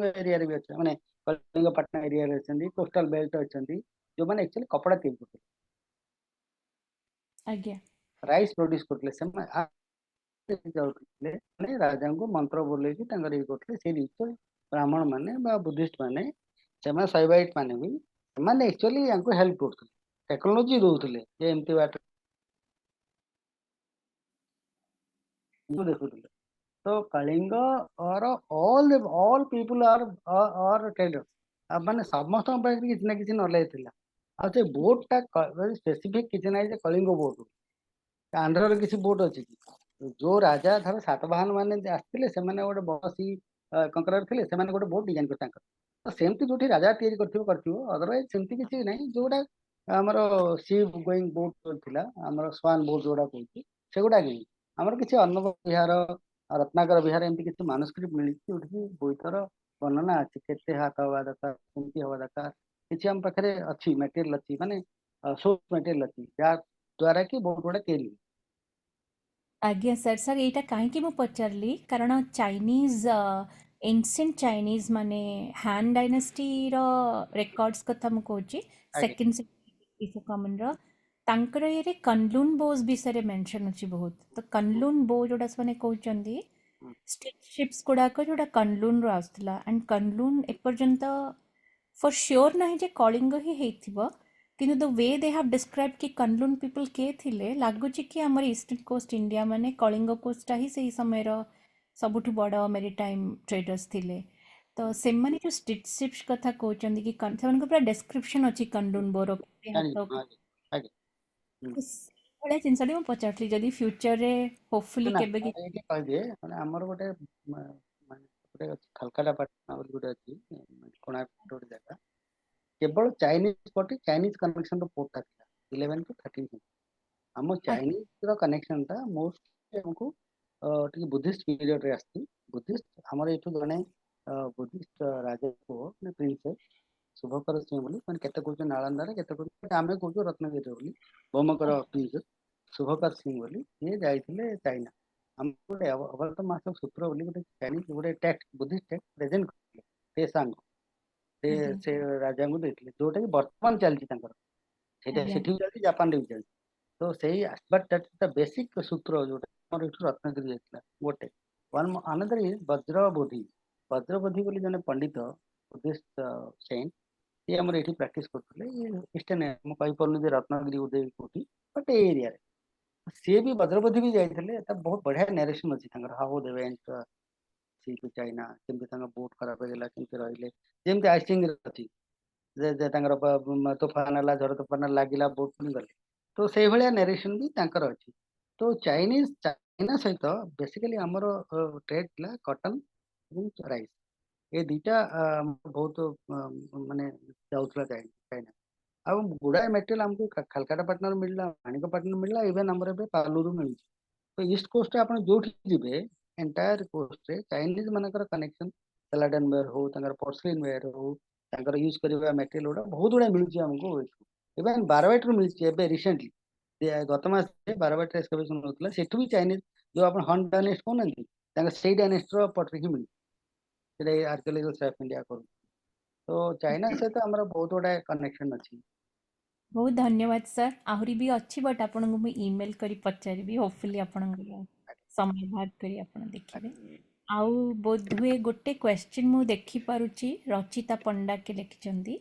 Speaker 3: एरिया रे भी अछ माने कलिंगपटना एरिया रे अछंदी कोस्टल बेल्ट अछंदी जो माने एक्चुअली कपड़ा तैयार करते
Speaker 4: आज्ञा
Speaker 3: राइस प्रोड्यूस करते से जाउଥିଲେ माने राजा को मंत्र बोले कि तांगर ये करते से रिचुअल ब्राह्मण माने बा बुद्धिस्ट माने सेमा साइबाइट माने भी माने एक्चुअली यांको हेल्प करते टेक्नोलॉजी दोउଥିଲେ जे एमती बात देखुଥିଲେ तो कलिंग और ऑल पीपल आर ट्रेडर्स अब माने समस्त पाखे किसी ना किसी नॉलेज थिला आ से बोट टा स्पेसिफिक किसी ना कलिंग बोट आंध्र रे किसी बोट अछि जो राजा धर सातवाहन माने आसथिले से माने गोटे बसी कंकरर थिले से माने गोटे बोट डिजाइन कर तांकर तो सेमती जोठी राजा तैयारी करथिबो अदरवाइज सेमती किसी नहीं जोटा हमर शिप गोइंग बोट थिला हमर स्वान बोट जोड़ा कहूची सेगुडा नहीं हमर किसी अन्नव विहार रत्नाकर विहार एमती किसी मानुस्क्रिप्ट मिली जोठी बोईतर वर्णना अछि केते हाथ हवा दरकार केमती हवा दरकार किसी हम पाखरे अछि मटेरियल अछि माने सोर्स मटेरियल अछि या द्वारा कि बोट गोडा तैयारी
Speaker 4: आज्ञा सर सर एटा कहीं मु पचारली कारण चाइनीज एंशिएंट चाइनीज माने हान डायनेस्टी रो रेकॉर्ड्स कथा मु कहूची
Speaker 3: आगे
Speaker 4: सेकंड बिफोर कॉमन रो तांकर ये कनलून बोज विषय रे मेंशन अछि बहुत तो कनलून बो जोडा सने कहउचंदी स्टेट शिप्स गुड़ाक जोड़ा कनलून रो आसला एंड कनलून एपर्यंत फॉर श्योर नहीं जे कलिंग ही हेइथिबो किंतु the way they have describe कि कनलून पीपल के थिले लागुची कि हमर ईस्टर्न कोस्ट इंडिया माने कलिंग कोस्ट ही सही समय रो सबुठु बड़ मेरीटाइम ट्रेडर्स थिले तो से माने जो स्टेट शिप्स कथा कहउचंदी कि सेमान पूरा डिस्क्रिप्शन अछि कनलून बोरो के
Speaker 3: जानी
Speaker 4: हाथ
Speaker 3: आगे आगे
Speaker 4: ଭଳିଆ ଜିନିଷଟି ମୁଁ ପଚାରୁଥିଲି ଯଦି ଫ୍ୟୁଚରରେ ହୋପଫୁଲି
Speaker 3: ନା
Speaker 4: କେବେ କିଛି
Speaker 3: ଏଇଠି କହିଦିଏ ମାନେ ଆମର ଗୋଟେ ମାନେ ଗୋଟେ ଅଛି ଖାଲକାଟା ପାଟଣା ବୋଲି ଗୋଟେ ଅଛି କୋଣାର୍କ ଗୋଟେ ଜାଗା କେବଳ ଚାଇନିଜ ପଟେ ଚାଇନିଜ କନେକ୍ସନ ର ପୋର୍ଟଟା ଥିଲା 11 to 13 ଆମ ଚାଇନିଜ ର କନେକ୍ସନ ଟା ମୋଷ୍ଟ ଆମକୁ ଟିକେ ବୁଦ୍ଧିଷ୍ଟ ପିରିୟଡ ରେ ଆସିଛି ବୁଦ୍ଧିଷ୍ଟ ଆମର ଏଠୁ ଜଣେ ବୁଦ୍ଧିଷ୍ଟ ରାଜା ପୁଅ ମାନେ ପ୍ରିନ୍ସେସ ଶୁଭକର ସିଂହ ବୋଲି ମାନେ କେତେ କହୁଛୁ ନାଳନ୍ଦାରେ କେତେ କହୁଛୁ ଆମେ କହୁଛୁ ରତ୍ନଗିରିରେ ବୋଲି ଭୌମକର ପ୍ରିନ୍ସେସ ଶୁଭକର ସିଂହ ବୋଲି ସିଏ ଯାଇଥିଲେ ଚାଇନା ଆମକୁ ଗୋଟେ ଅବର୍ତ ମାସ ସୂତ୍ର ବୋଲି ଗୋଟେ ଚାଇନିଜ ଗୋଟେ ଟେକ୍ସଟ ବୁଦ୍ଧିଷ୍ଟ ଟେକ୍ସଟ ପ୍ରେଜେଣ୍ଟ କରିଥିଲେ ସେ ସାଙ୍ଗ ସେ ରାଜାଙ୍କୁ ଦେଇଥିଲେ ଯୋଉଟା କି ବର୍ତ୍ତମାନ ଚାଲିଛି ତାଙ୍କର ସେଇଟା
Speaker 4: ଆଜ୍ଞା
Speaker 3: ସେଠି ବି ଚାଲିଛି ଜାପାନରେ ବି ଚାଲିଛି ତ ସେଇ ବଟ୍ ବେସିକ ସୂତ୍ର ଯୋଉଟା ଆମର ଏଠୁ ରତ୍ନଗିରି ଯାଇଥିଲା ଗୋଟେ ଅନଦର ଇଜ ବଜ୍ରବୋଧି ବୋଲି ଜଣେ ପଣ୍ଡିତ ବୁଦ୍ଧିଷ୍ଟ ସେଣ୍ଟ ସିଏ ଆମର ଏଠି ପ୍ରାକ୍ଟିସ କରୁଥିଲେ ଇଷ୍ଟର୍ଣ୍ଣ ମୁଁ କହିପାରୁନି ଯେ ରତ୍ନଗିରି ଉଦୟ କୋଉଠି ବଟ୍ ଏଇ ଏରିଆରେ ସିଏ ବି ବଜ୍ରବୋଧି ବି ଯାଇଥିଲେ ତା ବହୁତ ବଢିଆ ନାରେସନ ଅଛି ତାଙ୍କର ହାଉ ଦେ ୱେଣ୍ଟ ଚାଇନା କେମିତି ତାଙ୍କ ବୋଟ ଖରାପ ହେଇଗଲା କେମିତି ରହିଲେ ଯେମିତି ଆଇସିଂ ଅଛି ଯେ ତାଙ୍କର ତୋଫାନ ହେଲା ଝଡ ତୋଫାନ ଲାଗିଲା ବୋଟ ପୁଣି ଗଲେ ତ ସେଇଭଳିଆ ନାରେସନ ବି ତାଙ୍କର ଅଛି ତ ଚାଇନା ସହିତ ବେସିକାଲି ଆମର ଟ୍ରେଡ ଥିଲା କଟନ ଏବଂ ରାଇସ୍ ଏ ଦିଟା ବହୁତ ମାନେ ଯାଉଥିଲା ଚାଇନା ଆଉ ଗୁଡାଏ ମେଟେରିଆଲ ଆମକୁ କାଲକାଟା ପାଟଣାରୁ ମିଳିଲା ମାଣିକପାଟଣାରୁ ମିଳିଲା ଇଭେନ ଆମର ଏବେ ପାଲୁରୁ ମିଳୁଛି ତ ଇଷ୍ଟ କୋଷ୍ଟରେ ଆପଣ ଯୋଉଠି ଯିବେ ଏଣ୍ଟାୟାର କୋଷ୍ଟରେ ଚାଇନିଜ ମାନଙ୍କର କନେକ୍ସନ ସାଲାଡନ ୱେୟାର ହଉ ତାଙ୍କର ପର୍ସଲିନ ୱେୟାର ହଉ ତାଙ୍କର ୟୁଜ କରିବା ମେଟେରିଆଲ ଗୁଡା ବହୁତ ଗୁଡା ମିଳୁଛି ଆମକୁ ଇଭେନ ବାରବାଟୀରୁ ମିଳୁଛି ଏବେ ରିସେଣ୍ଟଲି ଗତ ମାସରେ ବାରବାଟୀ ଏକ୍ସକଭେସନ ହଉଥିଲା ସେଠୁ ବି ଚାଇନିଜ ଯୋଉ ଆପଣ ହନ୍ ଡାଇନେଷ୍ଟ କହୁନାହାନ୍ତି ତାଙ୍କ ସେଇ ଡାଇନେଷ୍ଟର ପଟରି ହିଁ ମିଳୁଛି ସେଟା ଆର୍କିଓଲୋଜିକାଲ ସର୍ଭେ ଅଫ୍ ଇଣ୍ଡିଆ କରୁଛି ତ ଚାଇନା ସହିତ ଆମର ବହୁତ ଗୁଡାଏ କନେକ୍ସନ ଅଛି
Speaker 4: ବହୁତ ଧନ୍ୟବାଦ ସାର୍ ଆହୁରି ବି ଅଛି ବଟ୍ ଆପଣଙ୍କୁ ମୁଁ ଇମେଲ୍ କରି ପଚାରିବି ହୋପଫୁଲି ଆପଣଙ୍କର ସମୟ ବାହାର କରି ଆପଣ ଦେଖିବେ ଆଉ ବୋଧହୁଏ ଗୋଟେ କ୍ୱେଶ୍ଚିନ୍ ମୁଁ ଦେଖିପାରୁଛି ରଚିତା ପଣ୍ଡାକେ ଲେଖିଛନ୍ତି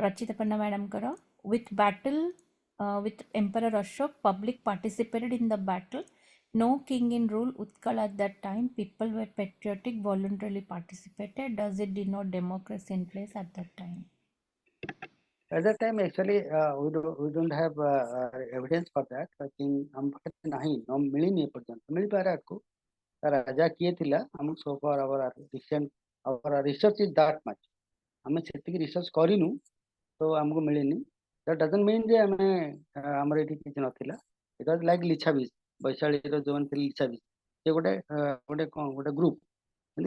Speaker 4: ରଚିତା Panda ମ୍ୟାଡ଼ାମଙ୍କର with battle with Emperor Ashok public participated in the battle no king in rule Utkal at that time people were patriotic voluntarily participated does it denote democracy in place at that time
Speaker 3: At that time, actually, we don't have evidence for that. I think हम नहीं मिली पर्यंत मिल पा रहा आपको राजा किए थिला हम so far our recent our research is that much हमें सेतिक रिसर्च करिनु तो हमको मिलेनी that doesn't mean जे हमें हमर एठी किछ नथिला it was like Lichchhavi Vaishali रो जोन थिल लिच्छाबी से गोटे ग्रुप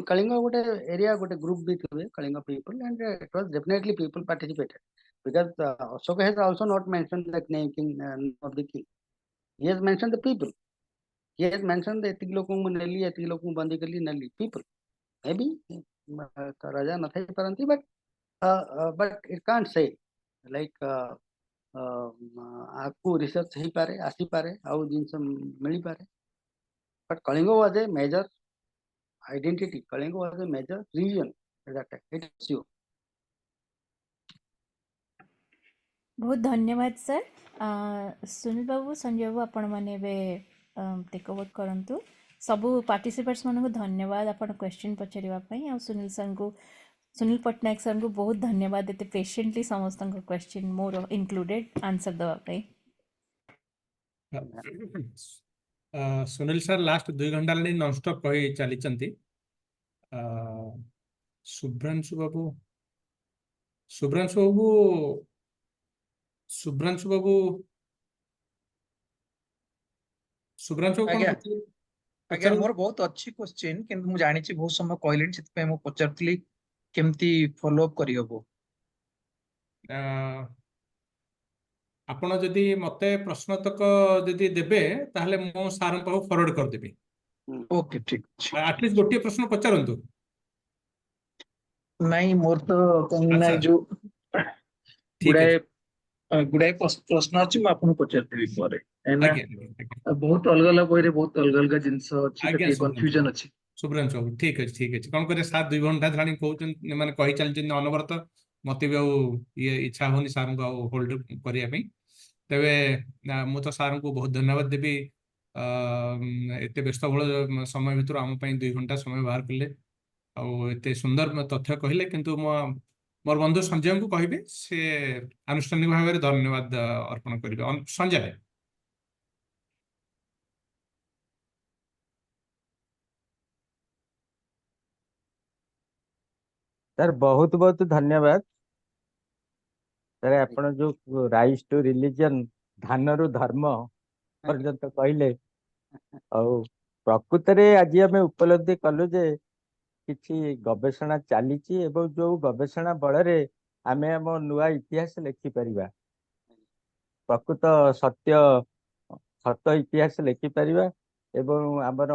Speaker 3: Kalinga गोटे एरिया गोटे ग्रुप भी थे Kalinga people and it was definitely people participated because Ashoka has also not mentioned the name king of the king he has mentioned the people he has mentioned the etik लोगों को नली etik लोगों को बंदी करली नली people maybe राजा न थे परंतु but it can't say like आपको रिसर्च ही पारे आसी पारे आउ जिनस मिली पारे but Kalinga was a major identity Kalinga was a major region at that time it is you
Speaker 4: बहुत धन्यवाद सर सुनील बाबू संजय बाबू आपण मैंने टेक ओवर करंतु सबू पार्टिसिपेंट्स मानक धन्यवाद आपण क्वेश्चन पचारिवाई आ सुनील पट्टनायक सर को बहुत धन्यवाद एते पेशेंटली समस्त क्वेश्चन मोर इंक्लूडेड आंसर दवाई
Speaker 1: सुनील सर लास्ट 2 घंटा लड़ी नॉनस्टॉप कही चली शुभ्रांशु बाबू शुभ्रांशु बाबू शुभ्रांशु बाबू शुभ्रांशु कौन
Speaker 6: आज्ञा आज्ञा
Speaker 1: पचार
Speaker 6: मोर बहुत अच्छी क्वेश्चन किंतु मु जानि छी बहुत समय कहलेनी सेति मु पचारतली केमती फॉलो अप करी हबो
Speaker 1: आपण जदि मते प्रश्न तक जदि देबे ताहले मो सार पाखु फॉरवर्ड कर देबी
Speaker 6: ओके ठीक अछि
Speaker 1: एटलीस्ट गोटे प्रश्न पचारंतु
Speaker 6: नहीं मोर तो कहीं ना
Speaker 1: अच्छा
Speaker 6: जो
Speaker 1: ठीक है
Speaker 6: गुडाए प्रश्न अछि मु आपन पचारतली परे एना
Speaker 1: आज्ञा
Speaker 6: बहुत अलग अलग बहिरे बहुत अलग अलग जिंस अछि
Speaker 1: आज्ञा
Speaker 6: त कंफ्यूजन अछि
Speaker 1: शुभ्रांशु बाबू ठीक अछि कौन करे सार 2 घंटा धरानी कहउछन माने कहि चलछन अनवरत मते भी ये इच्छा होनी सार को होल्ड करिया पे तबे मु तो सार को बहुत धन्यवाद देबी एते व्यस्तबहुल समय भितर आम 2 घंटा समय बाहर कले एते सुंदर तथ्य कहले किंतु मोर बंधु संजय को कहबे से आनुष्ठानिक भाव में धन्यवाद अर्पण करिवे संजय
Speaker 2: ସାର୍ ବହୁତ ବହୁତ ଧନ୍ୟବାଦ ସାର୍, ଆପଣ ଯୋଉ ରାଇଜ ଟୁ ରିଲିଜନ, ଧାନରୁ ଧର୍ମ ପର୍ଯ୍ୟନ୍ତ କହିଲେ। ଆଉ ପ୍ରକୃତରେ ଆଜି ଆମେ ଉପଲବ୍ଧି କଲୁ ଯେ କିଛି ଗବେଷଣା ଚାଲିଛି ଏବଂ ଯୋଉ ଗବେଷଣା ବଳରେ ଆମେ ଆମ ନୂଆ ଇତିହାସ ଲେଖିପାରିବା, ପ୍ରକୃତ ସତ୍ୟ ସତ ଇତିହାସ ଲେଖିପାରିବା ଏବଂ ଆମର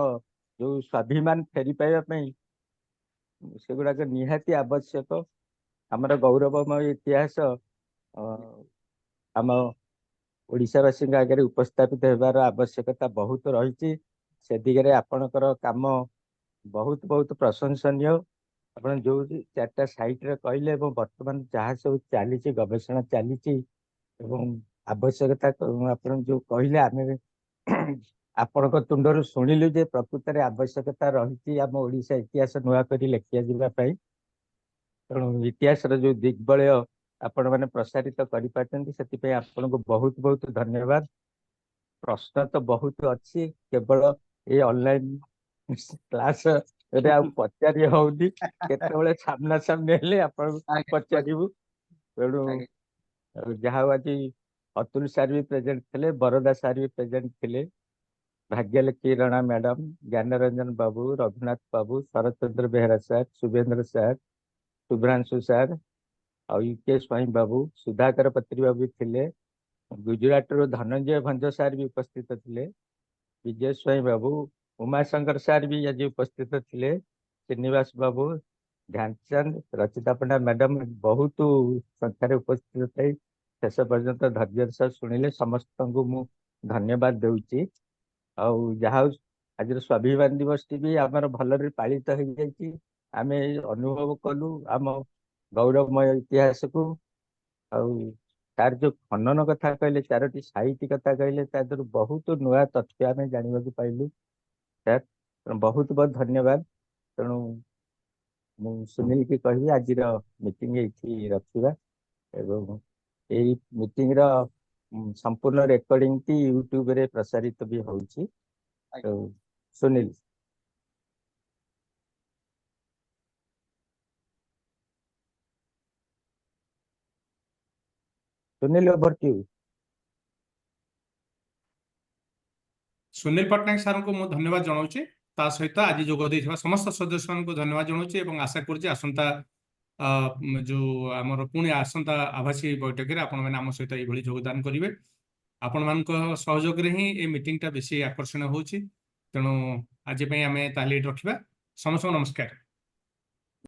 Speaker 2: ଯୋଉ ସ୍ୱାଭିମାନ ଫେରି ପାଇବା ପାଇଁ ସେଗୁଡାକ ନିହାତି ଆବଶ୍ୟକ। ଆମର ଗୌରବମୟ ଇତିହାସ ଆମ ଓଡ଼ିଶାବାସୀଙ୍କ ଆଗରେ ଉପସ୍ଥାପିତ ହେବାର ଆବଶ୍ୟକତା ବହୁତ ରହିଛି। ସେ ଦିଗରେ ଆପଣଙ୍କର କାମ ବହୁତ ବହୁତ ପ୍ରଶଂସନୀୟ। ଆପଣ ଯୋଉ 4ଟା ସାଇଟରେ କହିଲେ ଏବଂ ବର୍ତ୍ତମାନ ଯାହା ସବୁ ଚାଲିଛି, ଗବେଷଣା ଚାଲିଛି ଏବଂ ଆବଶ୍ୟକତା ଆପଣ ଯୋଉ କହିଲେ, ଆମେ ଆପଣଙ୍କ ତୁଣ୍ଡରୁ ଶୁଣିଲୁ ଯେ ପ୍ରକୃତରେ ଆବଶ୍ୟକତା ରହିଛି ଆମ ଓଡ଼ିଶା ଇତିହାସ ନୂଆ କରି ଲେଖିଆ ଯିବା ପାଇଁ। ତେଣୁ ଇତିହାସର ଯୋଉ ଦିଗ୍ବଳୟ ଆପଣ ମାନେ ପ୍ରସାରିତ କରିପାରିଛନ୍ତି, ସେଥିପାଇଁ ଆପଣଙ୍କୁ ବହୁତ ବହୁତ ଧନ୍ୟବାଦ। ପ୍ରଶ୍ନ ତ ବହୁତ ଅଛି, କେବଳ ଏଇ ଅନଲାଇନ କ୍ଲାସ ରେ ଆଉ ପଚାରି ହଉନି, କେତେବେଳେ ସାମ୍ନାସାମ୍ନି ହେଲେ ଆପଣଙ୍କୁ ପଚାରିବୁ। ତେଣୁ ଯାହା ହଉ ଆଜି ଅତୁଲ ସାର୍ ବି ପ୍ରେଜେଣ୍ଟ ଥିଲେ, ବରଦା ସାର୍ ବି ପ୍ରେଜେଣ୍ଟ ଥିଲେ, Bhagyalakshmi Rana madam, Gyanranjan babu, Raghunath babu, Sharatchandra Behera sir, Shubhendra sir, Shubhranshu sir, ଆଉ ୟୁକେ ସ୍ୱାଇଁ ବାବୁ, ସୁଧାକର ପତ୍ରୀ ବାବୁ ଥିଲେ, ଗୁଜୁରାଟରୁ ଧନଞ୍ଜୟ ଭଞ୍ଜ ସାର୍ ବି ଉପସ୍ଥିତ ଥିଲେ, विजय स्वाई बाबू, उमाशंकर सार भी आज उपस्थित थे, श्रीनिवास बाबू, ध्यानचंद, रचिता पंडा मैडम बहुत संख्यार उपस्थित थे। शेष पर्यंत धैर्य सह शुणिले, समस्त को मु धन्यवाद दूची। आज स्वाभिमान दिवस टी भी आमर भल पालित हो जाए, आम अनुभव कलु आम गौरवमय इतिहास को। तार जो खनन कथा कहले, 4टी साइट कथा कहले, तादर बहुत नुआ तथ्य आम जानवा पाइलु सर, बहुत बहुत धन्यवाद। तेणु मु सुनील की कही आज मीटिंग ये रखा एवं यही मीटिंग रो संपूर्ण रेकर्डिंग टी यूट्यूब रे प्रसारित भी होउची। तो Sunil Sunil over to you.
Speaker 1: Sunil Pattanaik sir को मैं धन्यवाद जनाऊँगी, ता सहित आज जोग देइथिबा समस्त सदस्य मान को धन्यवाद जनाऊँगी एवं आशा करुँचे आसंता जो आमर पुणी आसंता आभासी बैठक में आपण मैंने आम सहित ये योगदान करेंगे। आपण मान सहयोग रे ही ये मीटिंग टा बेसी आकर्षण होची। तेणु आज आम ताली रखा। समस्त नमस्कार।